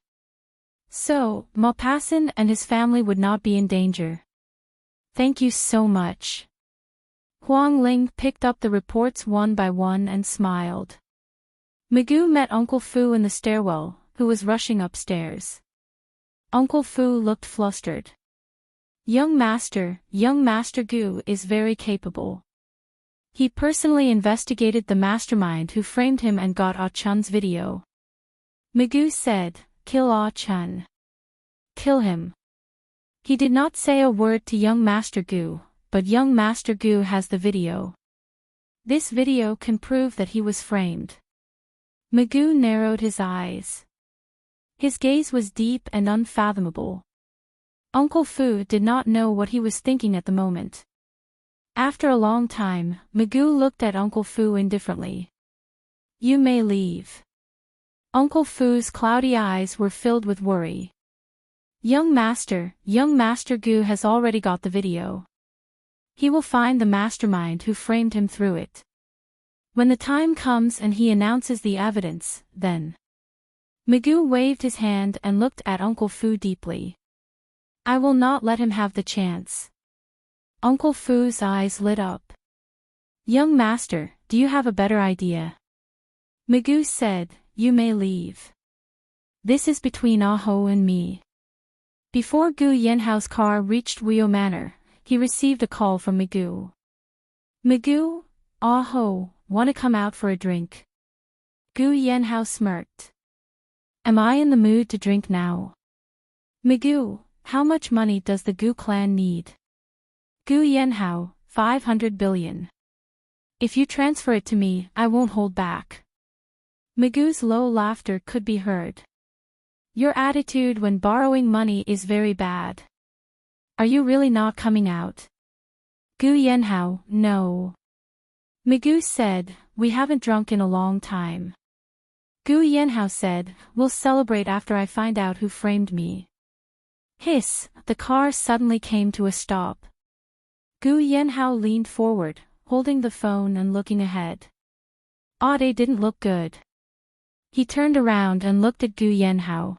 So, Maupassant and his family would not be in danger. Thank you so much. Huang Ling picked up the reports one by one and smiled. Magoo met Uncle Fu in the stairwell, who was rushing upstairs. Uncle Fu looked flustered. Young Master Gu is very capable. He personally investigated the mastermind who framed him and got Ah Chun's video. Magoo said, "Kill Ah Chun. Kill him." He did not say a word to young Master Gu, but young Master Gu has the video. This video can prove that he was framed. Magoo narrowed his eyes. His gaze was deep and unfathomable. Uncle Fu did not know what he was thinking at the moment. After a long time, Magoo looked at Uncle Fu indifferently. You may leave. Uncle Fu's cloudy eyes were filled with worry. Young Master Gu has already got the video. He will find the mastermind who framed him through it. When the time comes and he announces the evidence, then. Magoo waved his hand and looked at Uncle Fu deeply. I will not let him have the chance. Uncle Fu's eyes lit up. Young Master, do you have a better idea? Magoo said, you may leave. This is between Ah Ho and me. Before Gu Yanhao's car reached Weo Manor, he received a call from Magoo. Magoo, Ah Ho, want to come out for a drink? Gu Yanhao smirked. Am I in the mood to drink now? Magoo, how much money does the Gu clan need? Gu Yanhao, 500 billion. If you transfer it to me, I won't hold back. Magoo's low laughter could be heard. Your attitude when borrowing money is very bad. Are you really not coming out? Gu Yanhao, no. Magoo said, we haven't drunk in a long time. Gu Yanhao said, we'll celebrate after I find out who framed me. Hiss, the car suddenly came to a stop. Gu Yanhao leaned forward, holding the phone and looking ahead. Ade didn't look good. He turned around and looked at Gu Yanhao.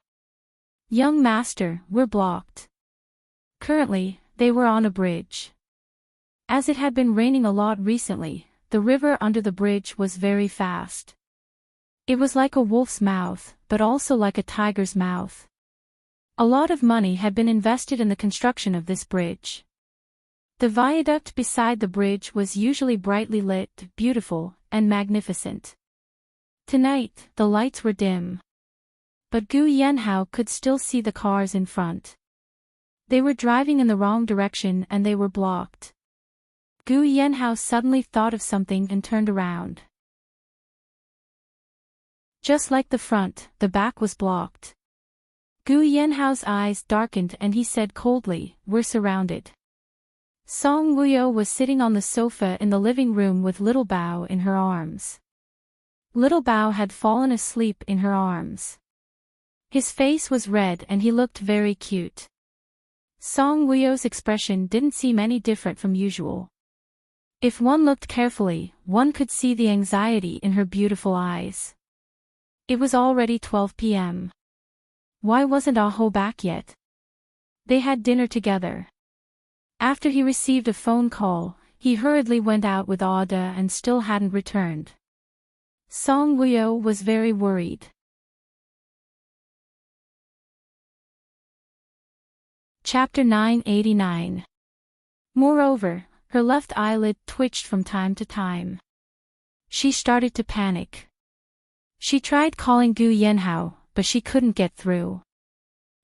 Young Master, we're blocked. Currently, they were on a bridge. As it had been raining a lot recently, the river under the bridge was very fast. It was like a wolf's mouth, but also like a tiger's mouth. A lot of money had been invested in the construction of this bridge. The viaduct beside the bridge was usually brightly lit, beautiful, and magnificent. Tonight, the lights were dim. but Gu Yanhao could still see the cars in front. They were driving in the wrong direction and they were blocked. Gu Yanhao suddenly thought of something and turned around. Just like the front, the back was blocked. Gu Yanhao's eyes darkened and he said coldly, "We're surrounded." Song Wuyo was sitting on the sofa in the living room with Little Bao in her arms. Little Bao had fallen asleep in her arms. His face was red and he looked very cute. Song Wuyo's expression didn't seem any different from usual. If one looked carefully, one could see the anxiety in her beautiful eyes. It was already 12 p.m. Why wasn't Ah-ho back yet? They had dinner together. After he received a phone call, he hurriedly went out with Ada and still hadn't returned. Song Wuyo was very worried. Chapter 989. Moreover, her left eyelid twitched from time to time. She started to panic. She tried calling Gu Yanhao, but she couldn't get through.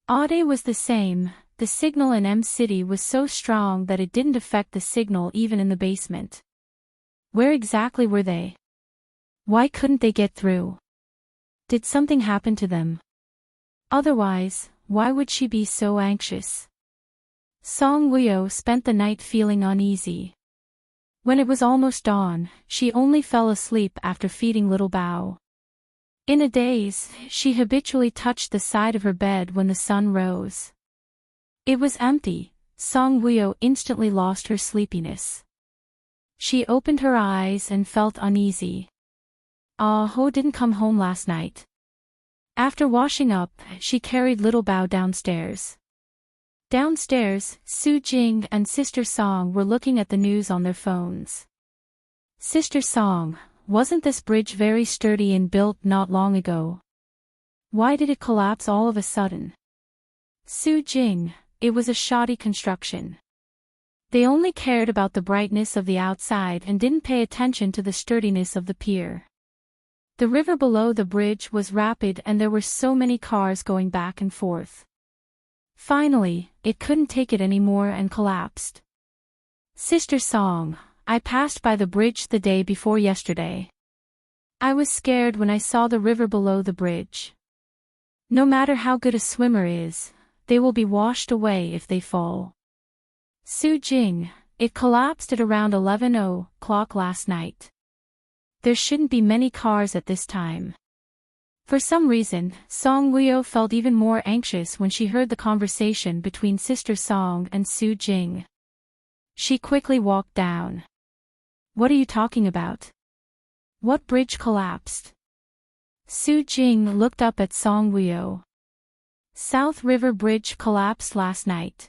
Ade was the same. The signal in M City was so strong that it didn't affect the signal even in the basement. Where exactly were they? Why couldn't they get through? Did something happen to them? Otherwise, why would she be so anxious? Song Wuyo spent the night feeling uneasy. When it was almost dawn, she only fell asleep after feeding Little Bao. In a daze, she habitually touched the side of her bed when the sun rose. It was empty. Song Wuyo instantly lost her sleepiness. She opened her eyes and felt uneasy. Ah-ho didn't come home last night. After washing up, she carried Little Bao downstairs. Downstairs, Su Jing and Sister Song were looking at the news on their phones. Sister Song, wasn't this bridge very sturdy and built not long ago? Why did it collapse all of a sudden? Su Jing, it was a shoddy construction. They only cared about the brightness of the outside and didn't pay attention to the sturdiness of the pier. The river below the bridge was rapid and there were so many cars going back and forth. Finally, it couldn't take it anymore and collapsed. Sister Song, I passed by the bridge the day before yesterday. I was scared when I saw the river below the bridge. No matter how good a swimmer is, they will be washed away if they fall. Su Jing, it collapsed at around 11 o'clock last night. There shouldn't be many cars at this time. For some reason, Song Wuyo felt even more anxious when she heard the conversation between Sister Song and Su Jing. She quickly walked down. What are you talking about? What bridge collapsed? Su Jing looked up at Song Wuyo. South River Bridge collapsed last night.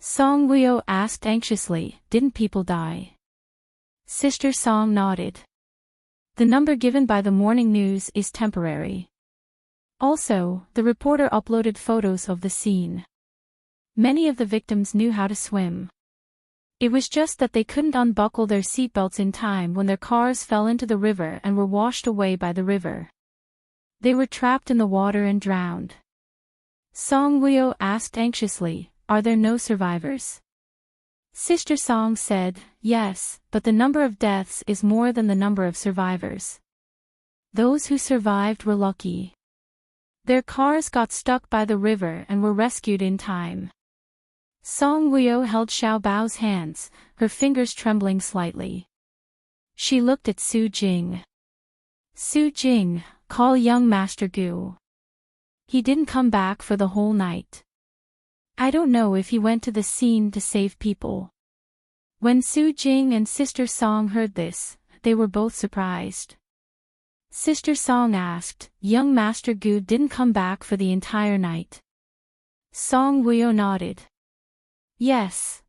Song Wuyo asked anxiously, didn't people die? Sister Song nodded. The number given by the morning news is temporary. Also, the reporter uploaded photos of the scene. Many of the victims knew how to swim. It was just that they couldn't unbuckle their seatbelts in time when their cars fell into the river and were washed away by the river. They were trapped in the water and drowned. Song Wuyo asked anxiously, are there no survivors? Sister Song said, yes, but the number of deaths is more than the number of survivors. Those who survived were lucky. Their cars got stuck by the river and were rescued in time. Song Wuyo held Xiao Bao's hands, her fingers trembling slightly. She looked at Su Jing. Su Jing, call young Master Gu. He didn't come back for the whole night. I don't know if he went to the scene to save people. When Su Jing and Sister Song heard this, they were both surprised. Sister Song asked, young Master Gu didn't come back for the entire night. Song Wuyo nodded. Yes.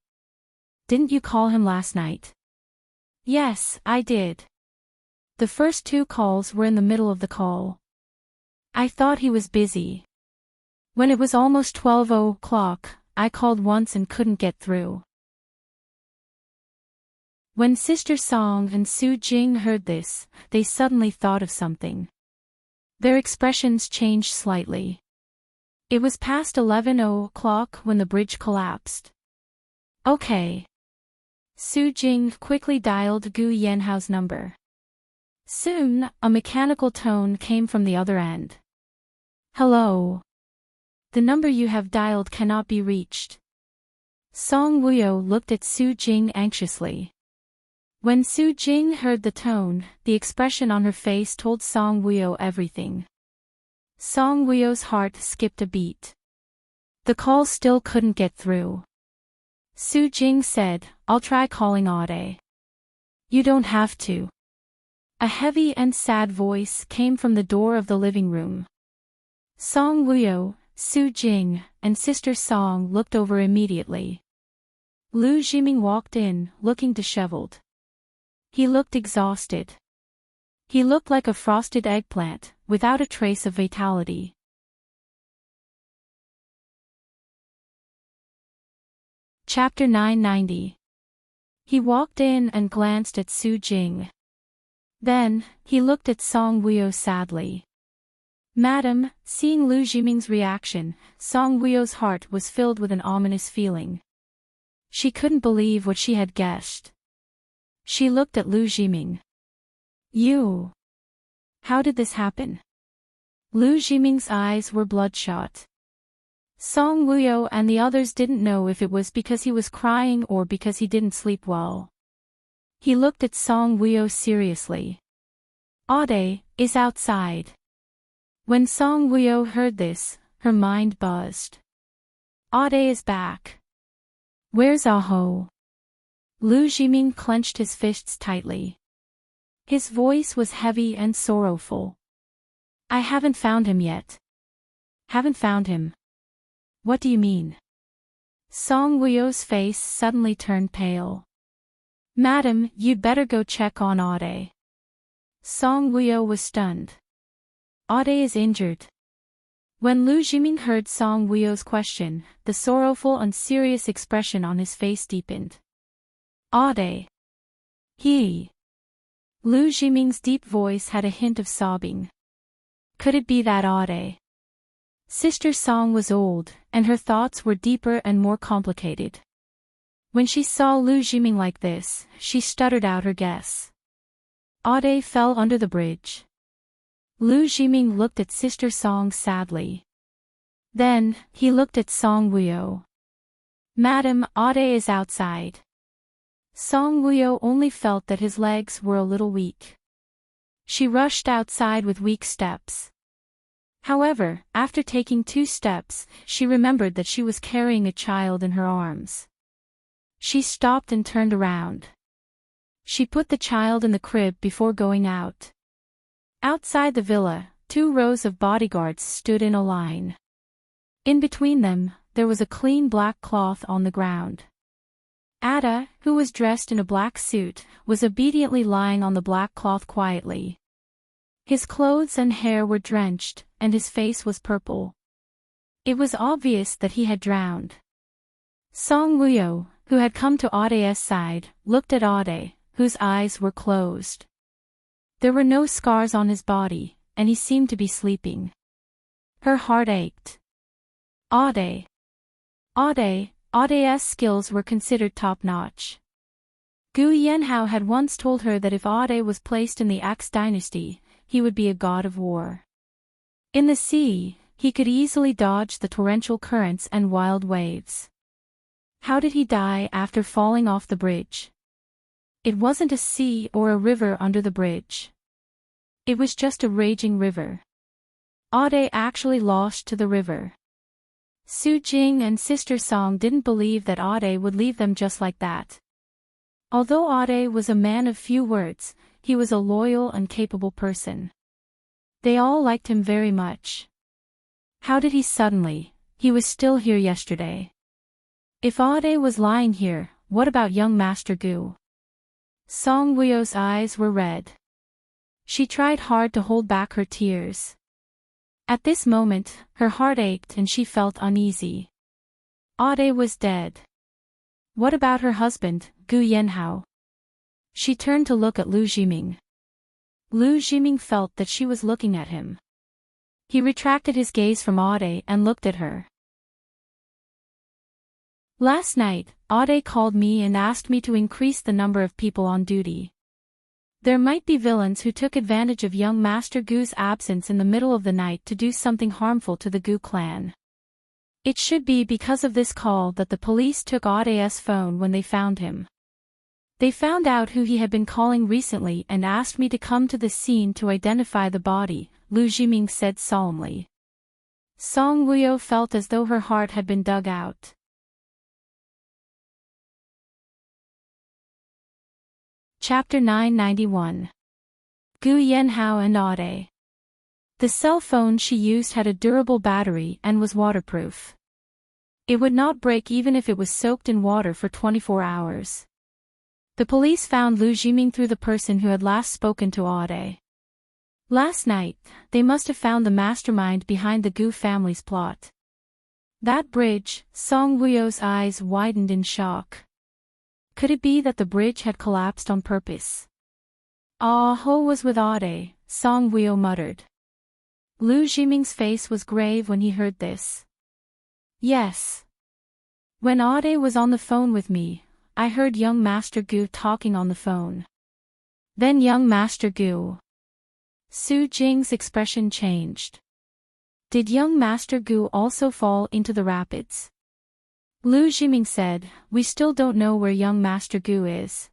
Didn't you call him last night? Yes, I did. The first 2 calls were in the middle of the call. I thought he was busy. When it was almost 12 o'clock, I called once and couldn't get through. When Sister Song and Su Jing heard this, they suddenly thought of something. Their expressions changed slightly. It was past 11 o'clock when the bridge collapsed. Okay. Su Jing quickly dialed Gu Yanhao's number. Soon, a mechanical tone came from the other end. Hello. The number you have dialed cannot be reached. Song Wuyo looked at Su Jing anxiously. When Su Jing heard the tone, the expression on her face told Song Wuyo everything. Song Wuyo's heart skipped a beat. The call still couldn't get through. Su Jing said, I'll try calling Ade. You don't have to. A heavy and sad voice came from the door of the living room. Song Wuyo, Su Jing, and Sister Song looked over immediately. Lu Jiming walked in, looking disheveled. He looked exhausted. He looked like a frosted eggplant, without a trace of vitality. Chapter 990. He walked in and glanced at Su Jing. Then, he looked at Song Wuyo sadly. Madam, seeing Lu Jiming's reaction, Song Wuyo's heart was filled with an ominous feeling. She couldn't believe what she had guessed. She looked at Lu Jiming. You. How did this happen? Lu Jiming's eyes were bloodshot. Song Wuyo and the others didn't know if it was because he was crying or because he didn't sleep well. He looked at Song Wuyo seriously. Ade is outside. When Song Wuyo heard this, her mind buzzed. Ade is back. Where's Aho? Lu Jiming clenched his fists tightly. His voice was heavy and sorrowful. I haven't found him yet. Haven't found him. What do you mean? Song Wuyo's face suddenly turned pale. Madam, you'd better go check on Ade. Song Wuyo was stunned. Ade is injured. When Lu Jiming heard Song Wuyo's question, the sorrowful and serious expression on his face deepened. Ade. He. Lu Jiming's deep voice had a hint of sobbing. Could it be that Ade? Sister Song was old, and her thoughts were deeper and more complicated. When she saw Lu Jiming like this, she stuttered out her guess. Ade fell under the bridge. Lu Jiming looked at Sister Song sadly. Then, he looked at Song Wuyo. Madam, Ade is outside. Song Wuyo only felt that his legs were a little weak. She rushed outside with weak steps. However, after taking 2 steps, she remembered that she was carrying a child in her arms. She stopped and turned around. She put the child in the crib before going out. Outside the villa, 2 rows of bodyguards stood in a line. In between them, there was a clean black cloth on the ground. Ada, who was dressed in a black suit, was obediently lying on the black cloth quietly. His clothes and hair were drenched, and his face was purple. It was obvious that he had drowned. Song Wuyo, who had come to Ade's side, looked at Ade, whose eyes were closed. There were no scars on his body, and he seemed to be sleeping. Her heart ached. Ade. Ade's skills were considered top-notch. Gu Yanhao had once told her that if Ade was placed in the Axe dynasty, he would be a god of war. In the sea, he could easily dodge the torrential currents and wild waves. How did he die after falling off the bridge? It wasn't a sea or a river under the bridge. It was just a raging river. Ade actually lost to the river. Su Jing and Sister Song didn't believe that Ade would leave them just like that. Although Ade was a man of few words, he was a loyal and capable person. They all liked him very much. How did he suddenly? He was still here yesterday. If Ade was lying here, what about young Master Gu? Song Wuyo's eyes were red. She tried hard to hold back her tears. At this moment, her heart ached and she felt uneasy. Ade was dead. What about her husband, Gu Yanhao? She turned to look at Lu Jiming. Lu Jiming felt that she was looking at him. He retracted his gaze from Aude and looked at her. Last night, Aude called me and asked me to increase the number of people on duty. There might be villains who took advantage of young Master Gu's absence in the middle of the night to do something harmful to the Gu clan. It should be because of this call that the police took Aude's phone when they found him. They found out who he had been calling recently and asked me to come to the scene to identify the body, Lu Jiming said solemnly. Song Wuyo felt as though her heart had been dug out. Chapter 991. Gu Yanhao and Aude. The cell phone she used had a durable battery and was waterproof. It would not break even if it was soaked in water for 24 hours. The police found Lu Jiming through the person who had last spoken to Aude. Last night, they must have found the mastermind behind the Gu family's plot. That bridge, Song Wuyo's eyes widened in shock. Could it be that the bridge had collapsed on purpose? Ah Ho was with Aude, Song Wuyo muttered. Lu Jiming's face was grave when he heard this. Yes. When Aude was on the phone with me, I heard young Master Gu talking on the phone. Then young Master Gu. Su Jing's expression changed. Did young Master Gu also fall into the rapids? Lu Jiming said, we still don't know where young Master Gu is.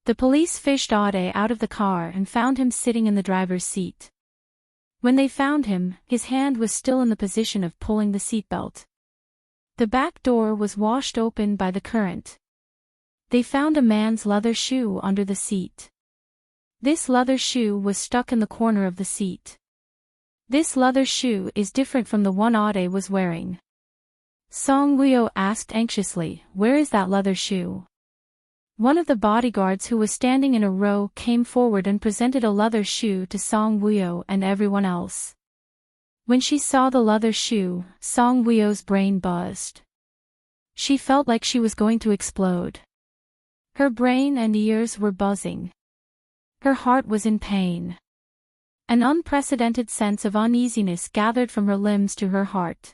The police fished Aude out of the car and found him sitting in the driver's seat. When they found him, his hand was still in the position of pulling the seatbelt. The back door was washed open by the current. They found a man's leather shoe under the seat. This leather shoe was stuck in the corner of the seat. This leather shoe is different from the one Aude was wearing. Song Wuyo asked anxiously, where is that leather shoe? One of the bodyguards who was standing in a row came forward and presented a leather shoe to Song Wuyo and everyone else. When she saw the leather shoe, Song Wuyo's brain buzzed. She felt like she was going to explode. Her brain and ears were buzzing. Her heart was in pain. An unprecedented sense of uneasiness gathered from her limbs to her heart.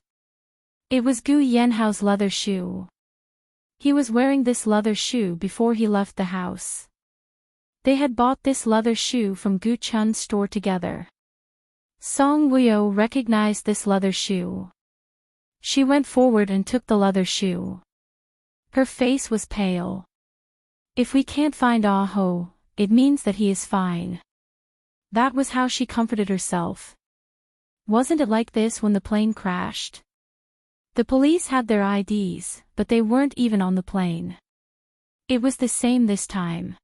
It was Gu Yanhao's leather shoe. He was wearing this leather shoe before he left the house. They had bought this leather shoe from Gu Chun's store together. Song Wuyo recognized this leather shoe. She went forward and took the leather shoe. Her face was pale. If we can't find Ah Ho, it means that he is fine. That was how she comforted herself. Wasn't it like this when the plane crashed? The police had their IDs, but they weren't even on the plane. It was the same this time.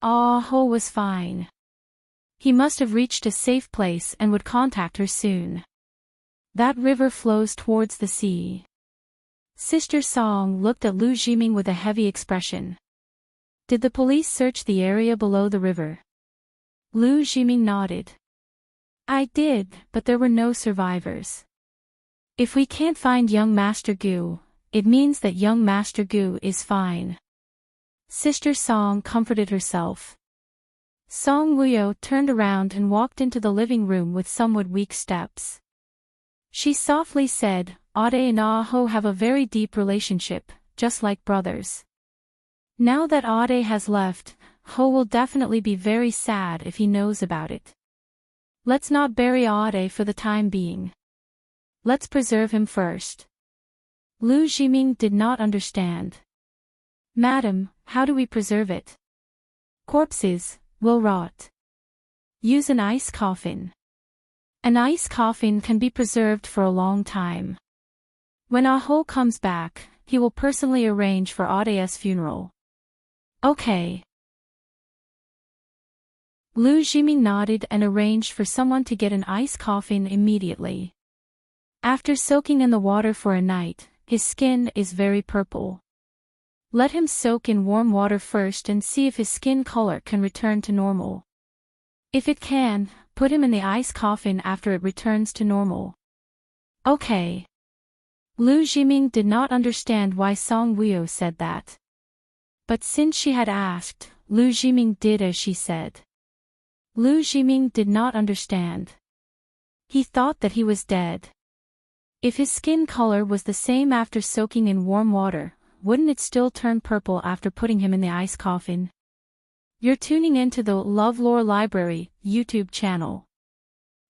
Ah Ho was fine. He must have reached a safe place and would contact her soon. That river flows towards the sea. Sister Song looked at Lu Jiming with a heavy expression. Did the police search the area below the river? Lu Jiming nodded. I did, but there were no survivors. If we can't find young Master Gu, it means that young Master Gu is fine. Sister Song comforted herself. Song Wuyo turned around and walked into the living room with somewhat weak steps. She softly said, Aude and Ah Ho have a very deep relationship, just like brothers. Now that Aude has left, Ho will definitely be very sad if he knows about it. Let's not bury Aude for the time being. Let's preserve him first. Lu Jiming did not understand. Madam, how do we preserve it? Corpses will rot. Use an ice coffin. An ice coffin can be preserved for a long time. When Ah Ho comes back, he will personally arrange for Aude's funeral. Okay. Lu Jiming nodded and arranged for someone to get an ice coffin immediately. After soaking in the water for a night, his skin is very purple. Let him soak in warm water first and see if his skin color can return to normal. If it can, put him in the ice coffin after it returns to normal. Okay. Lu Jiming did not understand why Song Wuyo said that. But since she had asked, Lu Jiming did as she said. Lu Jiming did not understand. He thought that he was dead. If his skin color was the same after soaking in warm water, wouldn't it still turn purple after putting him in the ice coffin? You're tuning into the LoveLore Library YouTube channel.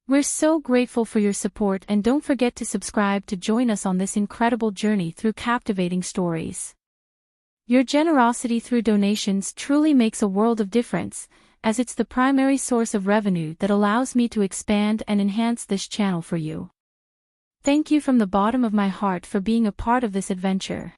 We're so grateful for your support, and don't forget to subscribe to join us on this incredible journey through captivating stories. Your generosity through donations truly makes a world of difference, as it's the primary source of revenue that allows me to expand and enhance this channel for you. Thank you from the bottom of my heart for being a part of this adventure.